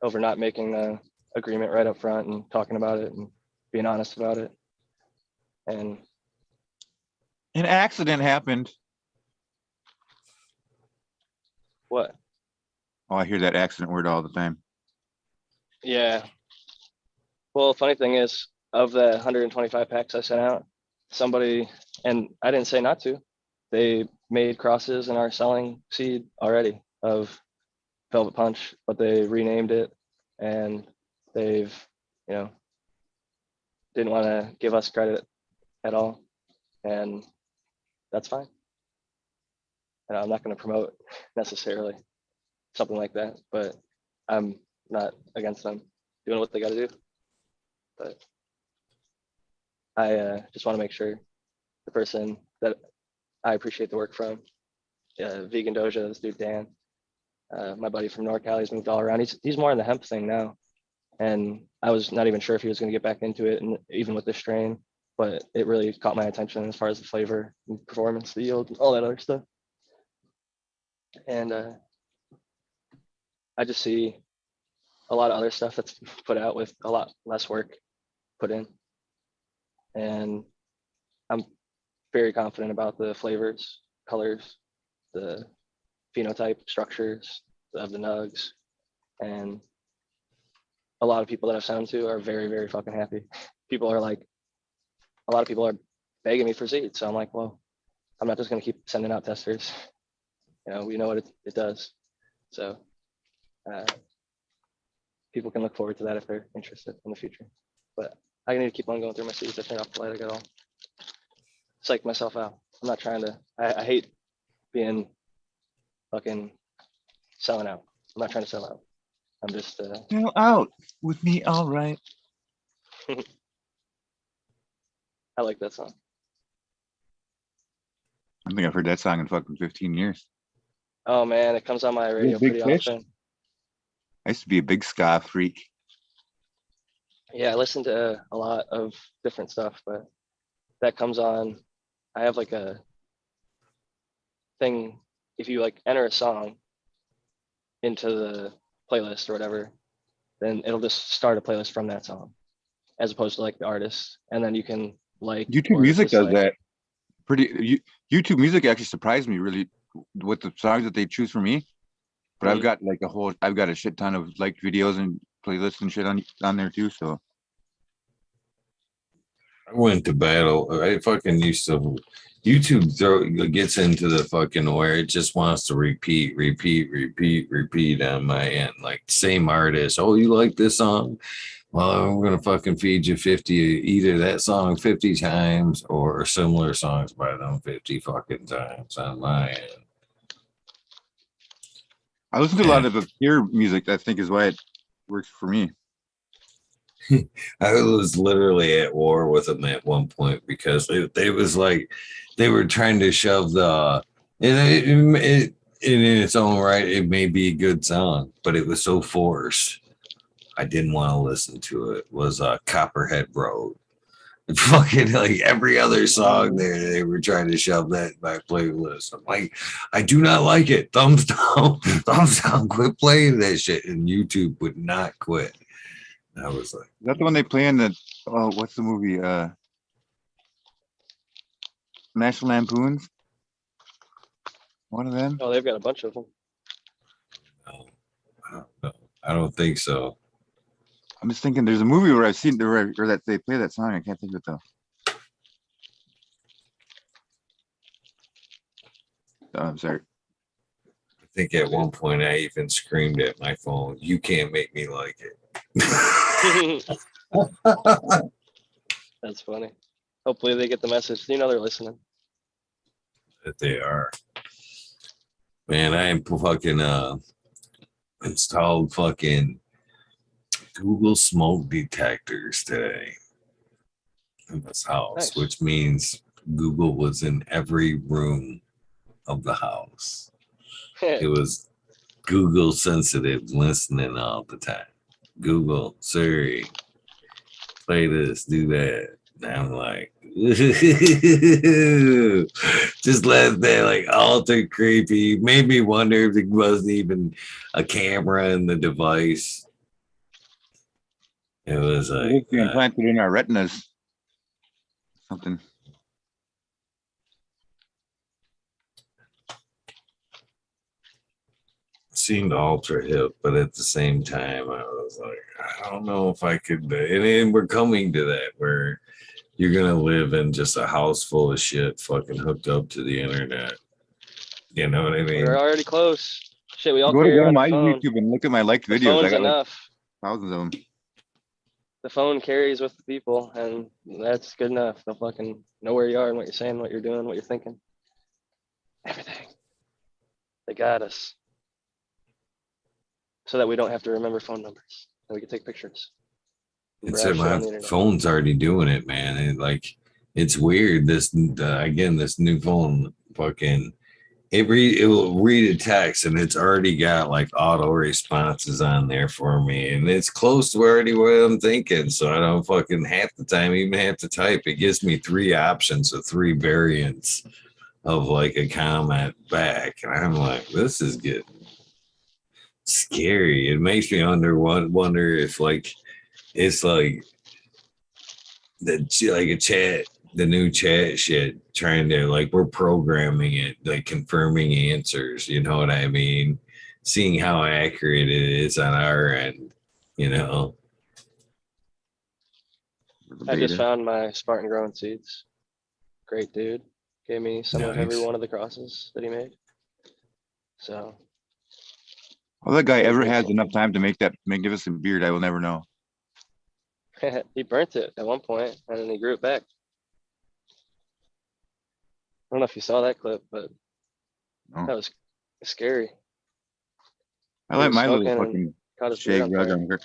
over not making the agreement right up front and talking about it and being honest about it. And An accident happened. what? Oh, I hear that accident word all the time. Yeah. Well, funny thing is, of the 125 packs I sent out, somebody, and I didn't say not to, they made crosses and are selling seed already of Velvet Punch, but they renamed it, and they've, didn't want to give us credit at all, and that's fine. And I'm not going to promote necessarily something like that, but I'm not against them doing what they got to do. But I just want to make sure the person that I appreciate the work from, Vegan Doja, this dude Dan, my buddy from NorCal, he's moved all around. He's more in the hemp thing now, and I was not even sure if he was going to get back into it, and even with this strain, but it really caught my attention as far as the flavor and performance, the yield, all that other stuff. And I just see a lot of other stuff that's put out with a lot less work put in, and I'm very confident about the flavors, colors, the phenotype structures of the nugs, and a lot of people that I've sounded to are very, very fucking happy. People are like, a lot of people are begging me for seeds, so I'm like, well, I'm not just going to keep sending out testers. We know what it does. So people can look forward to that if they're interested in the future. But I need to keep on going through my seeds. I turned off the light. I got all psyched myself out. I'm not trying to. I hate being fucking selling out. I'm not trying to sell out. I'm just. Sell out with me, all right. I like that song. I think I've heard that song in fucking 15 years. Oh man, it comes on my radio Big pretty Fish? often. I used to be a big ska freak. Yeah, I listen to a lot of different stuff, but that comes on. I have like a thing. If you like enter a song into the playlist or whatever, then it'll just start a playlist from that song, as opposed to like the artist, and then you can like YouTube or Music does dislike. that. YouTube Music actually surprised me really with the songs that they choose for me. But I've got like I've got a shit ton of liked videos and playlists and shit on there too. So I went to battle. I fucking used to. YouTube gets into the fucking where it just wants to repeat on my end. Like same artist. Oh, you like this song? Well, I'm gonna fucking feed you 50 either that song 50 times or similar songs by them 50 fucking times on my end. I listen to a lot of obscure music. I think is why it works for me. I was literally at war with them at one point because they was like they were trying to shove the it in its own right it may be a good song, but it was so forced. I didn't want to listen to it. Was Copperhead Road. Fucking like every other song there, they were trying to shove that in my playlist. I'm like, I do not like it. Thumbs down, thumbs down. Quit playing that shit. And YouTube would not quit. I was like, Is that the one they play in the what's the movie? National Lampoons? One of them? Oh, they've got a bunch of them. no, I don't think so. I'm just thinking there's a movie where I've seen or that they play that song. I can't think of it though. Oh, I'm sorry. I think at one point I even screamed at my phone, "You can't make me like it." That's funny. Hopefully they get the message. You know they're listening. That they are. Man, I am fucking installed fucking Google smoke detectors today in this house, Nice. which means Google was in every room of the house. It was Google sensitive listening all the time. Google, Siri, play this, do that. And I'm like, just let that like alter creepy. Made me wonder if it wasn't even a camera in the device. It was like It's being implanted in our retinas. Something. seemed ultra hip, but at the same time, I was like, I don't know if I could. And we're coming to that where you're gonna live in just a house full of shit, fucking hooked up to the internet. You know what I mean? We're already close. Shit, we all Go carry to around my a phone. YouTube and look at my liked The videos. I phone's got like enough. thousands of them. The phone carries with the people, and that's good enough. They'll fucking know where you are and what you're saying, what you're doing, what you're thinking. Everything. They got us. So that we don't have to remember phone numbers. And we can take pictures. It's my phone's already doing it, man. And like, it's weird. This again, this new phone, fucking, it will read a text and it's already got like auto responses on there for me, and it's close to already what I'm thinking. So I don't fucking half the time even have to type. It gives me 3 options of 3 variants of like a comment back, and I'm like, this is getting scary. It makes me wonder if like it's like a chat, the new chat shit, trying to like we're programming it, like confirming answers. You know what I mean? Seeing how accurate it is on our end. You know. I just found my Spartan growing seeds. Great dude. Gave me some of every one of the crosses that he made. So. Well, that guy ever has enough time to make that magnificent beard, I will never know. He burnt it at one point and then he grew it back. don't know if you saw that clip, but No. that was scary. I He like was my little smoking and fucking caught his beard shag on rug fire. on here.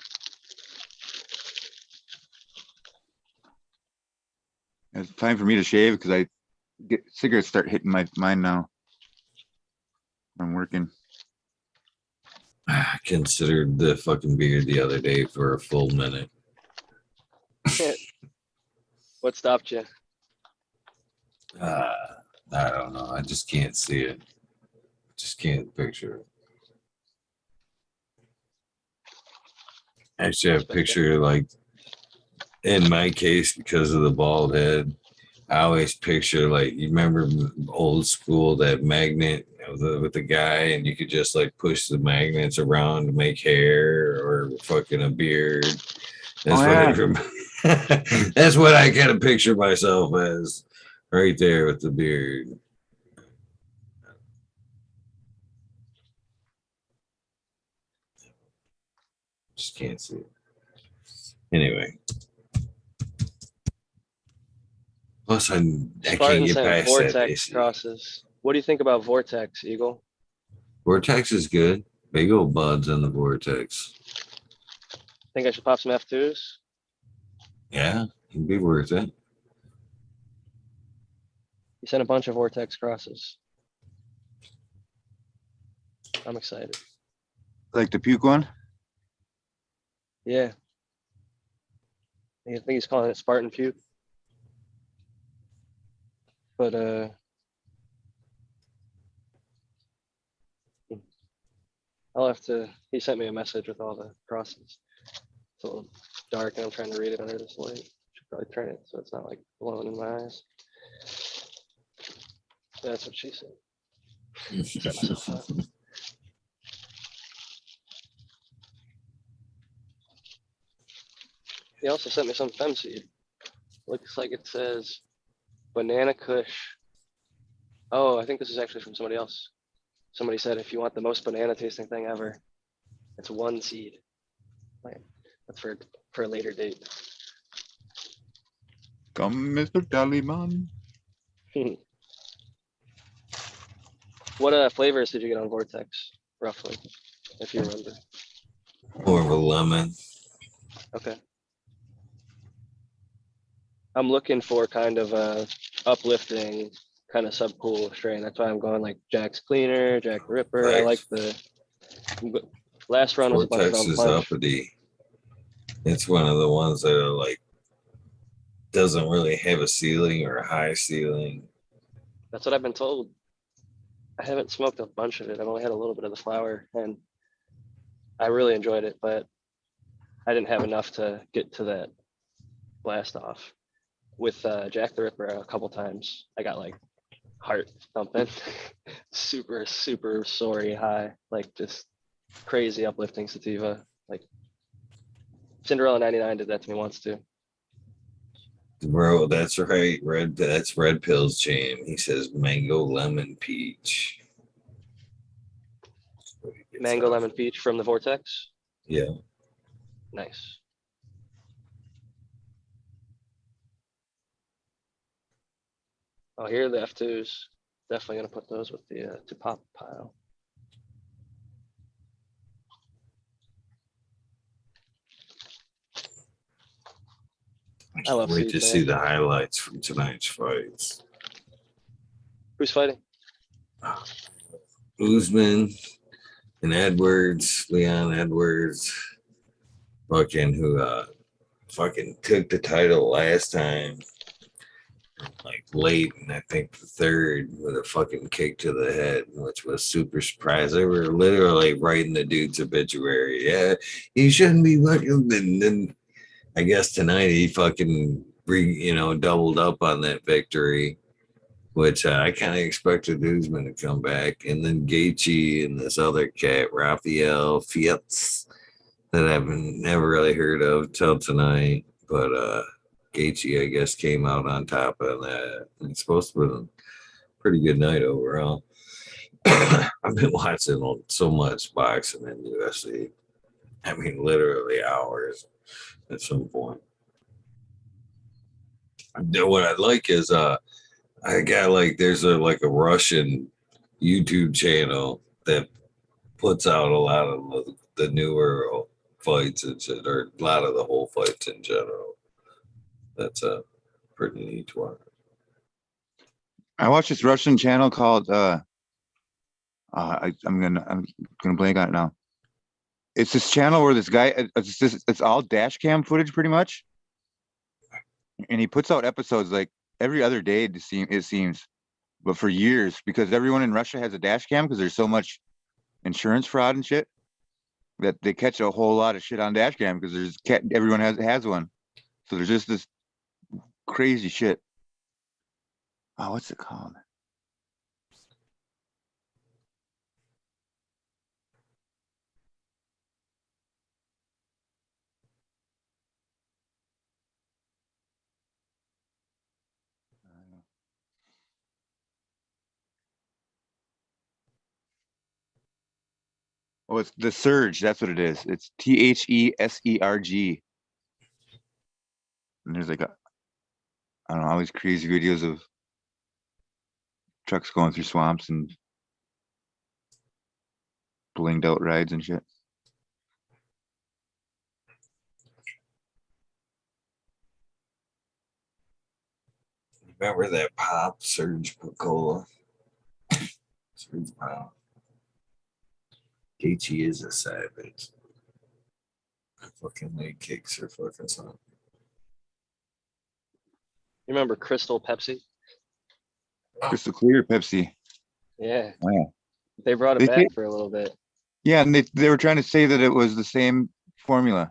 It's time for me to shave because I get cigarettes start hitting my mine now. I'm working. I considered the fucking beard the other day for a full minute. What stopped you? I don't know. I just can't see it. Just can't picture it. Actually, I picture like in my case because of the bald head. I always picture like you remember old school that magnet with the guy, and you could just like push the magnets around to make hair or fucking a beard. That's Oh, what yeah. I remember. That's what I kind of picture myself as, right there with the beard. Just can't see it. Anyway. Plus, I can't Spartan get sent past that. Vortex Basically. crosses. What do you think about Vortex, Eagle? Vortex is good. Big old buds on the Vortex. Think I should pop some F2s? Yeah, it'd be worth it. He sent a bunch of Vortex crosses. I'm excited. Like the puke one? Yeah. I think he's calling it Spartan Puke. But I'll have to, he sent me a message with all the crosses. It's a little dark and I'm trying to read it under this light. Should probably turn it so it's not like blowing in my eyes. That's what she said. Set myself up. He also sent me some femseed. Looks like it says Banana Kush. Oh, I think this is actually from somebody else. Somebody said if you want the most banana tasting thing ever, it's one seed. That's for a later date. Come, Mr. Tallyman. What flavors did you get on Vortex, roughly, if you remember? More of a lemon. Okay. I'm looking for kind of a uplifting kind of subcool strain. That's why I'm going like Jack's Cleaner, Jack the Ripper. I like the last run was a bunch of Vortex Elm is Punch. uppity. It's one of the ones that are like doesn't really have a ceiling or a high ceiling. That's what I've been told. I haven't smoked a bunch of it. I've only had a little bit of the flower and I really enjoyed it, but I didn't have enough to get to that blast off. With Jack the Ripper a couple times, I got like heart thumping, super sorry high, like just crazy uplifting sativa. Like Cinderella 99 did that to me once too. Bro, that's right. That's Red Pill's jam. He says mango lemon peach. Mango lemon peach from the Vortex. Yeah. Nice. Oh, here are the F2s. Definitely gonna put those with the to pop pile. I love Wait to seeds, see man. the highlights from tonight's fights. Who's fighting? Usman and Edwards, Leon Edwards, fucking who fucking took the title last time, like late, and I think the third with a fucking kick to the head, which was super surprised. They were literally writing the dude's obituary. Yeah, he shouldn't be fucking. And then I guess tonight he fucking doubled up on that victory, which I kind of expected Usman to come back, and then Gaethje and this other cat Rafael Fietz that I've never really heard of till tonight, but Gaethje I guess came out on top of that. It's supposed to be a pretty good night overall. I've been watching so much boxing in UFC. I mean, literally hours at some point. What I like is I got there's a Russian YouTube channel that puts out a lot of the newer fights and shit, or a lot of the whole fights in general. That's a pretty neat one. I watched this Russian channel called I'm gonna blank on it now. It's this channel where this guy it's all dash cam footage pretty much, and he puts out episodes like every other day. It seems, but for years, because everyone in Russia has a dash cam because there's so much insurance fraud and shit that they catch a whole lot of shit on dash cam because everyone has one. So there's just this crazy shit. Oh, what's it called? Oh, it's The Surge. That's what it is. It's THESERG. And there's I don't know, all these crazy videos of trucks going through swamps and blinged out rides and shit. Remember that pop Surge Coca-Cola? Surge Pop. Gaethje is a savage. Fucking leg kicks or fucking something. You remember Crystal Pepsi? Crystal Clear Pepsi. Yeah. Wow. They brought it back for a little bit. Yeah, and they were trying to say that it was the same formula.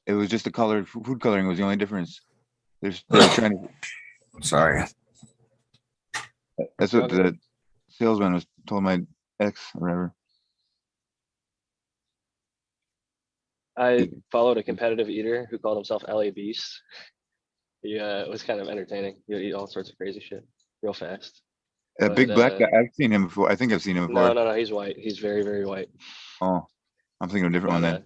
It was just the color, food coloring was the only difference. They were trying to. Sorry. That's what the salesman was told my ex or whatever. I followed a competitive eater who called himself LA Beast. He was kind of entertaining. He would eat all sorts of crazy shit real fast. A big black guy. I've seen him before. I think I've seen him before. No, he's white. He's very, very white. Oh, I'm thinking of a different one then.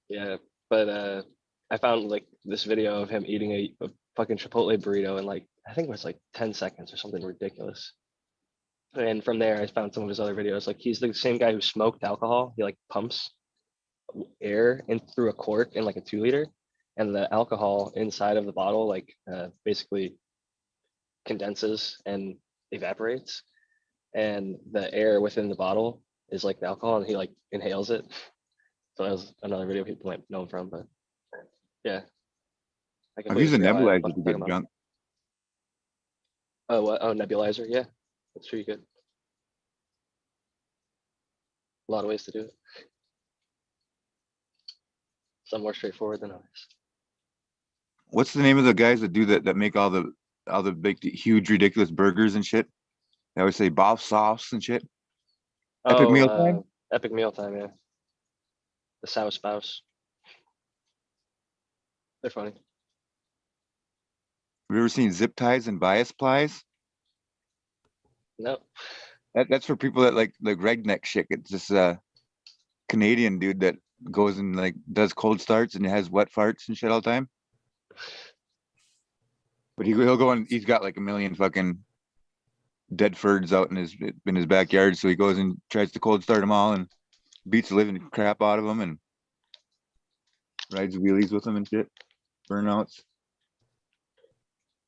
Yeah, but I found this video of him eating a fucking Chipotle burrito in I think it was 10 seconds or something ridiculous. And from there, I found some of his other videos. He's the same guy who smoked alcohol. He pumps air in through a cork in a 2-liter, and the alcohol inside of the bottle basically condenses and evaporates, and the air within the bottle is the alcohol, and he inhales it. So that was another video people might know him from, but yeah. I've used a nebulizer to get drunk. Oh, what? Oh, nebulizer, yeah. That's pretty good. A lot of ways to do it. Some more straightforward than others. What's the name of the guys that do that make all the big, huge, ridiculous burgers and shit? They always say Bob Sauce and shit. Epic Meal Time? Epic Meal Time, yeah. The Sow Spouse. They're funny. Have you ever seen Zip Ties and Bias Plies? No. That's for people that like redneck shit. It's this Canadian dude that goes and does cold starts and has wet farts and shit all the time. But he'll go and he's got a million fucking dead birds out in his backyard. So he goes and tries to cold start them all and beats the living crap out of them and rides wheelies with them and shit. Burnouts.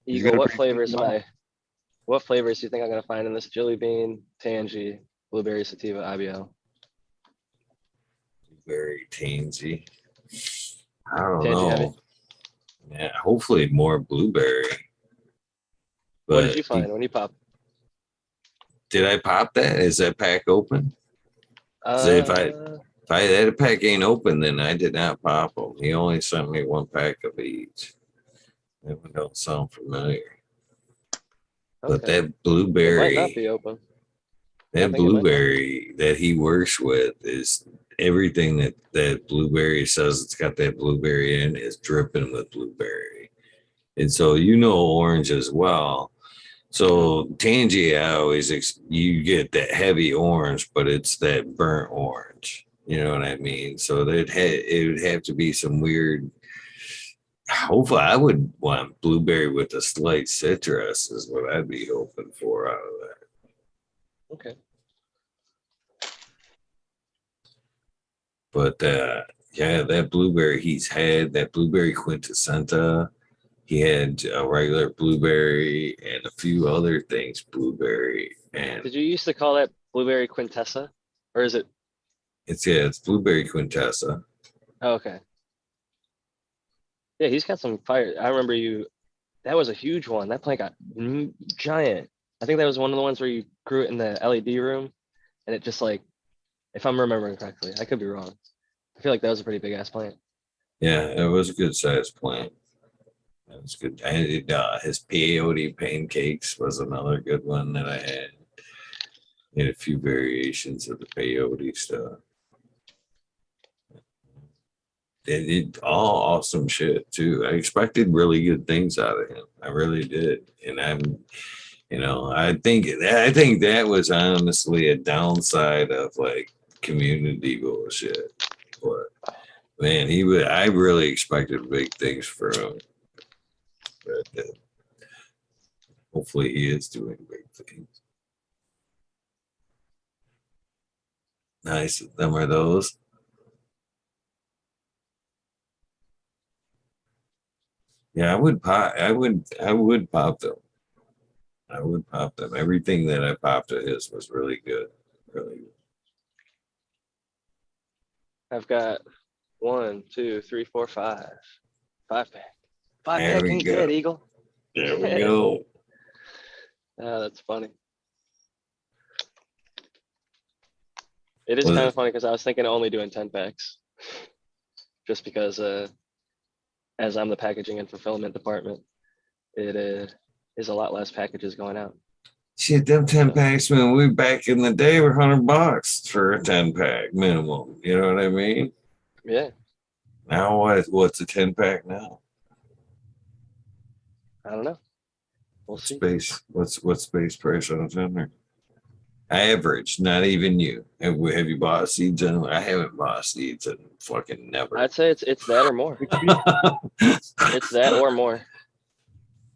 Eagle, what flavors do you think I'm gonna find in this? Jelly bean, tangy, blueberry sativa, IBO. Very tangy. I don't Tangy know. heavy? Yeah, hopefully more blueberry. But what did you find when you popped? Did I pop that? Is that pack open? If that pack ain't open, then I did not pop them. He only sent me one pack of each. That one don't sound familiar. Okay. But that blueberry, it might not be open. that blueberry that he works with is everything that blueberry says it's got that blueberry in is dripping with blueberry. And so orange as well. So tangy, you get that heavy orange, but it's that burnt orange. You know what I mean? So it would have to be some weird Hopefully, I would want blueberry with a slight citrus, is what I'd be hoping for out of that. Okay. But yeah, that blueberry he's had, that blueberry quintessenta, he had a regular blueberry and a few other things blueberry. And Did you used to call that blueberry quintessa, or is it? it's blueberry quintessa. Oh, okay. Yeah, he's got some fire. I remember you. That was a huge one. That plant got giant. I think that was one of the ones where you grew it in the LED room, and it just like, if I'm remembering correctly, I could be wrong. I feel like that was a pretty big ass plant. Yeah, it was a good sized plant. It was good. And his peyote pancakes was another good one that I had. Had a few variations of the peyote stuff. It all awesome shit too. I expected really good things out of him. I really did, and I think that was honestly a downside of like community bullshit. But man, I really expected big things from him. But hopefully, he is doing big things. Nice. Them are those. Yeah, I would pop. I would pop them. I would pop them. Everything that I popped of his was really good. Really good. I've got 1, 2, 3, 4, 5. 5 pack. Five There pack we ain't go. dead, Eagle. There we go. Oh, that's funny. It is Was kind it- of funny because I was thinking of only doing 10 packs. Just because as I'm the packaging and fulfillment department, it is a lot less packages going out. Shit, them 10 packs when we back in the day were $100 for a 10 pack minimum. You know what I mean? Yeah, Now what's a 10 pack now? I don't know. We'll see. What's base price on a tender? Average, not even you. Have you bought seeds in? I haven't bought seeds in fucking never. I'd say it's that or more. It's that or more.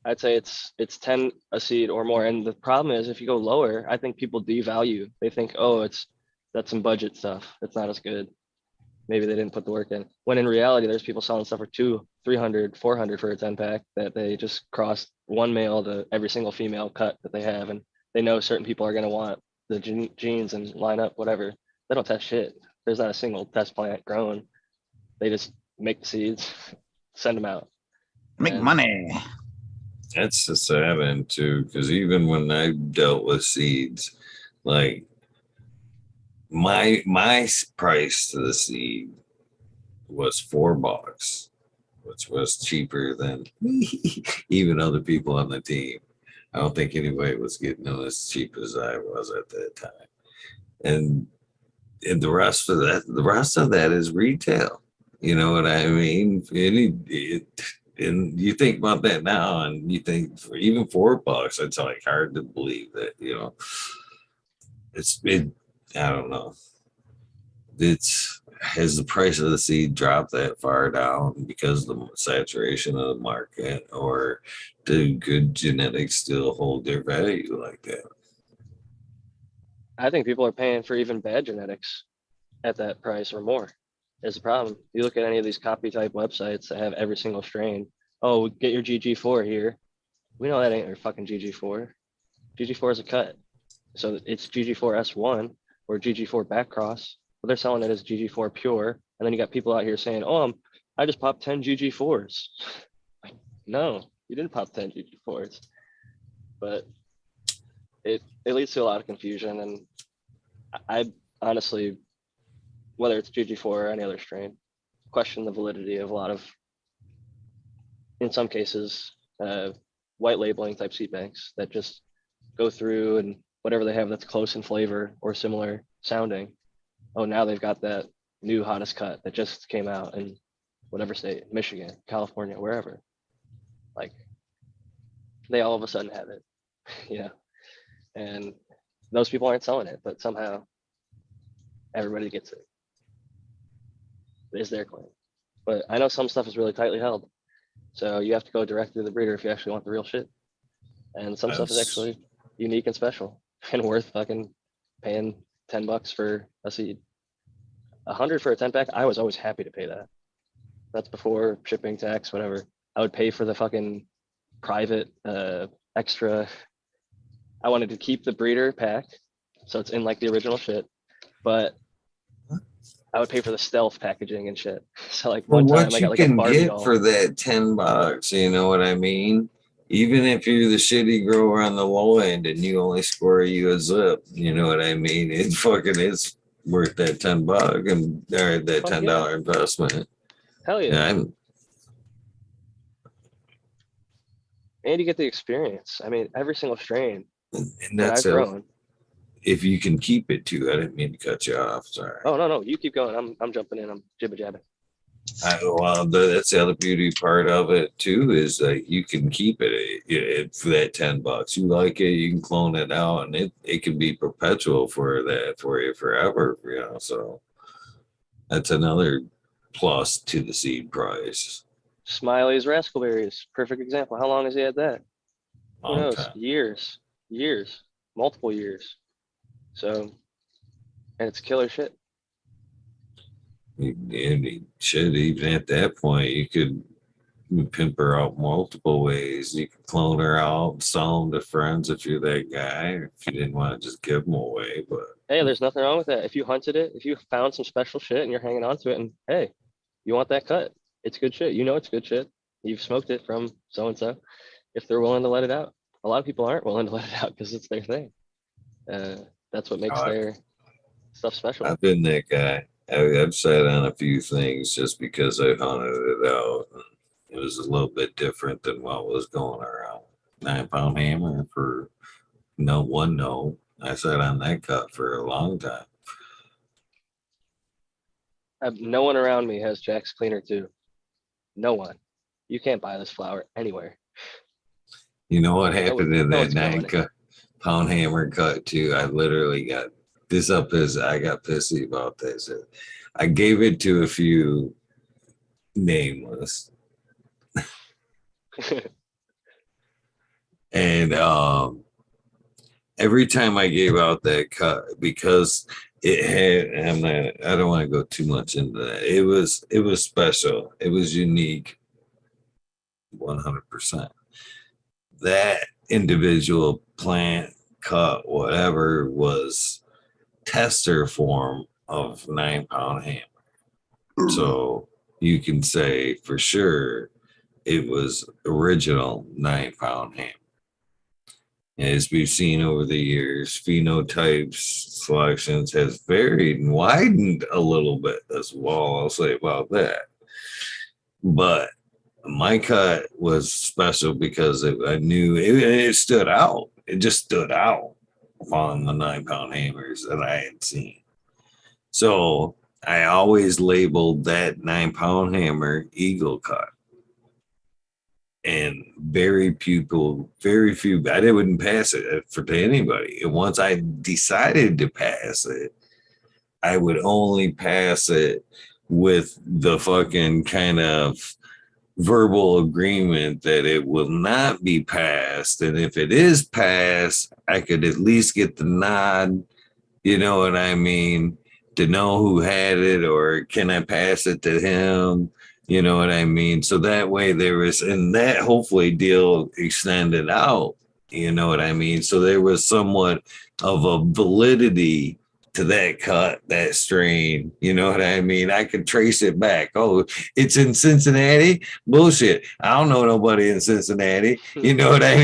I'd say it's 10 a seed or more. And the problem is if you go lower, I think people devalue. They think, oh, that's some budget stuff. It's not as good. Maybe they didn't put the work in. When in reality, there's people selling stuff for 200, 300, 400 for a 10 pack that they just cross one male to every single female cut that they have. And they know certain people are going to want the genes and line up, whatever. They don't test shit. There's not a single test plant grown. They just make the seeds, send them out. Make And money. That's the sad end too, because even when I dealt with seeds, like my price to the seed was $4, which was cheaper than even other people on the team. I don't think anybody was getting them as cheap as I was at that time. And the rest of that is retail. You know what I mean? And you think about that now, and you think for even $4, it's like hard to believe that I don't know. Has the price of the seed dropped that far down because of the saturation of the market, or do good genetics still hold their value like that? I think people are paying for even bad genetics at that price or more is the problem. You look at any of these copy type websites that have every single strain. Oh, get your GG4 here. We know that ain't your fucking GG4. GG4 is a cut. So it's GG4S1 or GG4 backcross, but they're selling it as GG4 pure. And then you got people out here saying, oh, I just popped 10 GG4s. Like, no, you didn't pop 10 GG4s. But it leads to a lot of confusion. And I honestly, whether it's GG4 or any other strain, question the validity of a lot of, in some cases, white labeling type seed banks that just go through and whatever they have that's close in flavor or similar sounding. Oh, now they've got that new hottest cut that just came out in whatever state, Michigan, California, wherever. Like they all of a sudden have it, and those people aren't selling it, but somehow everybody gets it. Is their claim. But I know some stuff is really tightly held. So you have to go direct through the breeder if you actually want the real shit. And some stuff is actually unique and special and worth fucking paying $10 for a seed. 100 for a 10-pack. I was always happy to pay that. That's before shipping, tax, whatever. I would pay for the fucking private extra. I wanted to keep the breeder pack, so it's in like the original shit, but I would pay for the stealth packaging and shit. So like Well, one time what I you got like a can Barbie get doll. for that $10, you know what I mean? Even if you're the shitty grower on the low end and you only score you a zip, you know what I mean? It fucking is worth that $10 and or that Fuck $10 yeah. investment. Hell yeah. Yeah, And you get the experience. I mean, every single strain and that that's I've grown. if you can keep it too. I didn't mean to cut you off. Sorry. Oh no, you keep going. I'm jumping in. I'm jibba jabbing. That's the other beauty part of it too, is that you can keep it for that $10. You like it, you can clone it out, and it can be perpetual for you forever. You know, so that's another plus to the seed price. Smiley's Raspberries, perfect example. How long has he had that? Who Long knows? time. Years, multiple years. So, and it's killer shit. Shit, even at that point, you could pimp her out multiple ways. You could clone her out, sell them to friends if you're that guy. If you didn't want to just give them away, but Hey, there's nothing wrong with that. If you hunted it, if you found some special shit and you're hanging on to it, and hey, you want that cut, it's good shit. You know it's good shit. You've smoked it from so and so. If they're willing to let it out, a lot of people aren't willing to let it out because it's their thing. That's what makes their stuff special. I've been that guy. I've sat on a few things just because I hunted it out. It was a little bit different than what was going around. 9-pound hammer for no. I sat on that cut for a long time. No one around me has Jack's Cleaner 2. No one. You can't buy this flower anywhere. You know what happened in no that one's growing it. 9-pound hammer cut too? I literally got this up as I got pissy about this. I gave it to a few nameless. And every time I gave out that cut, because it had, I don't want to go too much into that. It was special. It was unique. 100%. That individual plant cut, whatever, was tester form of 9-pound hammer. So you can say for sure it was original 9-pound hammer. As we've seen over the years, phenotypes selections has varied and widened a little bit as well. I'll say about that. But my cut was special because I knew it stood out. It just stood out on the 9-pound hammers that I had seen. So I always labeled that 9-pound hammer Eagle cut. And very few, I wouldn't pass it to anybody. And once I decided to pass it, I would only pass it with the fucking kind of verbal agreement that it will not be passed. And if it is passed, I could at least get the nod, you know what I mean, to know who had it, or can I pass it to him? You know what I mean? So that way there was, and that hopefully deal extended out, you know what I mean? So there was somewhat of a validity to that cut, that strain, you know what I mean? I could trace it back. Oh, it's in Cincinnati? Bullshit. I don't know nobody in Cincinnati. You know what I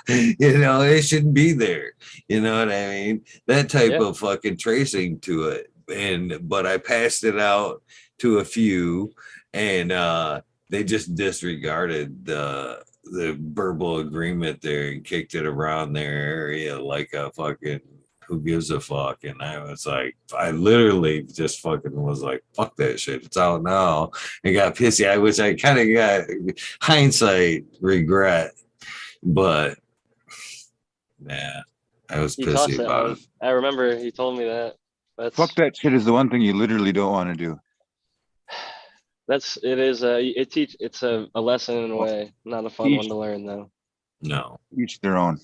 mean? You know, it shouldn't be there. You know what I mean? That type of fucking tracing to it. But I passed it out to a few, and they just disregarded the verbal agreement there and kicked it around their area like a fucking who gives a fuck. And I was like, I literally just fucking was like, fuck that shit, it's out now. And got pissy. I wish I kind of got hindsight regret, but yeah, I was pissy about it. I remember he told me that. Fuck that shit is the one thing you literally don't want to do. It's a lesson in a way, not a fun one to learn though. No. Each their own.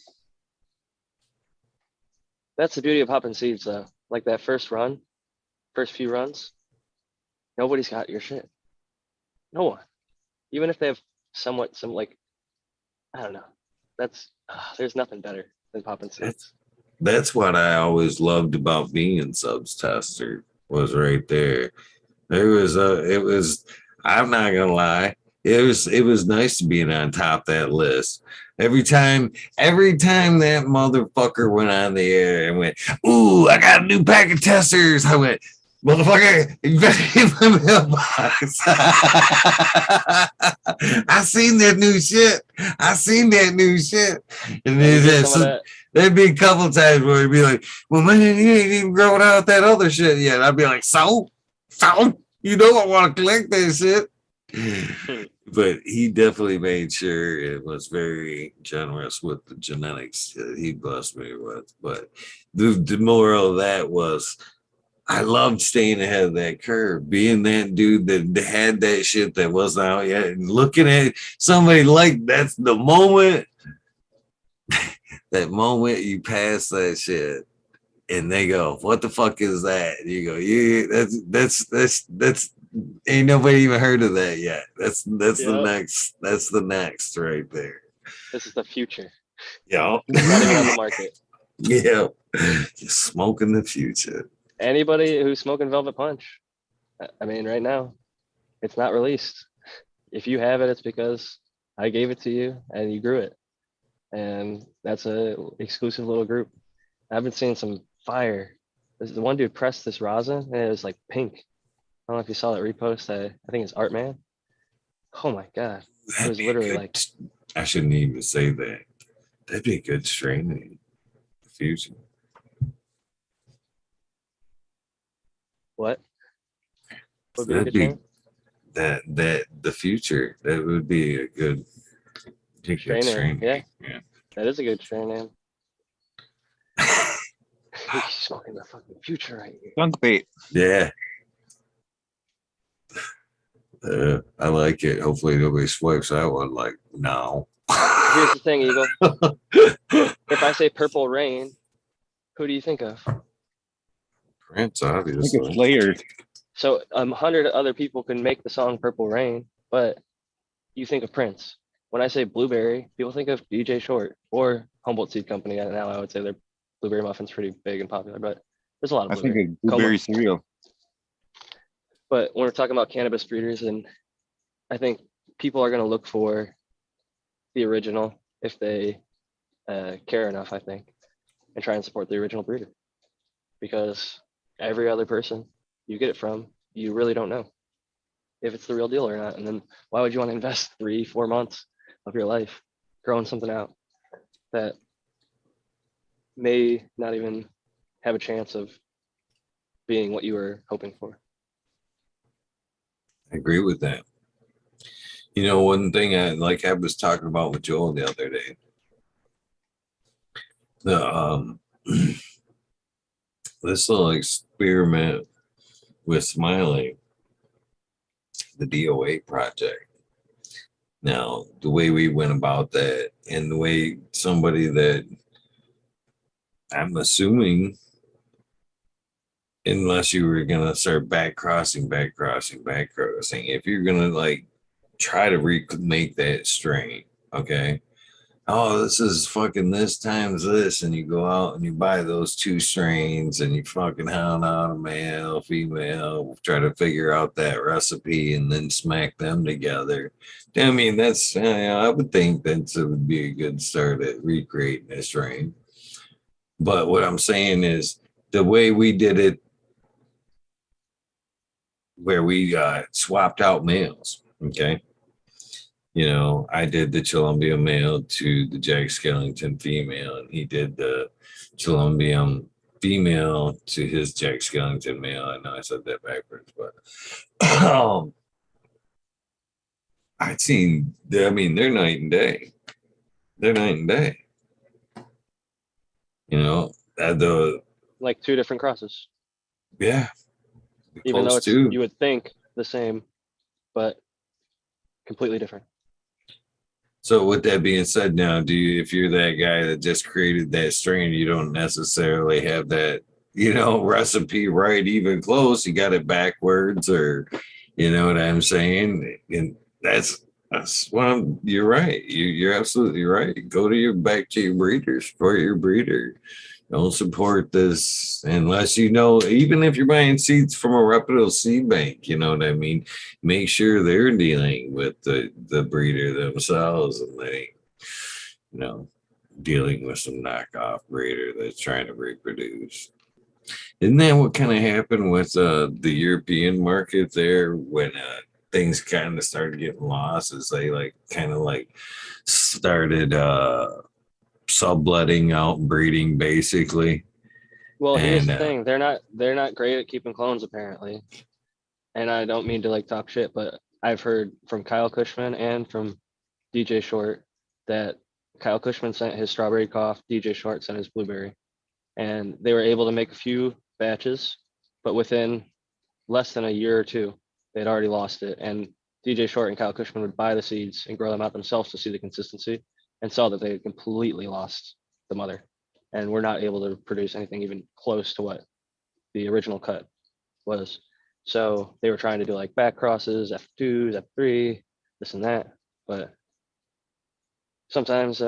That's the beauty of popping seeds though. Like that first few runs, nobody's got your shit. No one. Even if they have some like, I don't know. There's nothing better than popping seeds. That's what I always loved about being subs tester was right there. I'm not gonna lie. It was nice to be on top of that list. Every time that motherfucker went on the air and went, ooh, I got a new pack of testers. I went, motherfucker, you better hit my mailbox. I seen that new shit. And there'd be a couple of times where he'd be like, well, man, you ain't even growing out that other shit yet. I'd be like, so, you know I want to collect that shit. But he definitely made sure it was very generous with the genetics he blessed me with. But the moral of that was I loved staying ahead of that curve, being that dude that had that shit that wasn't out yet, and looking at somebody like that's the moment, that moment you pass that shit, and they go, "What the fuck is that?" And you go, "Yeah, that's ain't nobody even heard of that yet. That's the next right there. This is the future. Yeah, not even on the market. Yeah, just smoking the future. Anybody who's smoking Velvet Punch, I mean, right now, it's not released. If you have it, it's because I gave it to you and you grew it, and that's a exclusive little group. I've been seeing some fire. The one dude pressed this rosin and it was like pink. I don't know if you saw that repost. I think it's Art Man. Oh my god, it was literally like. I shouldn't even say that. That'd be a good strain in the future. What? That'd be that the future. That would be a good strain. Yeah, that is a good strain name. He's smoking the fucking future right here. Skunk bait. Yeah. I like it. Hopefully nobody swipes that one like no. Here's the thing, Eagle. If I say Purple Rain, who do you think of? Prince, obviously. I think it's layered. So 100 other people can make the song Purple Rain, but you think of Prince. When I say Blueberry, people think of DJ Short or Humboldt Seed Company. And now I would say their blueberry muffin's pretty big and popular, but there's a lot of blueberry. I think it's blueberry cereal. But when we're talking about cannabis breeders, and I think people are going to look for the original if they care enough, I think, and try and support the original breeder. Because every other person you get it from, you really don't know if it's the real deal or not. And then why would you want to invest 3-4 months of your life growing something out that may not even have a chance of being what you were hoping for? I agree with that. You know, one thing I was talking about with Joel the other day. This little experiment with Smiley, the DOA project. Now, the way we went about that, and the way somebody that I'm assuming, unless you were gonna start back crossing, if you're gonna try to remake that strain, okay? Oh, this is fucking this times this, and you go out and you buy those 2 strains and you fucking hound out a male, female, try to figure out that recipe and then smack them together. I mean, that's I would think that would be a good start at recreating a strain. But what I'm saying is the way we did it, where we swapped out males, okay? You know, I did the Columbia male to the Jack Skellington female, and he did the Columbia female to his Jack Skellington male. I know I said that backwards, but I've seen, I mean, they're night and day. They're night and day. You know, like 2 different crosses. Yeah. Even though it's, you would think the same but completely different. So with that being said, now if you're that guy that just created that strain, you don't necessarily have that, recipe right, even close. You got it backwards, or you know what I'm saying? And that's you're right. You're absolutely right. Go back to your breeders, support your breeder. Don't support this unless even if you're buying seeds from a reputable seed bank, you know what I mean? Make sure they're dealing with the breeder themselves, and they, dealing with some knockoff breeder that's trying to reproduce. Isn't that what kind of happened with the European market there when things kind of started getting lost, as they started subletting out breeding basically? Well, here's And the thing. They're not great at keeping clones apparently. And I don't mean to talk shit, but I've heard from Kyle Cushman and from DJ Short that Kyle Cushman sent his strawberry cough, DJ Short sent his blueberry. And they were able to make a few batches, but within less than a year or two, they'd already lost it. And DJ Short and Kyle Cushman would buy the seeds and grow them out themselves to see the consistency, and saw that they had completely lost the mother and were not able to produce anything even close to what the original cut was. So they were trying to do back crosses, F2s, F3, this and that. But sometimes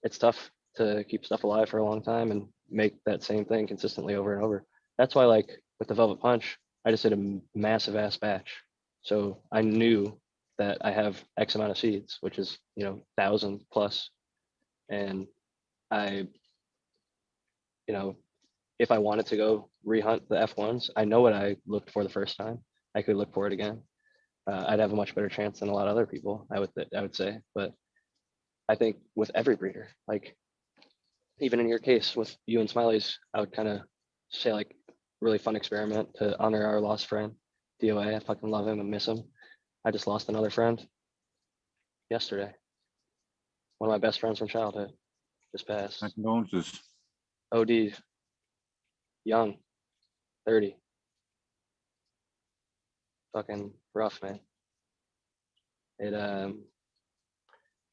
it's tough to keep stuff alive for a long time and make that same thing consistently over and over. That's why with the Velvet Punch, I just did a massive ass batch. So I knew that I have X amount of seeds, which is, 1,000 plus. And I, if I wanted to go rehunt the F1s, I know what I looked for the first time. I could look for it again. I'd have a much better chance than a lot of other people, I would say. But I think with every breeder, even in your case with you and Smiley's, I would kind of say really fun experiment to honor our lost friend, DOA. I fucking love him and miss him. I just lost another friend yesterday. One of my best friends from childhood just passed. My condolences. OD, young, 30. Fucking rough, man. It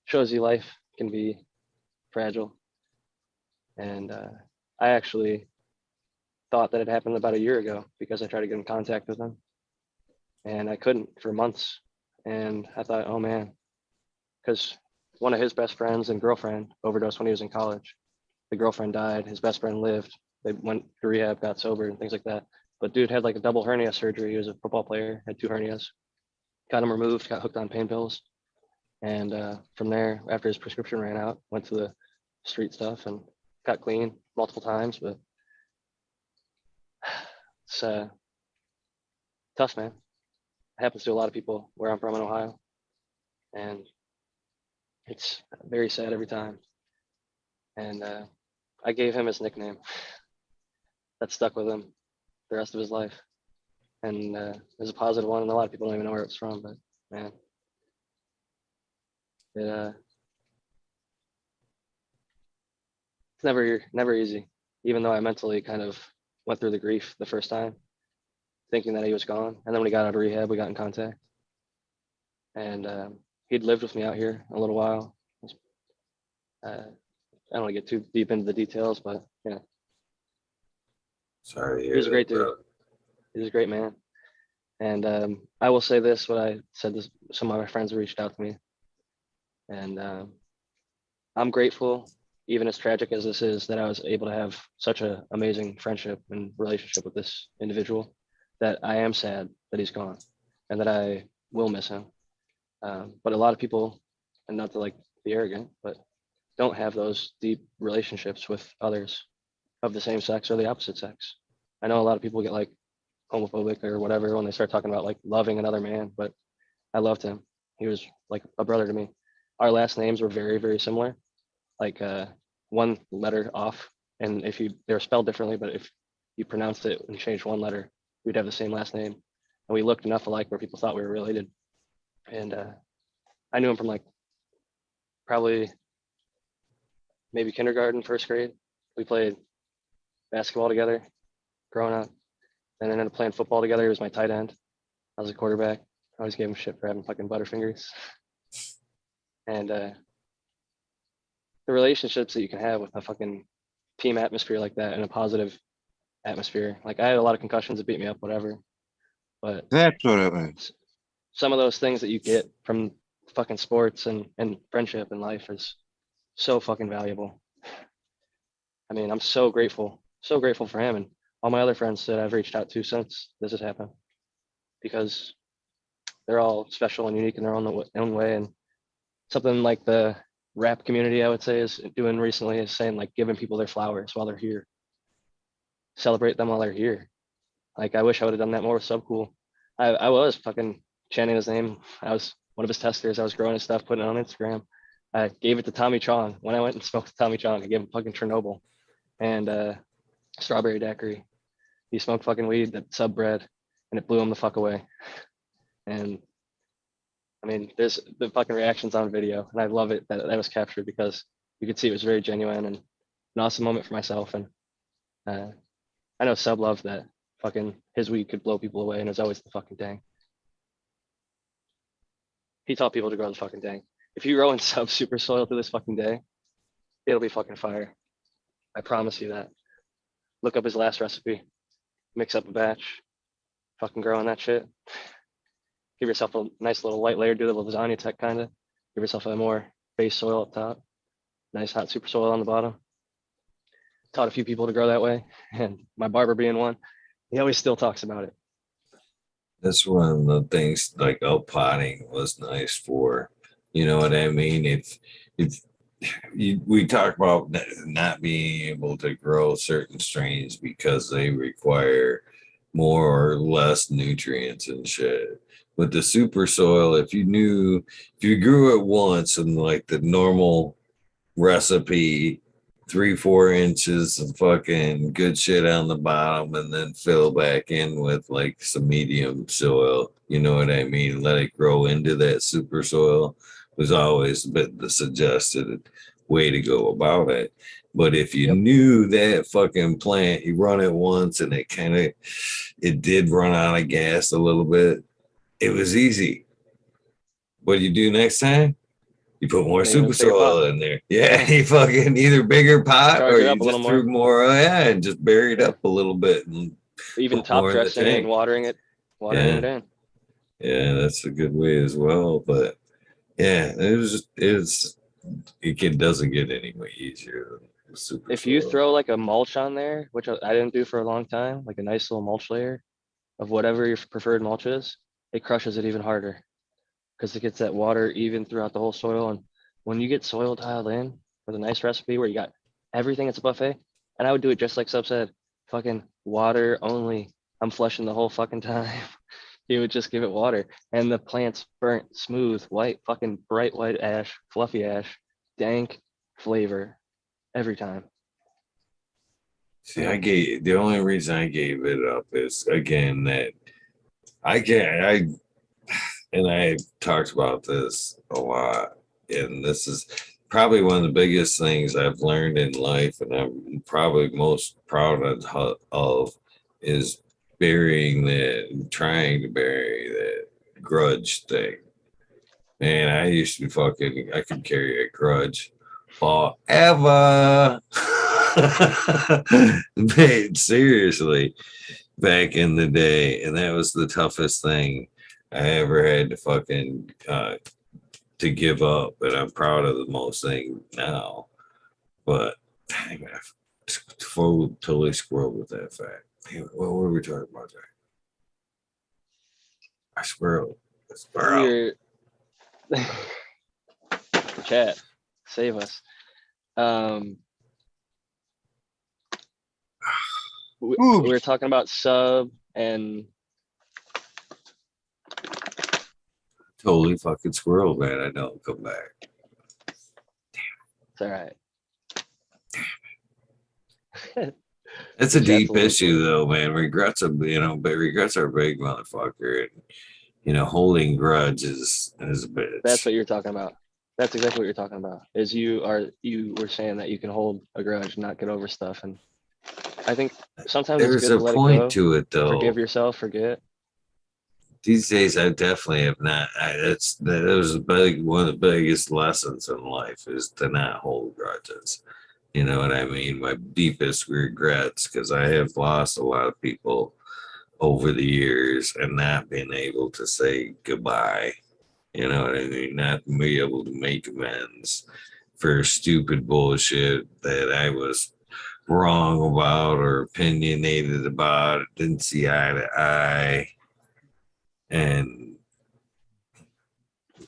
shows you life can be fragile. And I actually thought that it happened about a year ago because I tried to get in contact with him and I couldn't for months. And I thought, oh man, because one of his best friends and girlfriend overdosed when he was in college. The girlfriend died, his best friend lived. They went to rehab, got sober and things like that. But dude had a double hernia surgery. He was a football player, had 2 hernias, got him removed, got hooked on pain pills. And from there, after his prescription ran out, went to the street stuff and got clean multiple times. But it's tough, man. It happens to a lot of people where I'm from in Ohio. And it's very sad every time. And I gave him his nickname. That stuck with him the rest of his life. And it was a positive one, and a lot of people don't even know where it's from, but man, it's never easy. Even though I mentally kind of went through the grief the first time, thinking that he was gone. And then when he got out of rehab, we got in contact. And he'd lived with me out here a little while. I don't want to get too deep into the details, but yeah. Sorry, he was a great dude. He was a great man. And I will say this, what I said this, some of my friends reached out to me. And I'm grateful, even as tragic as this is, that I was able to have such an amazing friendship and relationship with this individual, that I am sad that he's gone and that I will miss him. But a lot of people, and not to be arrogant, but don't have those deep relationships with others of the same sex or the opposite sex. I know a lot of people get homophobic or whatever when they start talking about loving another man, but I loved him. He was like a brother to me. Our last names were very, very similar, one letter off. And they were spelled differently, but if you pronounced it and changed one letter, we'd have the same last name. And we looked enough alike where people thought we were related. And I knew him from probably maybe kindergarten, first grade. We played basketball together growing up. And ended up playing football together. He was my tight end. I was a quarterback. I always gave him shit for having fucking butterfingers. And the relationships that you can have with a fucking team atmosphere like that and a positive atmosphere. Like I had a lot of concussions that beat me up, whatever. But That's what it was. some of those things that you get from fucking sports and friendship and life is so fucking valuable. I mean, I'm so grateful for him and all my other friends that I've reached out to since this has happened, because they're all special and unique in their own way. And something like the rap community, I would say, is doing recently is saying like giving people their flowers while they're here, celebrate them while they're here. Like I wish I would have done that more with Subcool. I was fucking chanting his name. I was one of his testers. I was growing his stuff, putting it on Instagram. I gave it to Tommy Chong when I went and smoked with Tommy Chong. I gave him fucking Chernobyl and strawberry daiquiri. He smoked fucking weed that Sub bred, and it blew him the fuck away. And I mean, there's the fucking reactions on video, and I love it that that was captured because you could see it was very genuine and an awesome moment for myself. And I know Sub loved that fucking his weed could blow people away, and it was always the fucking dang. He taught people to grow the fucking dang. If you grow in Sub super soil to this fucking day, it'll be fucking fire. I promise you that. Look up his last recipe, mix up a batch, fucking grow on that shit. Give yourself a nice little light layer, do the lasagna tech kind of. Give yourself a more base soil up top, nice hot super soil on the bottom. Taught a few people to grow that way, and my barber being one, he always still talks about it. That's one of the things like potting was nice for. You know what I mean? If we talk about not being able to grow certain strains because they require more or less nutrients and shit. With the super soil, if you grew it once and like the normal recipe, 3-4 inches of fucking good shit on the bottom, and then fill back in with like some medium soil, you know what I mean? Let it grow into that super soil was always a bit the suggested way to go about it. But if you knew that fucking plant, you run it once and it did run out of gas a little bit, it was easy. What do you do next time? You put more super soil in there. Yeah, you fucking either bigger pot or you just threw more and just bury it up a little bit. And even top dressing it and watering it in. Yeah, that's a good way as well. But yeah, it doesn't get any way easier than super if soil. you throw like a mulch on there, which I didn't do for a long time, like a nice little mulch layer of whatever your preferred mulch is, it crushes it even harder because it gets that water even throughout the whole soil. And when you get soil dialed in with a nice recipe where you got everything, it's a buffet. And I would do it just like Sub said, fucking water only. I'm flushing the whole fucking time. You would just give it water, and the plant's burnt, smooth, white, fucking bright white ash, fluffy ash, dank flavor every time. See, the only reason I gave it up is again that and I talked about this a lot, and this is probably one of the biggest things I've learned in life, and I'm probably most proud of is trying to bury that grudge thing. Man, I used to I could carry a grudge forever. Man, seriously, back in the day, and that was the toughest thing I ever had to fucking to give up, and I'm proud of the most thing now. But dang, I totally squirreled with that fact. Hey, what were we talking about there? I squirreled. Chat, save us. We were talking about Sub and totally fucking squirrel, man. I know. Come back. It's all right. It's a deep issue, though, man. Regrets are a big motherfucker, and holding grudge is a bitch. That's what you're talking about. That's exactly what you're talking about. Is you were saying that you can hold a grudge, not get over stuff, and I think sometimes there's it's good a to let point it go, to it, though. Forgive yourself, forget. These days, I definitely have not. That was one of the biggest lessons in life is to not hold grudges. You know what I mean? My deepest regrets because I have lost a lot of people over the years and not been able to say goodbye. You know what I mean? Not be able to make amends for stupid bullshit that I was wrong about or opinionated about, didn't see eye to eye. And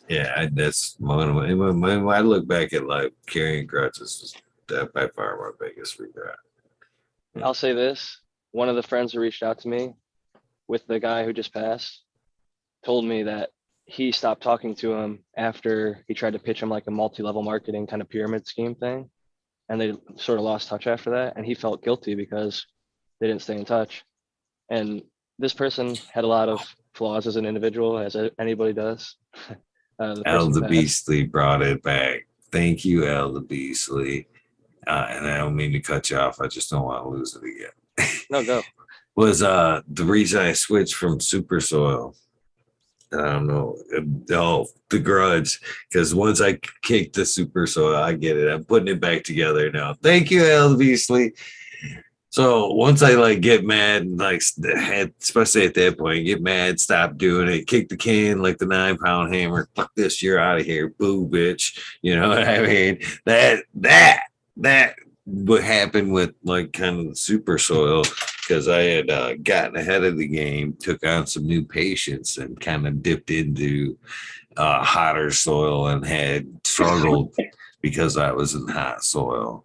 yeah, that's one of when I look back at life, carrying grudges is that by far my biggest regret. I'll say this. One of the friends who reached out to me with the guy who just passed told me that he stopped talking to him after he tried to pitch him like a multi-level marketing kind of pyramid scheme thing. And they sort of lost touch after that. And he felt guilty because they didn't stay in touch. And this person had a lot of flaws as an individual, as anybody does. The Al person the who passed. Beastly brought it back. Thank you, Al the Beastly. And I don't mean to cut you off. I just don't want to lose it again. No, go. Was the reason I switched from Super Soil. I don't know. Oh, the grudge. Because once I kicked the Super Soil, I get it. I'm putting it back together now. Thank you, Al the Beastly. So once I like get mad and like especially at that point, get mad, stop doing it, kick the can like the 9-pound hammer. Fuck this, you're out of here, boo, bitch. You know what I mean? That what happened with like kind of the Super Soil because I had gotten ahead of the game, took on some new patients, and kind of dipped into hotter soil and had struggled because I was in hot soil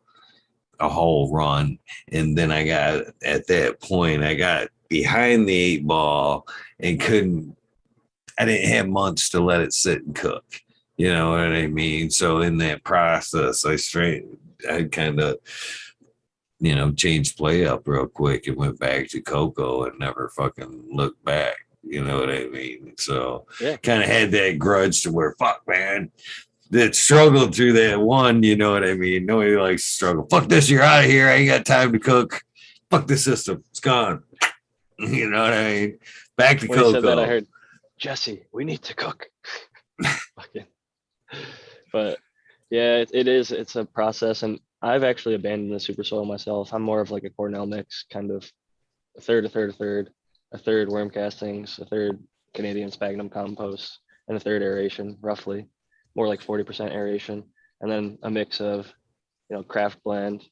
a whole run. And then I got at that point, I got behind the 8 ball and I didn't have months to let it sit and cook. You know what I mean? So in that process, I kind of, changed play up real quick and went back to cocoa and never fucking looked back. You know what I mean? So Yeah. kind of had that grudge to where, fuck, man, that struggled through that one, you know what I mean? Nobody likes to struggle. Fuck this, you're out of here. I ain't got time to cook. Fuck this system. It's gone. You know what I mean? Back to When he said that, I cocoa. heard, Jesse, we need to cook. Fucking. But yeah, it is. It's a process. And I've actually abandoned the super soil myself. I'm more of like a Cornell mix, kind of a third, a third, a third, a third worm castings, a third Canadian sphagnum compost, and a third aeration, roughly. More like 40% aeration. And then a mix of, craft blend,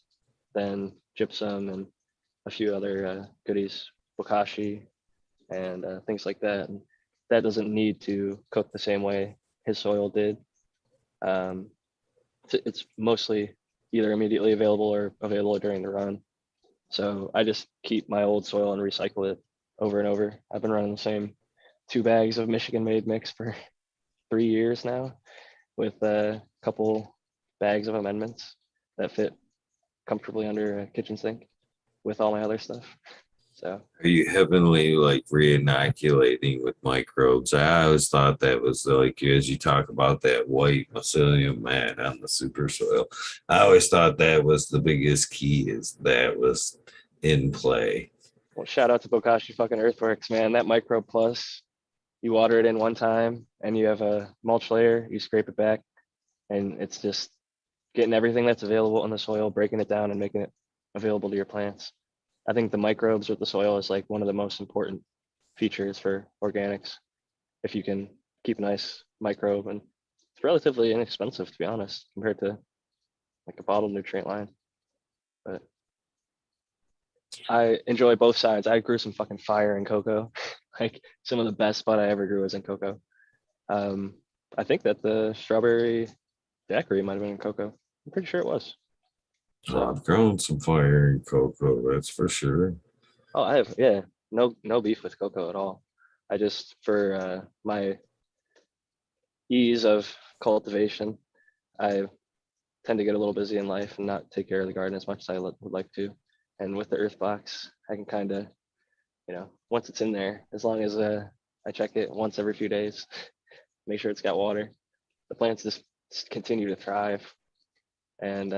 then gypsum and a few other goodies, bokashi, and things like that. And that doesn't need to cook the same way his soil did. It's mostly either immediately available or available during the run. So I just keep my old soil and recycle it over and over. I've been running the same 2 bags of Michigan made mix for 3 years now with a couple bags of amendments that fit comfortably under a kitchen sink with all my other stuff. So Are you heavenly like re-inoculating with microbes? I always thought that was like as you talk about that white mycelium mat on the super soil. I always thought that was the biggest key is that was in play. well, shout out to Bokashi fucking Earthworks, man. That microbe plus, you water it in one time and you have a mulch layer, you scrape it back, and it's just getting everything that's available in the soil, breaking it down and making it available to your plants. I think the microbes with the soil is like one of the most important features for organics. If you can keep a nice microbe, and it's relatively inexpensive to be honest, compared to like a bottled nutrient line. But I enjoy both sides. I grew some fucking fire in cocoa. Like some of the best spot I ever grew was in cocoa. I think that the strawberry daiquiri might have been in cocoa. I'm pretty sure it was. So I've grown some fire in cocoa, that's for sure. Oh, I have, yeah, no beef with cocoa at all. I just, for my ease of cultivation, I tend to get a little busy in life and not take care of the garden as much as I would like to. And with the earth box, I can kind of, once it's in there, as long as I check it once every few days, make sure it's got water, the plants just continue to thrive. And,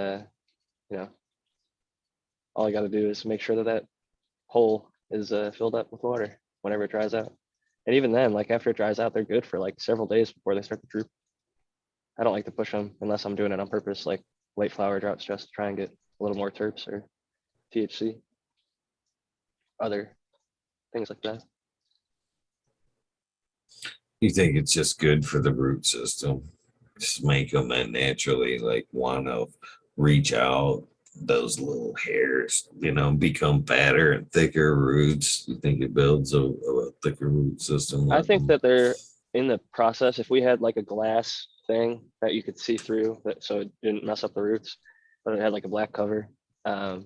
all I got to do is make sure that hole is filled up with water whenever it dries out. And even then, like after it dries out, they're good for like several days before they start to droop. I don't like to push them unless I'm doing it on purpose, like late flower drops, just to try and get a little more terps or THC, other things like that. You think it's just good for the root system? Just make them that naturally like want to reach out. Those little hairs, become fatter and thicker roots. You think it builds a thicker root system? I think that they're in the process. If we had like a glass thing that you could see through, that so it didn't mess up the roots, but it had like a black cover, I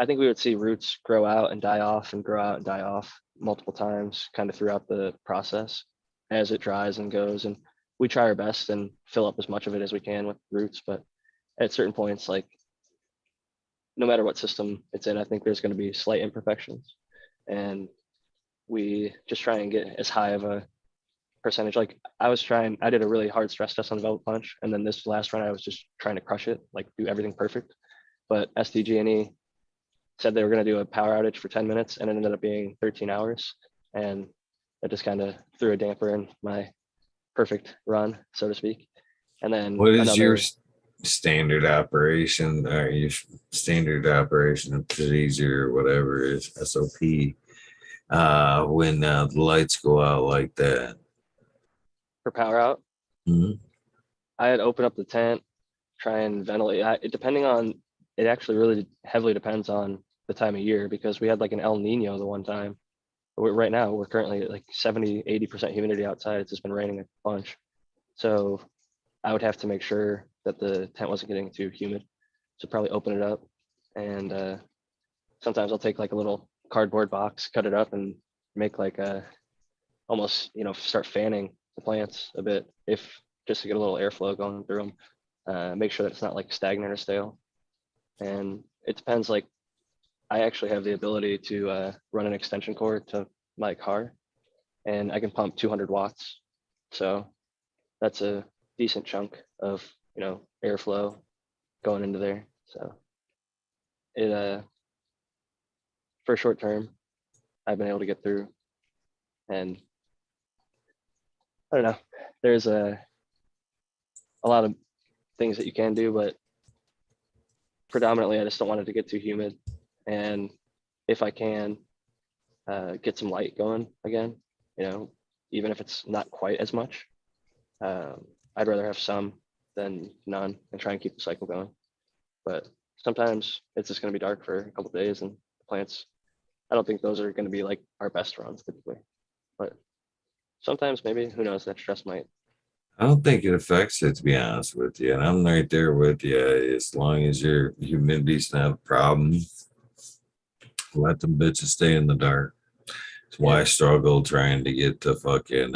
think we would see roots grow out and die off and grow out and die off multiple times, kind of throughout the process as it dries and goes. And we try our best and fill up as much of it as we can with roots, but at certain points, like no matter what system it's in, I think there's going to be slight imperfections, and we just try and get as high of a percentage. Like I did a really hard stress test on Velvet Punch, and then this last run I was just trying to crush it, like do everything perfect. But SDG&E said they were going to do a power outage for 10 minutes, and it ended up being 13 hours, and that just kind of threw a damper in my perfect run, so to speak. And then what is your standard operation, or your standard operation procedure, or whatever is SOP, when the lights go out like that? For power out, Mm-hmm. I'd open up the tent, try and ventilate. It actually really heavily depends on the time of year, because we had like an El Nino the one time. Right now, we're currently at like 70-80% humidity outside. It's just been raining a bunch. So I would have to make sure that the tent wasn't getting too humid. So probably open it up, and sometimes I'll take like a little cardboard box, cut it up, and make like a almost start fanning the plants a bit, if just to get a little airflow going through them. Make sure that it's not like stagnant or stale. And it depends. Like I actually have the ability to run an extension cord to my car, and I can pump 200 watts. So that's a decent chunk of airflow going into there. So it for short term, I've been able to get through. And I don't know, there's a lot of things that you can do, but predominantly I just don't want it to get too humid. And if I can get some light going again, even if it's not quite as much, I'd rather have some than none, and try and keep the cycle going. But sometimes it's just going to be dark for a couple of days, and the plants, I don't think those are going to be like our best runs typically. But sometimes maybe, who knows, that stress might. I don't think it affects it, to be honest with you. And I'm right there with you. As long as your humidity's not a problem, let them bitches stay in the dark. That's why I struggle trying to get to fucking,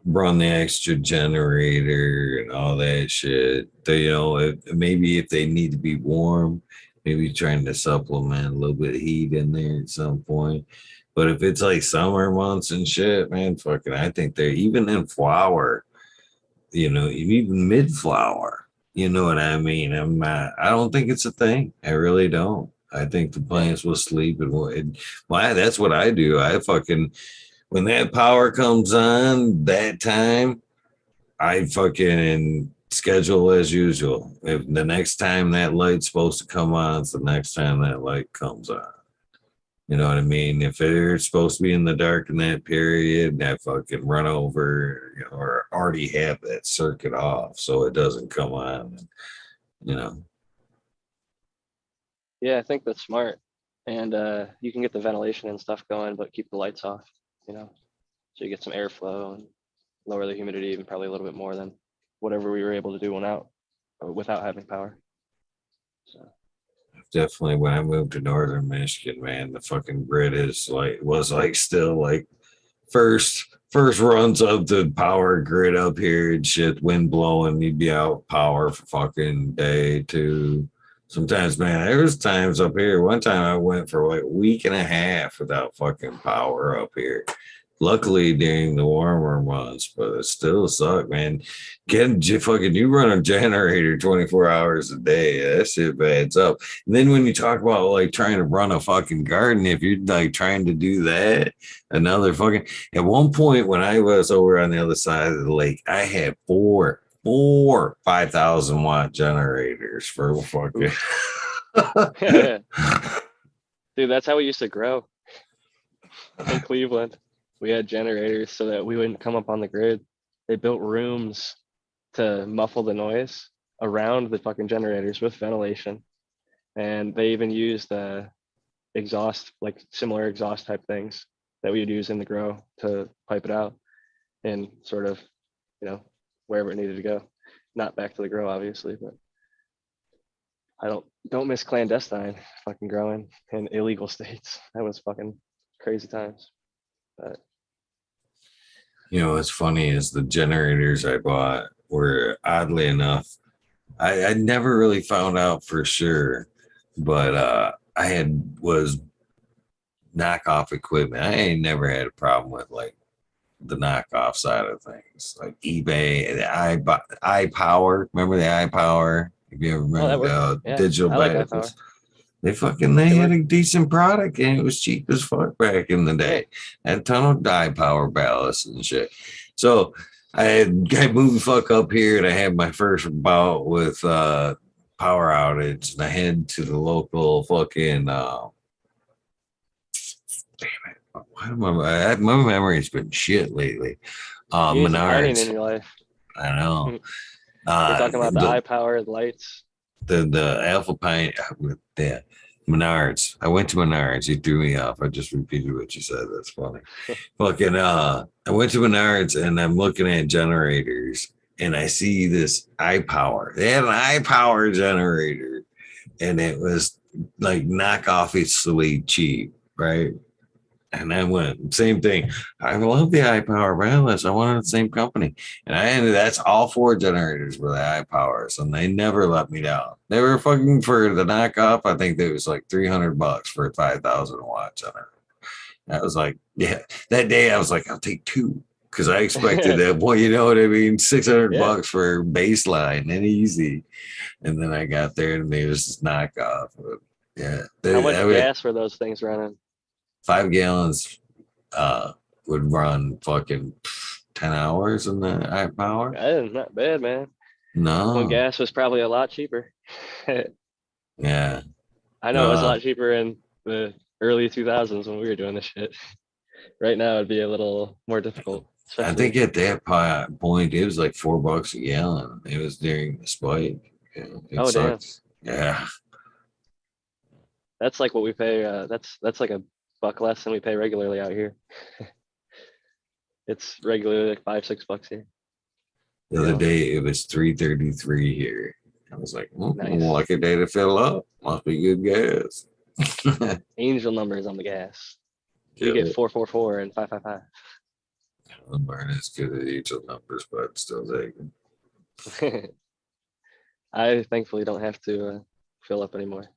run the extra generator and all that shit. Maybe if they need to be warm, maybe trying to supplement a little bit of heat in there at some point. But if it's like summer months and shit, man, fucking, I think they're even in flower, even mid flower. You know what I mean? I don't think it's a thing. I really don't. I think the plants will sleep, and that's what I do. I fucking, when that power comes on that time, I fucking schedule as usual. If the next time that light's supposed to come on, it's the next time that light comes on. You know what I mean? If they're supposed to be in the dark in that period, I fucking run over, or already have that circuit off so it doesn't come on. Yeah, I think that's smart. And you can get the ventilation and stuff going, but keep the lights off, so you get some airflow and lower the humidity even probably a little bit more than whatever we were able to do without having power. So definitely, when I moved to northern Michigan, man, the fucking grid was still like first runs of the power grid up here and shit, wind blowing, you'd be out power for fucking day too. Sometimes, man, there was times up here. One time I went for like a week and a half without fucking power up here. Luckily during the warmer months, but it still sucked, man. You run a generator 24 hours a day. That shit adds up. And then when you talk about like trying to run a fucking garden, if you're like trying to do that, another fucking at one point when I was over on the other side of the lake, I had four 5,000 watt generators for fucking Dude, that's how we used to grow in Cleveland. We had generators so that we wouldn't come up on the grid. They built rooms to muffle the noise around the fucking generators with ventilation. And they even used exhaust, like similar exhaust type things that we would use in the grow to pipe it out and sort of, wherever it needed to go. Not back to the grow, obviously, but I don't miss clandestine fucking growing in illegal states. That was fucking crazy times. But what's funny is the generators I bought were oddly enough, I never really found out for sure, but I was knockoff equipment. I ain't never had a problem with like the knockoff side of things, like eBay, the iPower. Remember the iPower? If you ever remember digital I like backwards. iPower. They had a decent product and it was cheap as fuck back in the day. Had a ton of iPower ballast and shit. So I moved the fuck up here and I had my first bout with power outage and I head to the local fucking damn it. My memory's been shit lately. You need some painting in Menards. your life. I know. You're talking about the iPower lights. The Alpha Pine with the Menards. I went to Menards. You threw me off. I just repeated what you said. That's funny. Fucking I went to Menards and I'm looking at generators and I see this iPower. They had an iPower generator and it was like knockoffishly cheap, right? And I went, same thing. I love the iPower wireless. I wanted the same company. And that's all four generators were the iPowers. And they never let me down. They were fucking for the knockoff. I think it was like $300 for a 5,000 watt generator. I was like, yeah. That day I was like, I'll take two. Because I expected that, well, you know what I mean? $600 for baseline and easy. And then I got there and they was just knockoff. But yeah. How much gas were those things running? 5 gallons would run fucking 10 hours in the iPower. That is not bad, man. No. When gas was probably a lot cheaper. Yeah. I know it was a lot cheaper in the early 2000s when we were doing this shit. Right now it'd be a little more difficult. I think at that point it was like $4 a gallon. It was during the spike. It sucks. Damn. Yeah. That's like what we pay. That's like a buck less than we pay regularly out here. It's regularly like $5-6 here. The other day it was $3.33 here. I was like, nice. Lucky day to fill up. Must be good gas. Angel numbers on the gas. You get 444 and 555. I'm learning as good at angel numbers, but still taking. I thankfully don't have to fill up anymore.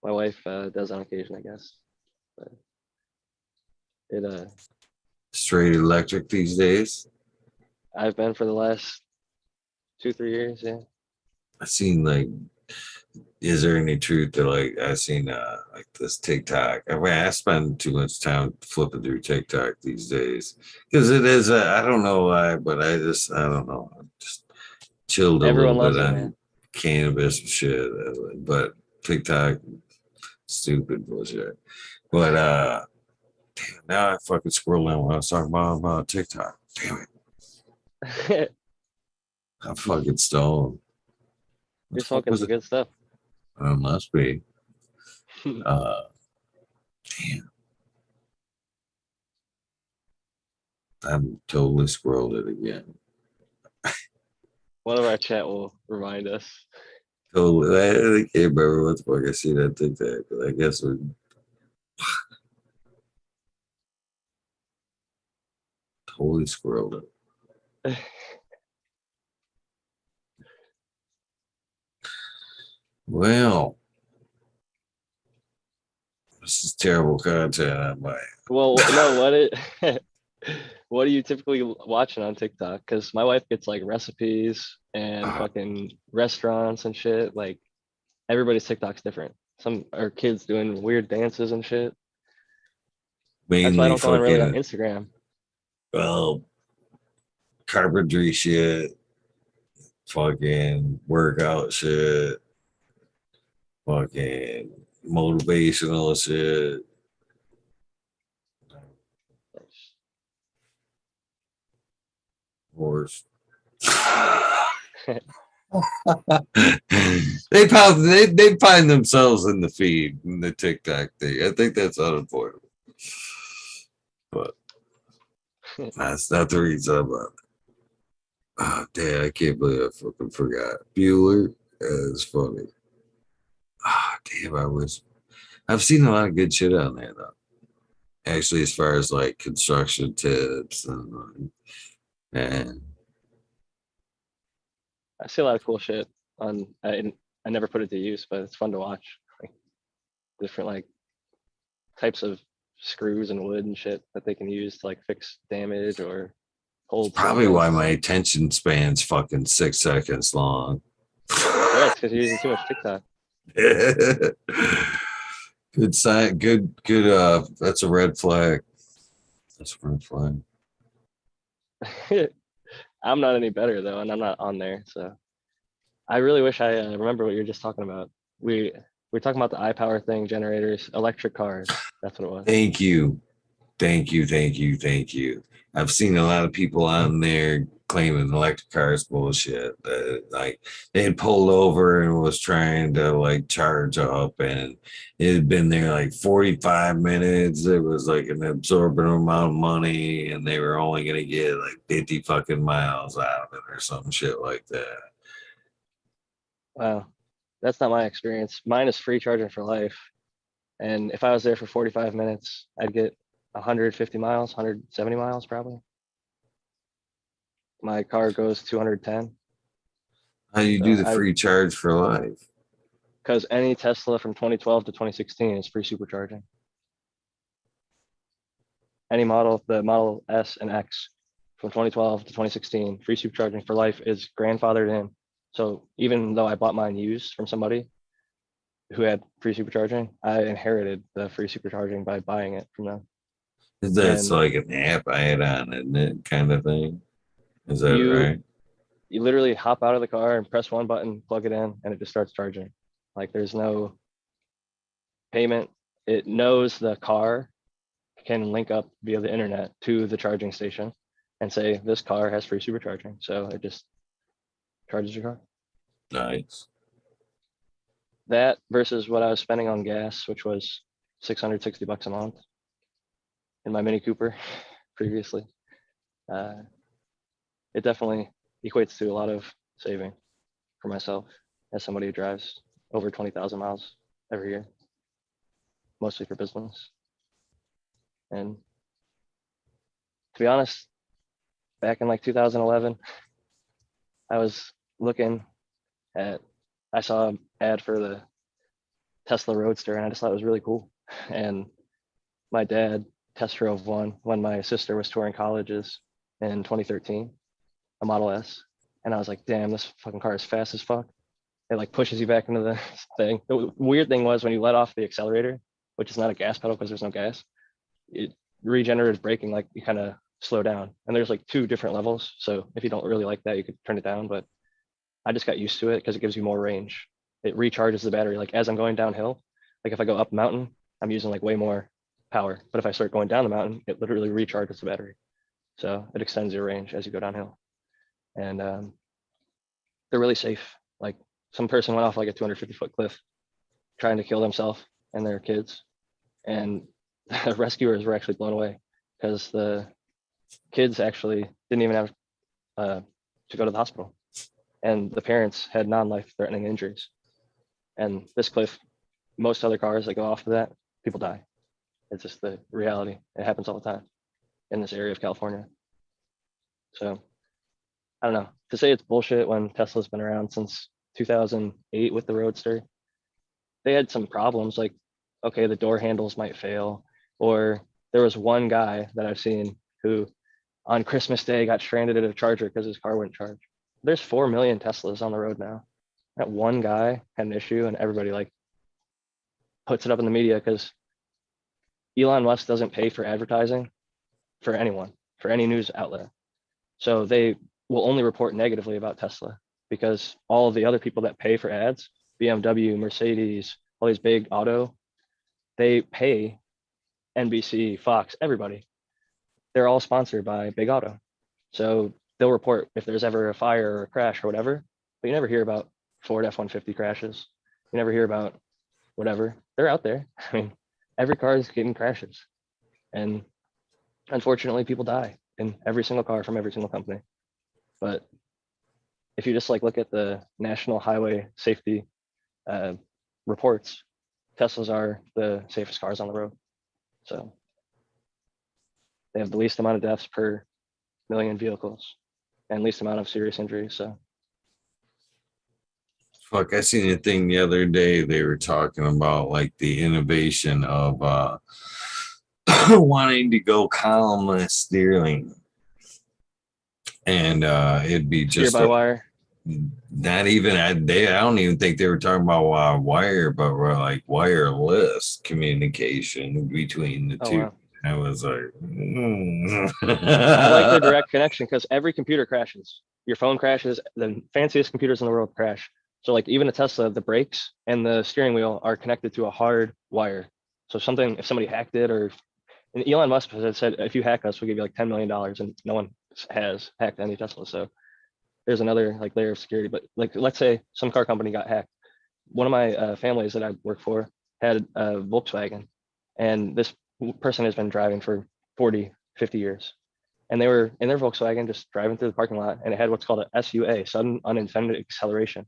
My wife does on occasion, I guess. But it straight electric these days. I've been for the last 2-3 years. Yeah. I seen like, is there any truth to like? I seen like this TikTok. I mean, I spend too much time flipping through TikTok these days because it is. I don't know why, but I don't know. I just chilled a little bit on cannabis shit, but TikTok, stupid bullshit. But damn, now I fucking scroll down when I was talking about TikTok. Damn it. I'm fucking stoned. You're smoking some good stuff. Must be. Damn. I'm totally scrolled it again. One of our chat will remind us. Totally. I can't remember what the fuck I see that TikTok, but I guess we totally scrolled it. Well, this is terrible content on my. Well, no, what it What are you typically watching on TikTok? Because my wife gets like recipes and fucking restaurants and shit. Like everybody's TikTok's different. Some are kids doing weird dances and shit. That's why I Mainly don't go on really on fucking, Instagram. well, carpentry shit, fucking workout shit, fucking motivational shit. Horse. They find themselves in the feed in the TikTok thing. I think that's unavoidable. But that's not the reason about it. Oh damn, I can't believe I fucking forgot. Bueller is funny. Ah, damn, I've seen a lot of good shit on there though. Actually, as far as like construction tips and I see a lot of cool shit on. I never put it to use, but it's fun to watch. Like different like types of screws and wood and shit that they can use to like fix damage or hold. probably why surface. my attention span's fucking 6 seconds long. Yeah, it's because you're using too much TikTok. Good sign. Good. That's a red flag. That's a red flag. I'm not any better though, and I'm not on there. So I really wish I remember what you were just talking about. We were talking about the iPower thing, generators, electric cars. That's what it was. Thank you. Thank you. Thank you. Thank you. I've seen a lot of people on there claiming electric cars bullshit. Like they had pulled over and was trying to like charge up, and it had been there like 45 minutes. It was like an absorbent amount of money, and they were only gonna get like 50 fucking miles out of it or some shit like that. Wow, that's not my experience. Mine is free charging for life, and if I was there for 45 minutes, I'd get 150 miles, 170 miles probably. My car goes 210. How do you do So the free charge for life? because any Tesla from 2012 to 2016 is free supercharging. Any model, the Model S and X from 2012 to 2016, free supercharging for life is grandfathered in. So even though I bought mine used from somebody who had free supercharging, I inherited the free supercharging by buying it from them. That's And like an app add-on, isn't it? Kind of thing. Is that you right? you literally hop out of the car and press one button, plug it in, and it just starts charging. Like there's no payment. It knows the car can link up via the internet to the charging station and say this car has free supercharging. So it just charges your car. Nice. That versus what I was spending on gas, which was $660 a month in my Mini Cooper previously. It definitely equates to a lot of saving for myself as somebody who drives over 20,000 miles every year, mostly for business. And to be honest, back in like 2011, I was looking at, I saw an ad for the Tesla Roadster and I just thought it was really cool. And my dad test drove one when my sister was touring colleges in 2013, a Model S. And I was like, damn, this fucking car is fast as fuck. It like pushes you back into the thing. The weird thing was when you let off the accelerator, which is not a gas pedal because there's no gas, it regenerative braking, like you kind of slow down. And there's like 2 different levels. So if you don't really like that, you could turn it down. But I just got used to it because it gives you more range. It recharges the battery. Like as I'm going downhill, like if I go up a mountain, I'm using like way more power. But if I start going down the mountain, it literally recharges the battery. So it extends your range as you go downhill. And they're really safe. Like some person went off like a 250-foot cliff trying to kill themselves and their kids. And the rescuers were actually blown away because the kids actually didn't even have to go to the hospital. And the parents had non-life threatening injuries. And this cliff, most other cars that go off of that, people die. It's just the reality. It happens all the time in this area of California. So I don't know. To say it's bullshit when Tesla's been around since 2008 with the Roadster, they had some problems like, okay, the door handles might fail, or there was one guy that I've seen who on Christmas Day got stranded at a charger because his car wouldn't charge. There's 4 million Teslas on the road now. That one guy had an issue and everybody like puts it up in the media because Elon Musk doesn't pay for advertising for anyone, for any news outlet. So they will only report negatively about Tesla because all of the other people that pay for ads, BMW, Mercedes, all these big auto, they pay NBC, Fox, everybody. They're all sponsored by Big Auto. So they'll report if there's ever a fire or a crash or whatever, but you never hear about Ford F-150 crashes. You never hear about whatever. They're out there. I mean, every car is getting crashes. And unfortunately, people die in every single car from every single company. But if you just like look at the National Highway Safety reports, Teslas are the safest cars on the road. So they have the least amount of deaths per million vehicles and least amount of serious injuries. So Fuck, I seen a thing the other day. They were talking about like the innovation of wanting to go columnless steering. And it'd be steer just by wire. not even I don't even think they were talking about wire, but we're like wireless communication between the Oh, two. wow. I was like, I like the direct connection because every computer crashes. Your phone crashes. The fanciest computers in the world crash. So like even a Tesla, the brakes and the steering wheel are connected to a hard wire. So if somebody hacked it, or and Elon Musk has said, if you hack us, we'll give you like $10 million, and no one has hacked any Tesla. So there's another like layer of security. But like, let's say some car company got hacked. One of my families that I work for had a Volkswagen, and this person has been driving for 40, 50 years. And they were in their Volkswagen just driving through the parking lot, and it had what's called a SUA, sudden unintended acceleration.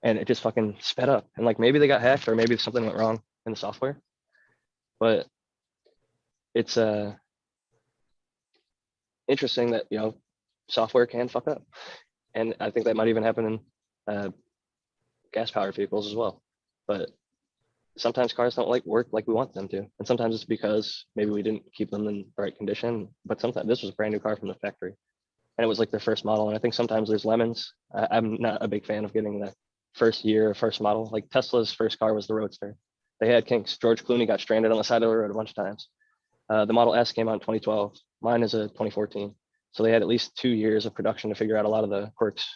And it just fucking sped up. And like maybe they got hacked or maybe something went wrong in the software. But it's interesting that, you know, software can fuck up. And I think that might even happen in gas powered vehicles as well. But sometimes cars don't like work like we want them to. And sometimes it's because maybe we didn't keep them in the right condition. But sometimes this was a brand new car from the factory and it was like their first model. And I think sometimes there's lemons. I'm not a big fan of getting the first year, first model. Like Tesla's first car was the Roadster. They had kinks. George Clooney got stranded on the side of the road a bunch of times. The Model S came out in 2012. Mine is a 2014. So they had at least 2 years of production to figure out a lot of the quirks.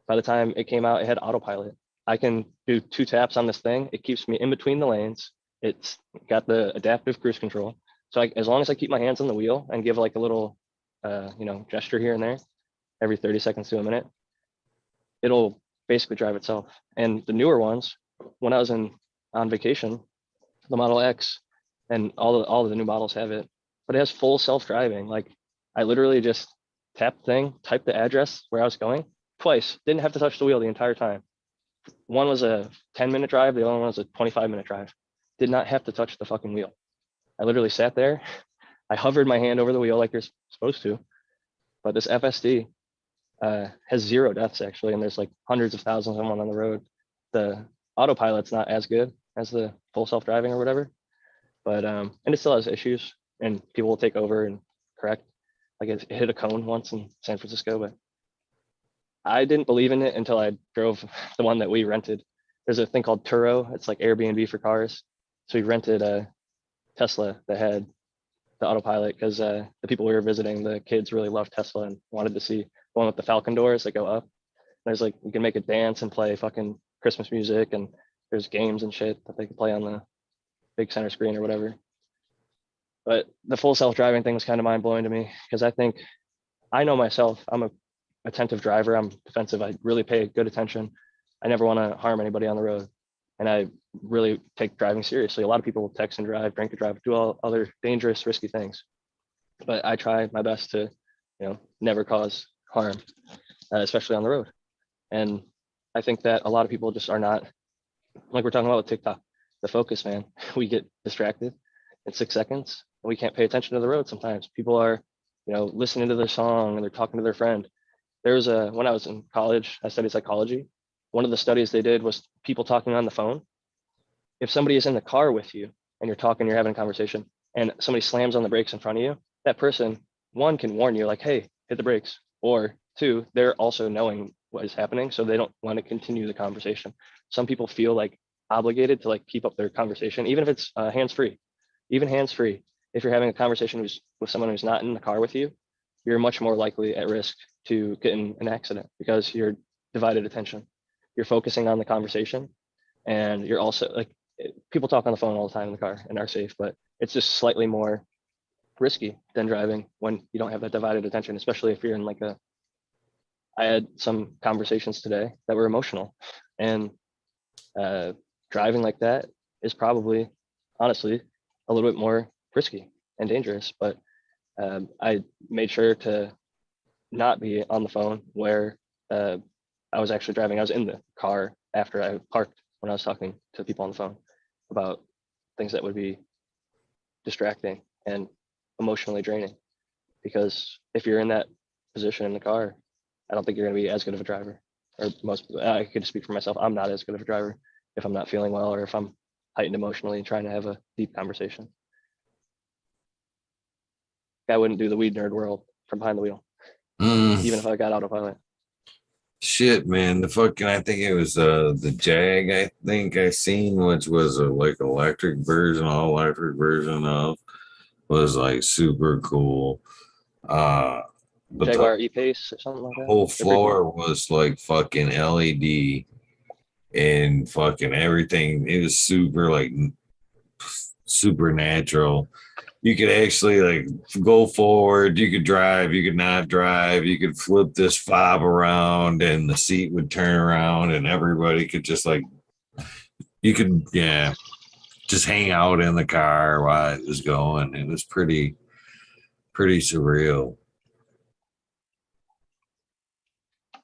By the time it came out, it had autopilot. I can do 2 taps on this thing. It keeps me in between the lanes. It's got the adaptive cruise control. So as long as I keep my hands on the wheel and give like a little, gesture here and there every 30 seconds to a minute, it'll basically drive itself. And the newer ones, when I was on vacation, the Model X and all of the new models have it, but it has full self-driving. Like I literally just tap the thing, type the address where I was going twice, didn't have to touch the wheel the entire time. One was a 10-minute drive, the other one was a 25-minute drive. Did not have to touch the fucking wheel. I literally sat there, I hovered my hand over the wheel like you're supposed to, but this FSD has 0 deaths actually, and there's like hundreds of thousands of them on the road. The autopilot's not as good as the full self-driving or whatever, but and it still has issues, and people will take over and correct. Like it hit a cone once in San Francisco, but I didn't believe in it until I drove the one that we rented. There's a thing called Turo. It's like Airbnb for cars. So we rented a Tesla that had the autopilot because the people we were visiting, the kids really loved Tesla and wanted to see the one with the Falcon doors that go up. There's like, you can make it dance and play fucking Christmas music, and there's games and shit that they can play on the big center screen or whatever. But the full self-driving thing was kind of mind blowing to me because I know myself, I'm a attentive driver. I'm defensive. I really pay good attention. I never want to harm anybody on the road. And I really take driving seriously. A lot of people will text and drive, drink and drive, do all other dangerous, risky things. But I try my best to, never cause harm, especially on the road. And I think that a lot of people just are not, like we're talking about with TikTok, the focus, man. We get distracted in 6 seconds. And we can't pay attention to the road sometimes. People are, listening to their song and they're talking to their friend. When I was in college, I studied psychology. One of the studies they did was people talking on the phone. If somebody is in the car with you and you're talking, you're having a conversation, and somebody slams on the brakes in front of you, that person one, can warn you like, hey, hit the brakes, or two, they're also knowing what is happening, so they don't want to continue the conversation. Some people feel like obligated to like keep up their conversation, even if it's hands-free. Even hands-free, if you're having a conversation with someone who's not in the car with you, you're much more likely at risk to get in an accident because you're divided attention. You're focusing on the conversation, and you're also like, people talk on the phone all the time in the car and are safe, but it's just slightly more risky than driving when you don't have that divided attention, especially if you're in like I had some conversations today that were emotional, and driving like that is probably, honestly, a little bit more risky and dangerous. But I made sure to not be on the phone where I was actually driving. I was in the car after I parked when I was talking to people on the phone about things that would be distracting and emotionally draining. Because if you're in that position in the car, I don't think you're going to be as good of a driver. Or most, I could speak for myself. I'm not as good of a driver if I'm not feeling well, or if I'm heightened emotionally and trying to have a deep conversation. I wouldn't do the Weed Nerd World from behind the wheel, even if I got autopilot. Shit, man. The fucking, I think it was the Jag, I think I seen, which was a like electric version, all electric version of, was like super cool. But Jaguar the E-Pace or something like that. whole They're pretty floor cool. was like fucking LED and fucking everything. It was super like supernatural. You could actually like go forward, you could drive, you could not drive, you could flip this fob around and the seat would turn around and everybody could just like, you could, yeah, just hang out in the car while it was going. It was pretty surreal.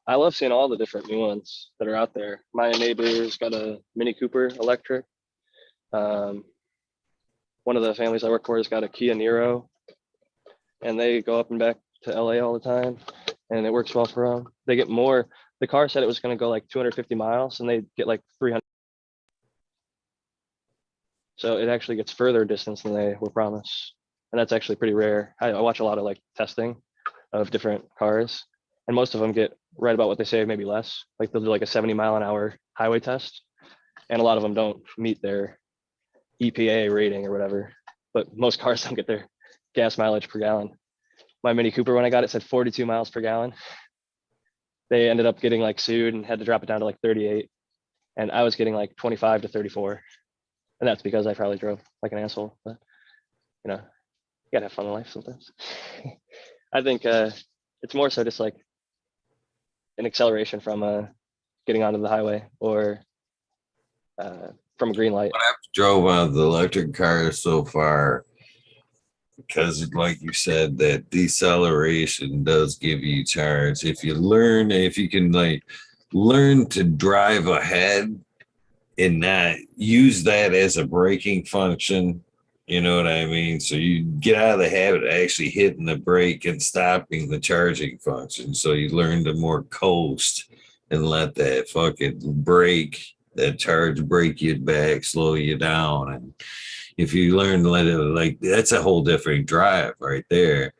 I love seeing all the different new ones that are out there. My neighbor's got a Mini Cooper electric. One of the families I work for has got a Kia Niro, and they go up and back to LA all the time, and it works well for them. They get more. The car said it was going to go like 250 miles, and they get like 300. So it actually gets further distance than they were promised, and that's actually pretty rare. I watch a lot of like testing of different cars, and most of them get right about what they say, maybe less. Like they'll do like a 70-mile-an-hour highway test, and a lot of them don't meet their EPA rating or whatever. But most cars don't get their gas mileage per gallon. My Mini Cooper, when I got it, said 42 miles per gallon. They ended up getting like sued and had to drop it down to like 38, and I was getting like 25 to 34, and that's because I probably drove like an asshole. But you know, you gotta have fun in life sometimes. I think it's more so just like an acceleration from getting onto the highway or from a green light. I've drove on the electric cars so far because, like you said, that deceleration does give you charge. If you can like learn to drive ahead and not use that as a braking function, you know what I mean? So you get out of the habit of actually hitting the brake and stopping the charging function. So you learn to more coast and let that fucking brake, that charge break you back, slow you down. And if you learn to let it, like, that's a whole different drive right there.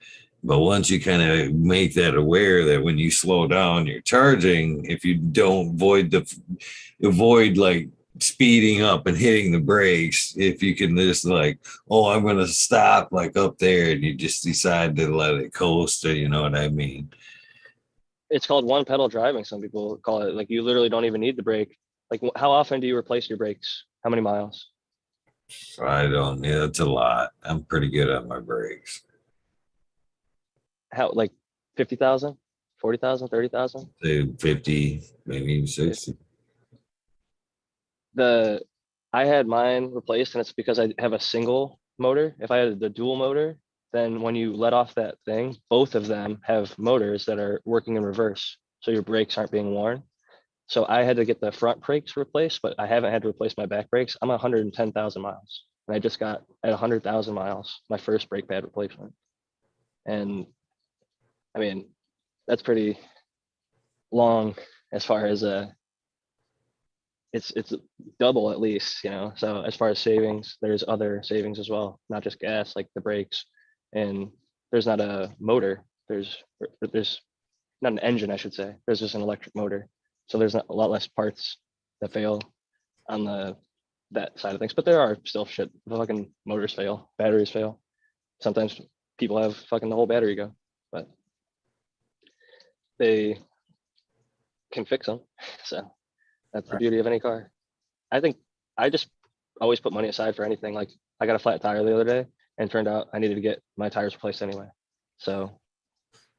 But once you kind of make that aware that when you slow down you're charging, if you don't avoid like speeding up and hitting the brakes, if you can just like, oh, I'm gonna stop like up there, and you just decide to let it coast, or you know what I mean? It's called one pedal driving. Some people call it. Like you literally don't even need the brake. Like how often do you replace your brakes? How many miles? I don't, yeah, it's a lot. I'm pretty good at my brakes. How, like 50,000, 40,000, 30,000? Say 50, maybe even 60. I had mine replaced, and it's because I have a single motor. If I had the dual motor, then when you let off that thing, both of them have motors that are working in reverse, so your brakes aren't being worn. So I had to get the front brakes replaced, but I haven't had to replace my back brakes. I'm 110,000 miles, and I just got at 100,000 miles my first brake pad replacement. And I mean, that's pretty long as far as it's double at least, you know. So as far as savings, there's other savings as well, not just gas, like the brakes and there's not a motor. There's not an engine, I should say. There's just an electric motor. So there's a lot less parts that fail on that side of things. But there are still shit. The fucking motors fail, batteries fail. Sometimes people have fucking the whole battery go, but they can fix them. So that's the beauty of any car. I think I just always put money aside for anything. Like I got a flat tire the other day and turned out I needed to get my tires replaced anyway. So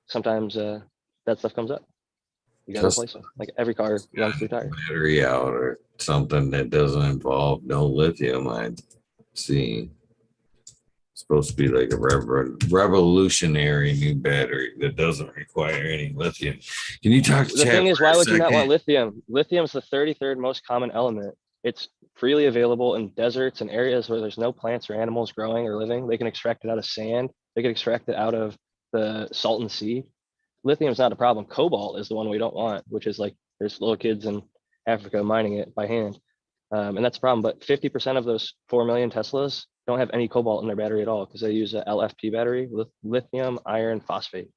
sometimes that stuff comes up. You gotta replace them. Like every car runs through tires. Battery out or something that doesn't involve no lithium. I see. Supposed to be like a revolutionary new battery that doesn't require any lithium. Can you talk to The Chad thing is, for why a would you not second? want lithium? Lithium is the 33rd most common element. It's freely available in deserts and areas where there's no plants or animals growing or living. They can extract it out of sand. They can extract it out of the Salton Sea. Lithium is not a problem. Cobalt is the one we don't want, which is like there's little kids in Africa mining it by hand. And that's a problem. But 50% of those 4 million Teslas don't have any cobalt in their battery at all because they use a LFP battery with lithium, iron, phosphate.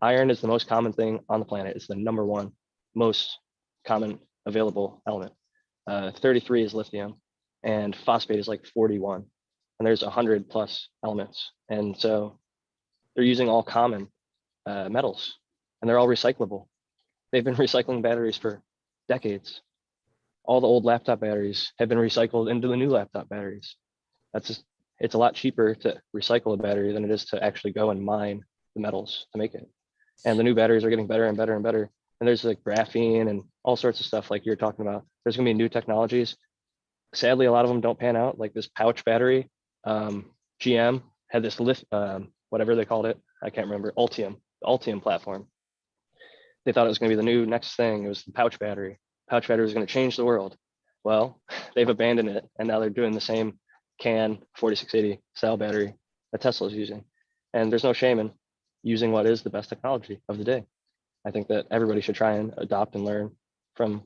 Iron is the most common thing on the planet. It's the number one most common available element. 33 is lithium, and phosphate is like 41. And there's 100 plus elements. And so they're using all common metals, and they're all recyclable. They've been recycling batteries for decades. All the old laptop batteries have been recycled into the new laptop batteries. It's a lot cheaper to recycle a battery than it is to actually go and mine the metals to make it. And the new batteries are getting better and better and better. And there's like graphene and all sorts of stuff like you're talking about. There's gonna be new technologies. Sadly, a lot of them don't pan out, like this pouch battery. GM had this whatever they called it, I can't remember, the Ultium platform. They thought it was gonna be the new next thing. It was the pouch battery. Pouch battery was gonna change the world. Well, they've abandoned it, and now they're doing the same CAN 4680 style battery that Tesla is using. And there's no shame in using what is the best technology of the day. I think that everybody should try and adopt and learn from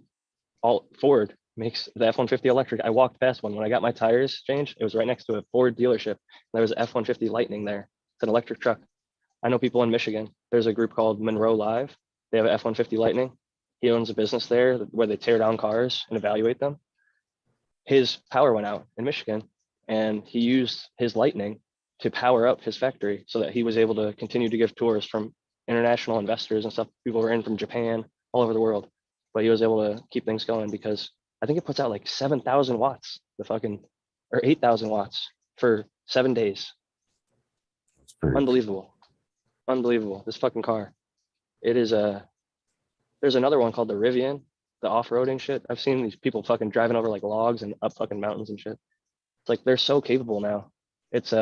Ford makes the F-150 electric. I walked past one when I got my tires changed. It was right next to a Ford dealership. There was an F-150 Lightning there. It's an electric truck. I know people in Michigan. There's a group called Monroe Live. They have an F-150 Lightning. He owns a business there where they tear down cars and evaluate them. His power went out in Michigan, and he used his Lightning to power up his factory so that he was able to continue to give tours from international investors and stuff. People were in from Japan, all over the world, but he was able to keep things going because I think it puts out like 7,000 watts, or 8,000 watts for 7 days. Unbelievable. Unbelievable. This fucking car. It is there's another one called the Rivian, the off-roading shit. I've seen these people fucking driving over like logs and up fucking mountains and shit. It's like they're so capable now. It's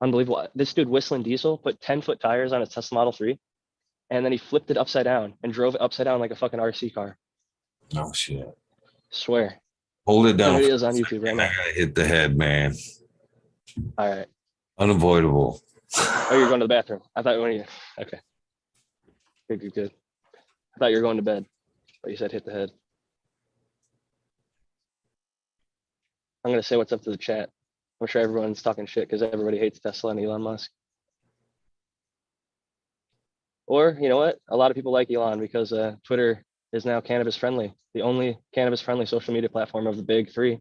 unbelievable. This dude whistling diesel put 10-foot tires on his Tesla Model 3, and then he flipped it upside down and drove it upside down like a fucking RC car. Oh shit. Swear. Hold it down. It is on YouTube right now. I gotta hit the head, man. All right. Unavoidable. Oh, you're going to the bathroom. I thought when you okay. Good. I thought you were going to bed, but you said hit the head. I'm gonna say what's up to the chat. I'm sure everyone's talking shit because everybody hates Tesla and Elon Musk. Or you know what? A lot of people like Elon because Twitter is now cannabis friendly, the only cannabis friendly social media platform of the big three.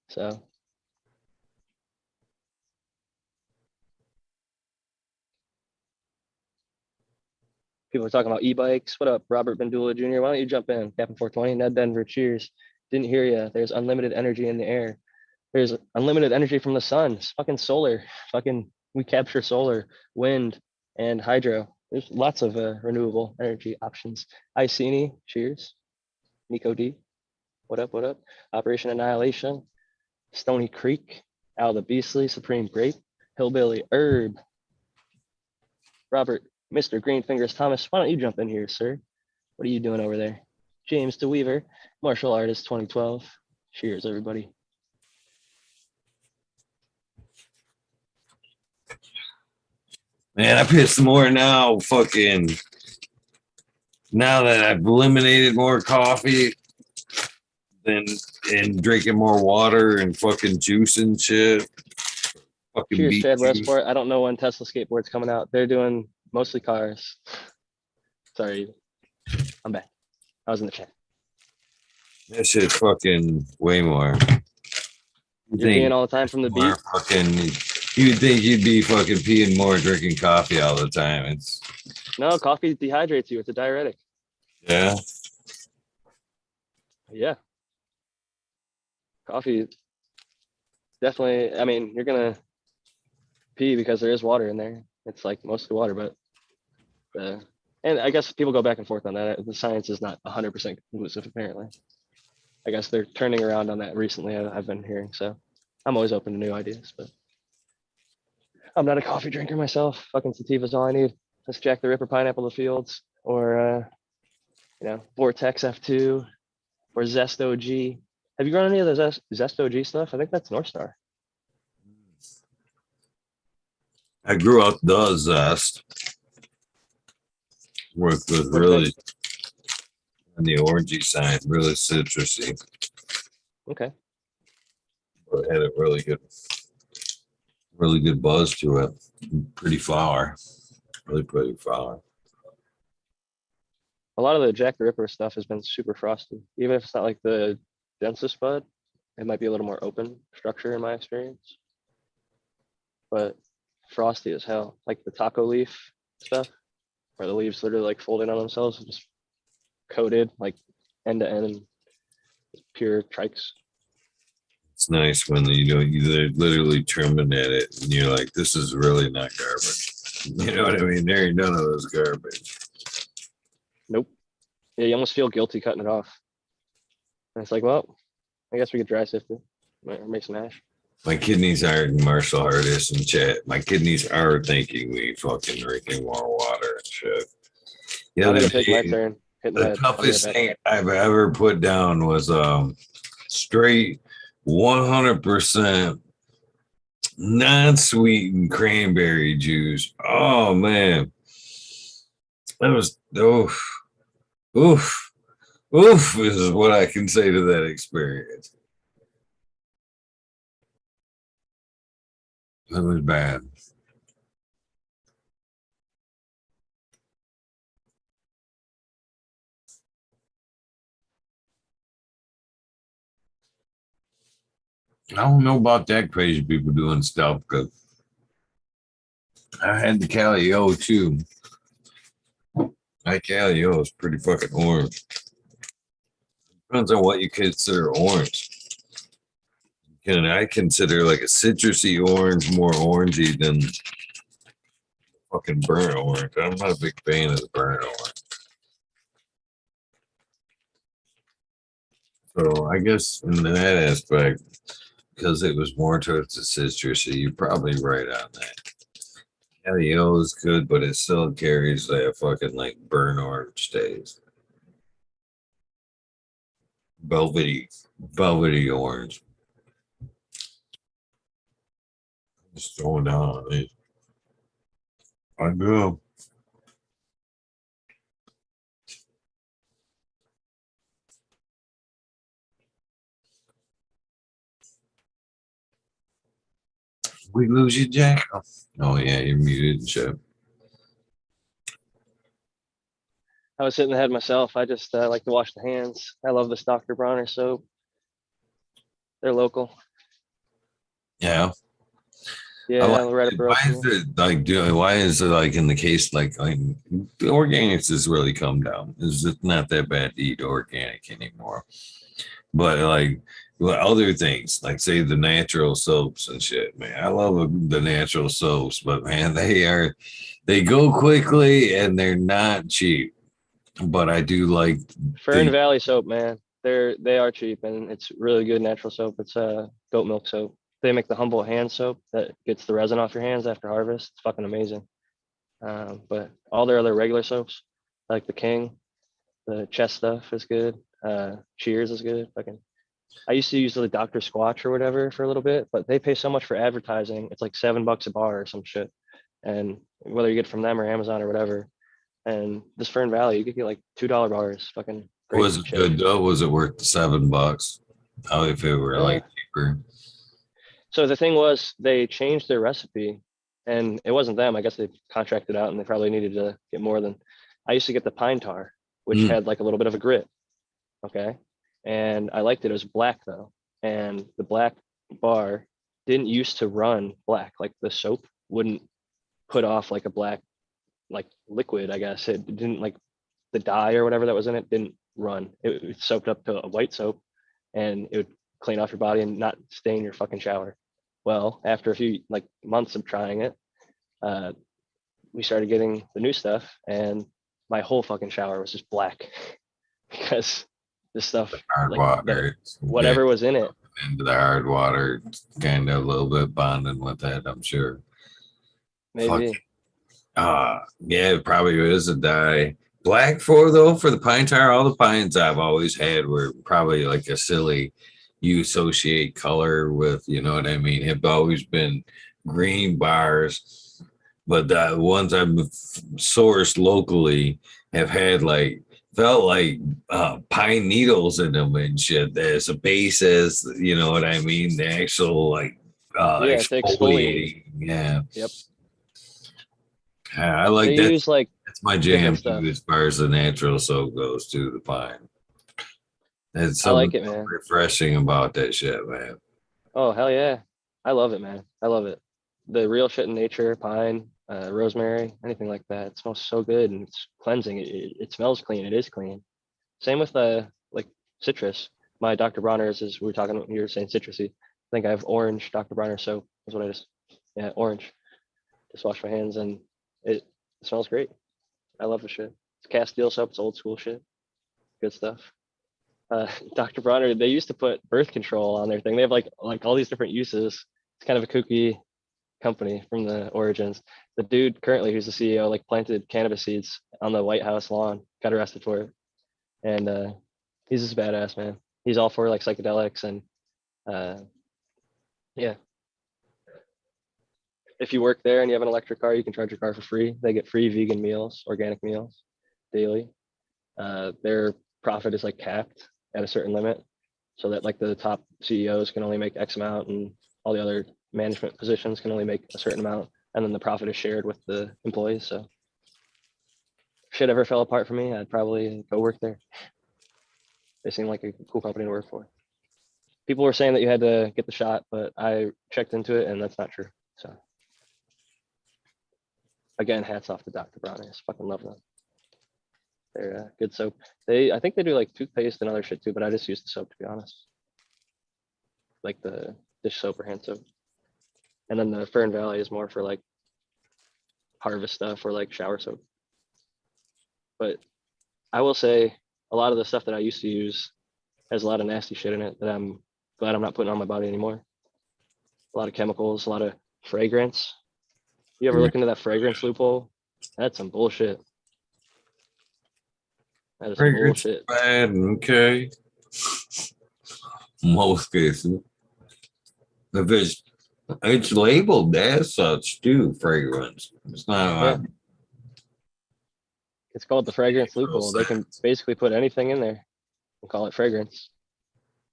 So people are talking about e-bikes. What up, Robert Bandula Jr.? Why don't you jump in? Captain 420, Ned Denver, cheers. Didn't hear you. There's unlimited energy in the air. There's unlimited energy from the sun. It's fucking solar. We capture solar, wind, and hydro. There's lots of renewable energy options. Iceni, cheers. Nico D, what up? Operation Annihilation, Stony Creek, Al the Beastly, Supreme Grape, Hillbilly Herb, Robert, Mr. Greenfingers Thomas, why don't you jump in here, sir? What are you doing over there? James DeWeaver, Martial Artist 2012. Cheers, everybody. Man, I pissed more now. Now that I've eliminated more coffee and drinking more water and fucking juice and shit. Fucking Cheers, beat Chad you. Westport. I don't know when Tesla skateboard's coming out. They're doing mostly cars. Sorry, I'm back. I was in the chat. That shit's fucking way more. You're peeing all the time from the beat. Fucking, you'd think you'd be fucking peeing more, drinking coffee all the time. It's No, coffee dehydrates you. It's a diuretic. yeah. Yeah. Coffee definitely. I mean, you're gonna pee because there is water in there. It's like mostly water, but and I guess people go back and forth on that. The science is not 100% conclusive, apparently. I guess they're turning around on that recently. I've been hearing, so I'm always open to new ideas. But I'm not a coffee drinker myself. Fucking sativa's all I need. Let's Jack the Ripper Pineapple the Fields, or Vortex F2, or Zest OG. Have you run any of the Zest OG stuff? I think that's North Star. I grew up the Zest. Worked with really on the orangey side, really citrusy. Okay. But it had a really good buzz to it. Pretty flower. Really pretty flower. A lot of the Jack the Ripper stuff has been super frosty. Even if it's not like the densest bud, it might be a little more open structure in my experience. But frosty as hell. Like the taco leaf stuff, where the leaves literally like folding on themselves and just coated like end to end, pure trikes. It's nice when you're literally trimming at it and you're like, this is really not garbage. You know what I mean? There ain't none of those garbage. Nope. Yeah, you almost feel guilty cutting it off. And it's like, well, I guess we could dry sift it or make some ash. My kidneys are martial artists and chat. My kidneys are thinking we fucking drinking more water and shit. I'm gonna take my turn. The toughest thing I've ever put down was straight 100% non-sweetened cranberry juice. Oh man, that was oof is what I can say to that experience. That was bad. I don't know about that crazy people doing stuff because I had the Cali-O too. My Cali-O is pretty fucking orange. Depends on what you consider orange. And I consider like a citrusy orange more orangey than fucking burnt orange. I'm not a big fan of the burnt orange. So I guess in that aspect, because it was more towards the citrusy, you're probably right on that. Cali-O is good, but it still carries that fucking like burnt orange taste. Velvety orange. Just throwing down on it. I go. We lose you, Jack? Oh yeah, you're muted and shit. I was hitting the head myself. I just like to wash the hands. I love this Dr. Bronner soap. They're local. Yeah. Yeah, like right up the road. Why is it like? Why is it like in the case like the organics has really come down? It's just not that bad to eat organic anymore. But like other things, like say the natural soaps and shit, man. I love the natural soaps, but man, they go quickly and they're not cheap. But I do like Fern Valley soap, man. They are cheap and it's really good natural soap. It's goat milk soap. They make the Humboldt hand soap that gets the resin off your hands after harvest. It's fucking amazing. But all their other regular soaps, like the King, the chest stuff is good. Cheers is good. Fucking, I used to use the Dr. Squatch or whatever for a little bit, but they pay so much for advertising. It's like $7 a bar or some shit. And whether you get from them or Amazon or whatever, and this Fern Valley, you could get like $2 bars. Fucking great. Was it good though? Was it worth the $7? How if it were like cheaper? So the thing was, they changed their recipe, and it wasn't them. I guess they contracted out, and they probably needed to get more than. I used to get the pine tar, which Mm. had like a little bit of a grit. Okay, and I liked it. It was black though, and the black bar didn't used to run black. Like the soap wouldn't put off like a black like liquid. I guess it didn't like the dye or whatever that was in it didn't run. It soaked up to a white soap, and it would clean off your body and not stain your fucking shower. Well, after a few like months of trying it, uh, we started getting the new stuff, and my whole fucking shower was just black because the stuff Hard like water. whatever was in it. Into the hard water, kind of a little bit bonding with that, I'm sure. Maybe. Yeah, it probably is a dye. Black for the pine tar, all the pines I've always had were probably like a silly, you associate color with, you know what I mean? Have always been green bars, but the ones I've sourced locally have had like felt like pine needles in them and shit. There's a base, as you know what I mean? The actual like Yeah, to exfoliate. exfoliating. Yeah. Yep. I like They that. use like That's my different jam stuff. too, as far as the natural soap goes, to the pine. There's I like something it, man. refreshing about that shit, man. Oh hell yeah. I love it, man. I love it. The real shit in nature, pine, rosemary, anything like that. It smells so good and it's cleansing. It smells clean. It is clean. Same with like citrus. My Dr. Bronner's is we were talking. You were saying citrusy. I think I have orange Dr. Bronner soap. Is what I just yeah orange. Just wash my hands and it smells great. I love the shit. It's Castile soap. It's old school shit. Good stuff. Dr. Bronner, they used to put birth control on their thing. They have like all these different uses. It's kind of a kooky company from the origins. The dude currently who's the CEO like planted cannabis seeds on the White House lawn, got arrested for it. And he's just badass, man. He's all for like psychedelics and uh, yeah. If you work there and you have an electric car, you can charge your car for free. They get free vegan meals, organic meals daily. Their profit is like capped at a certain limit, so that like the top CEOs can only make X amount, and all the other management positions can only make a certain amount, and then the profit is shared with the employees. So, if shit ever fell apart for me, I'd probably go work there. They seem like a cool company to work for. People were saying that you had to get the shot, but I checked into it, and that's not true. So, again, hats off to Dr. Brownies. Fucking love them. They're good soap. I think they do like toothpaste and other shit too, but I just use the soap to be honest. Like the dish soap or hand soap. And then the Fern Valley is more for like harvest stuff or like shower soap. But I will say a lot of the stuff that I used to use has a lot of nasty shit in it that I'm glad I'm not putting on my body anymore. A lot of chemicals, a lot of fragrance. You ever look into that fragrance loophole? That's some bullshit. That is some Fragrance bullshit. bad, okay. Most cases. If it's labeled as such too, fragrance. It's not Yeah. It's called the fragrance loophole. They can basically put anything in there and call it fragrance.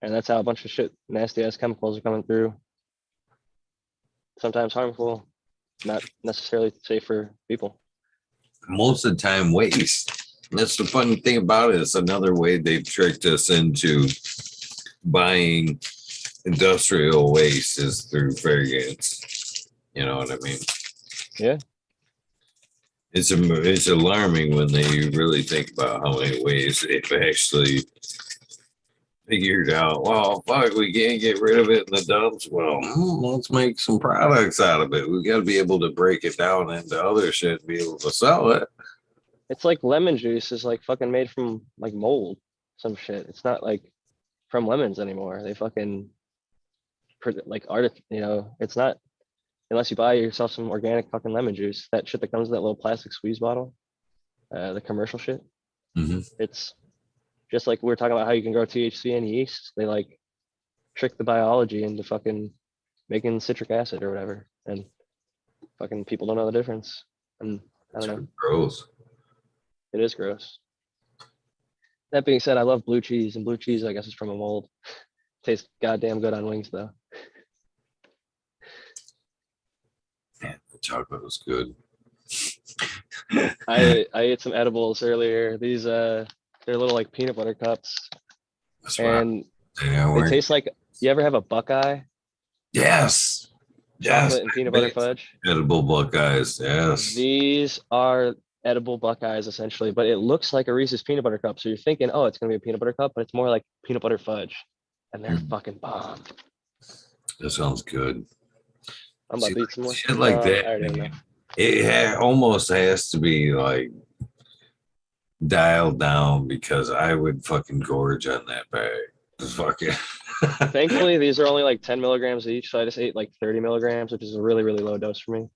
And that's how a bunch of shit, nasty ass chemicals are coming through. Sometimes harmful, not necessarily safe for people. most of the time waste. That's the funny thing about it. It's another way they've tricked us into buying industrial waste is through fragrance. You know what I mean? Yeah. It's alarming when they really think about how many ways they've actually figured out. Well, fuck, we can't get rid of it in the dumps. Well, let's make some products out of it. We got to be able to break it down into other shit and be able to sell it. It's like lemon juice is like fucking made from like mold, some shit. It's not like from lemons anymore. They fucking like it's not unless you buy yourself some organic fucking lemon juice. That shit that comes in that little plastic squeeze bottle, the commercial shit. Mm-hmm. It's just like we were talking about how you can grow THC in yeast. They like trick the biology into fucking making citric acid or whatever, and fucking people don't know the difference. And I don't know. Gross. It is gross. That being said, I love blue cheese, and blue cheese, I guess, is from a mold. Tastes goddamn good on wings, though. chocolate was good. I ate some edibles earlier. These they're little like peanut butter cups, That's what and they they taste like. You ever have a Buckeye Yes. Yes. chocolate and peanut butter fudge? Edible Buckeyes. Yes. These are edible Buckeyes essentially, but it looks like a Reese's peanut butter cup. So you're thinking, oh, it's gonna be a peanut butter cup, but it's more like peanut butter fudge, and they're fucking bomb. That sounds good. I'm about to eat some more. Shit like I that, already know. man. It almost has to be like dialed down because I would fucking gorge on that bag. Just fucking. Thankfully, these are only like 10 milligrams each, so I just ate like 30 milligrams, which is a really, really low dose for me.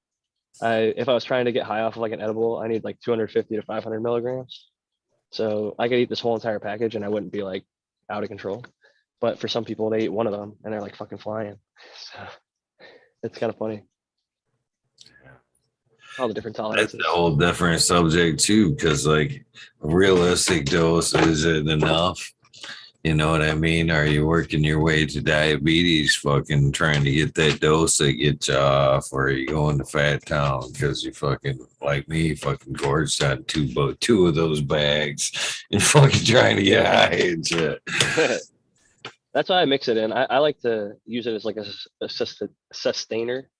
If I was trying to get high off of like an edible, I need like 250 to 500 milligrams. So I could eat this whole entire package and I wouldn't be like out of control. But for some people, they eat one of them and they're like fucking flying. So it's kind of funny. All the different tolerances. That's a whole different subject too, because like a realistic dose isn't enough. You know what I mean? Are you working your way to diabetes, fucking trying to get that dose that gets you off, or are you going to Fat Town because you fucking like me, fucking gorged on two of those bags and fucking trying to get high and shit. That's why I mix it in. I like to use it as like a sustainer.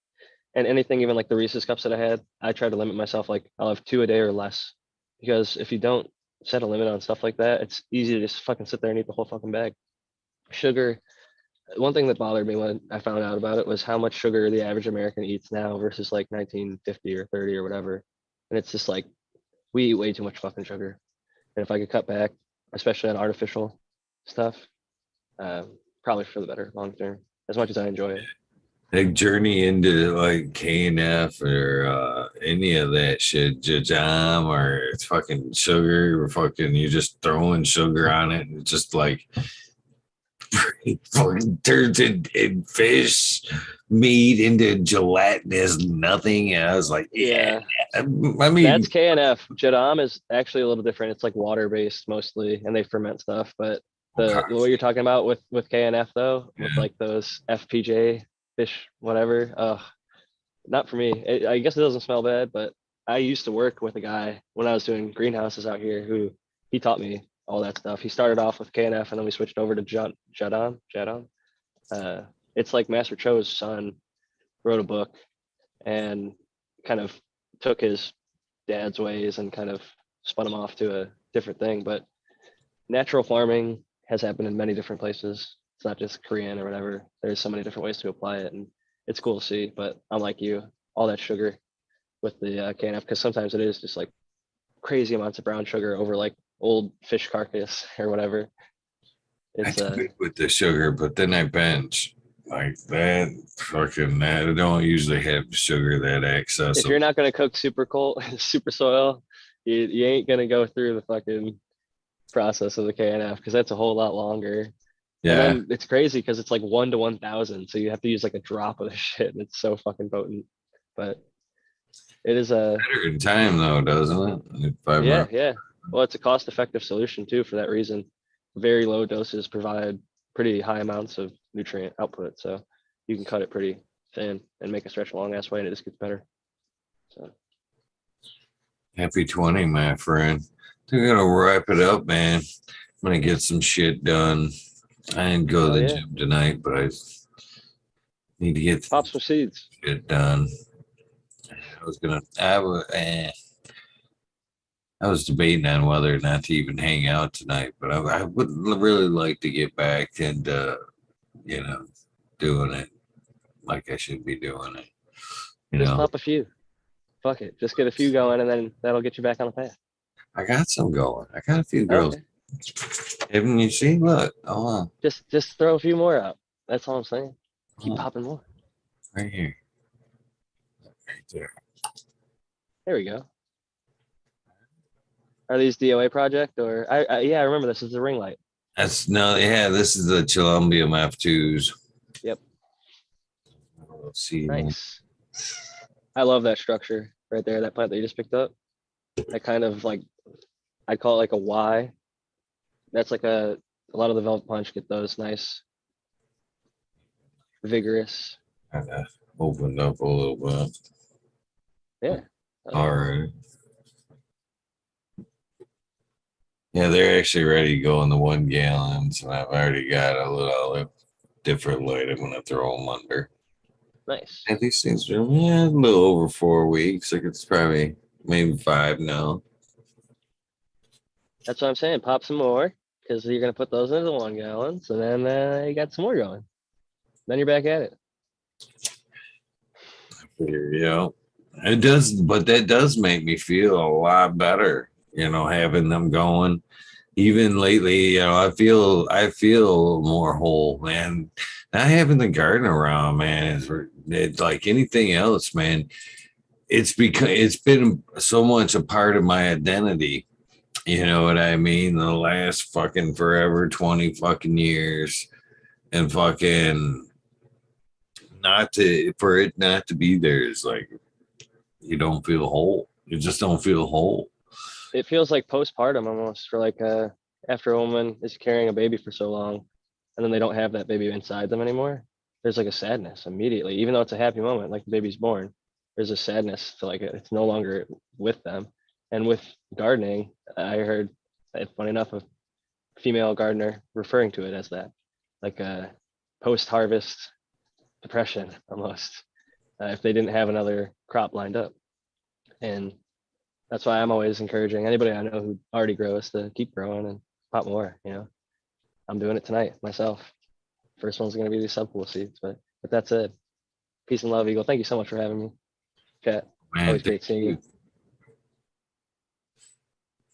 And anything, even like the Reese's cups that I had, I try to limit myself. Like I'll have 2 a day or less, because if you don't set a limit on stuff like that, it's easy to just fucking sit there and eat the whole fucking bag. Sugar. One thing that bothered me when I found out about it was how much sugar the average American eats now versus like 1950 or 30 or whatever. And it's just like, we eat way too much fucking sugar. And if I could cut back, especially on artificial stuff, probably for the better long term, as much as I enjoy it. Like journey into like KNF or any of that shit, jam or it's fucking sugar or fucking you just throwing sugar on it and just like fucking turns in fish meat into gelatinous nothing. And I was like, yeah. I mean, that's KNF. Jadam is actually a little different. It's like water based mostly, and they ferment stuff. But what you're talking about with KNF though, with like those FPJ fish, whatever. Not for me. I guess it doesn't smell bad, but I used to work with a guy when I was doing greenhouses out here who he taught me all that stuff. He started off with KNF and then we switched over to Jadam. It's like Master Cho's son wrote a book and kind of took his dad's ways and kind of spun him off to a different thing. But natural farming has happened in many different places. It's not just Korean or whatever. There's so many different ways to apply it, and it's cool to see. But I'm like you, all that sugar with the KNF, because sometimes it is just like crazy amounts of brown sugar over like old fish carcass or whatever. It's good with the sugar, but then I bench like that. Fucking that. I don't usually have sugar that excessive. If you're not gonna cook super soil, you ain't gonna go through the fucking process of the KNF because that's a whole lot longer. Yeah, and then it's crazy because it's like 1 to 1,000, so you have to use like a drop of the shit, and it's so fucking potent. But it is a better in time though, doesn't it? Yeah. Well, it's a cost-effective solution too for that reason. Very low doses provide pretty high amounts of nutrient output, so you can cut it pretty thin and make it stretch a long ass way, and it just gets better. So happy 20, my friend. We're gonna wrap it up, man. I'm gonna get some shit done. I didn't go to the gym tonight, but I need to get pop some seeds shit done. I was debating on whether or not to even hang out tonight, but I would really like to get back and doing it like I should be doing it. Just pop a few. Fuck it. Just get a few going, and then that'll get you back on the path. I got some going. I got a few girls. Okay. Haven't you seen? Look, just throw a few more out. That's all I'm saying. Keep popping more. Right here. Right there. There we go. Are these DOA project or I remember this is the ring light. This is the Chilumbium F2s. Yep. Let's see. Nice. I love that structure right there, that plant that you just picked up. That kind of like, I call it like a Y. That's like a lot of the Velvet Punch get those nice, vigorous. Kind of opened up a little bit. Yeah. All right. Yeah, they're actually ready to go in the 1 gallons, and I've already got a little different light I'm gonna throw them under. Nice. And these things are a little over 4 weeks. Like it's probably maybe 5 now. That's what I'm saying. Pop some more because you're gonna put those into the 1 gallons, and then you got some more going. Then you're back at it. Yeah, it does, but that does make me feel a lot better. Having them going. Even lately, I feel more whole, man. Not having the garden around, man, it's like anything else, man. It's because it's been so much a part of my identity. You know what I mean? The last fucking forever 20 fucking years, and fucking for it not to be there is like you don't feel whole. You just don't feel whole. It feels like postpartum almost for like after a woman is carrying a baby for so long and then they don't have that baby inside them anymore. There's like a sadness immediately, even though it's a happy moment, like the baby's born. There's a sadness to like it's no longer with them. And with gardening, I heard, funny enough, a female gardener referring to it as that, like a post-harvest depression almost, if they didn't have another crop lined up. And that's why I'm always encouraging anybody I know who already grows to keep growing and pop more. I'm doing it tonight myself. First one's going to be these subpool seeds, but that's it. Peace and love, Eagle. Thank you so much for having me. Chat. Man, Always great seeing you.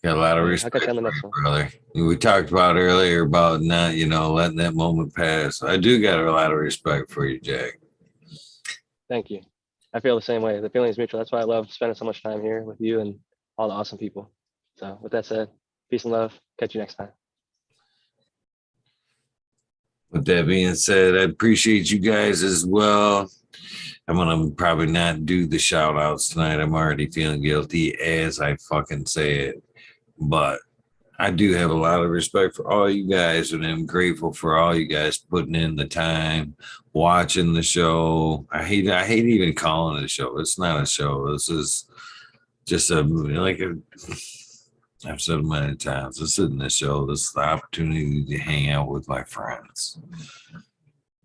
Got a lot of I'll respect catch you on the for next you, one. brother. We talked about earlier about not, letting that moment pass. I do got a lot of respect for you, Jack. Thank you. I feel the same way. The feeling is mutual. That's why I love spending so much time here with you and all the awesome people. So with that said, peace and love. Catch you next time. With that being said, I appreciate you guys as well. I'm gonna probably not do the shout outs tonight. I'm already feeling guilty as I fucking say it. But I do have a lot of respect for all you guys, and I'm grateful for all you guys putting in the time, watching the show. I hate even calling it a show. It's not a show. This is just I've said it many times. This isn't a show. This is the opportunity to hang out with my friends.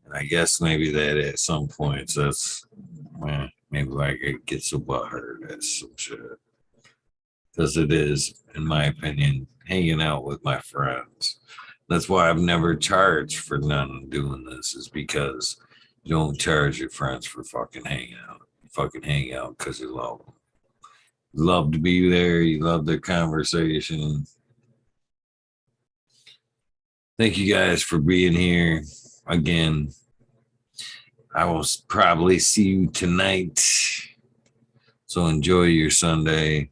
And I guess maybe that at some points that's maybe like it gets a butthurt at some shit. Because it is, in my opinion, hanging out with my friends. That's why I've never charged for none doing this, is because you don't charge your friends for fucking hanging out. You fucking hang out because you love them. You love to be there. You love their conversation. Thank you guys for being here again. I will probably see you tonight. So enjoy your Sunday.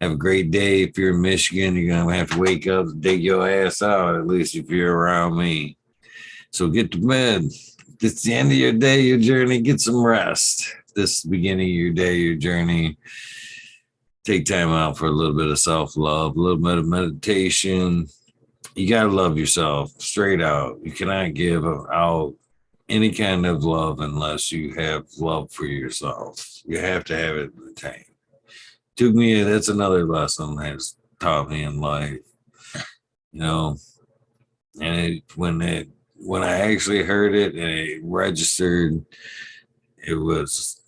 Have a great day. If you're in Michigan, you're going to have to wake up and dig your ass out, at least if you're around me. So get to bed. If it's the end of your day, your journey, get some rest. If this is the beginning of your day, your journey, take time out for a little bit of self-love, a little bit of meditation. You got to love yourself straight out. You cannot give out any kind of love unless you have love for yourself. You have to have it in the tank. That's another lesson that has taught me in life. And when I actually heard it and it registered, it was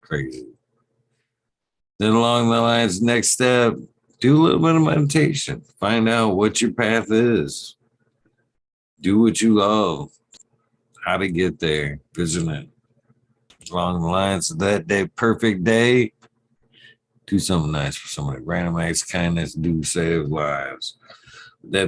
crazy. Then along the lines, next step, do a little bit of meditation. Find out what your path is. Do what you love. How to get there. Vision it. Along the lines of that day, perfect day, do something nice for somebody. Random acts of kindness do save lives. That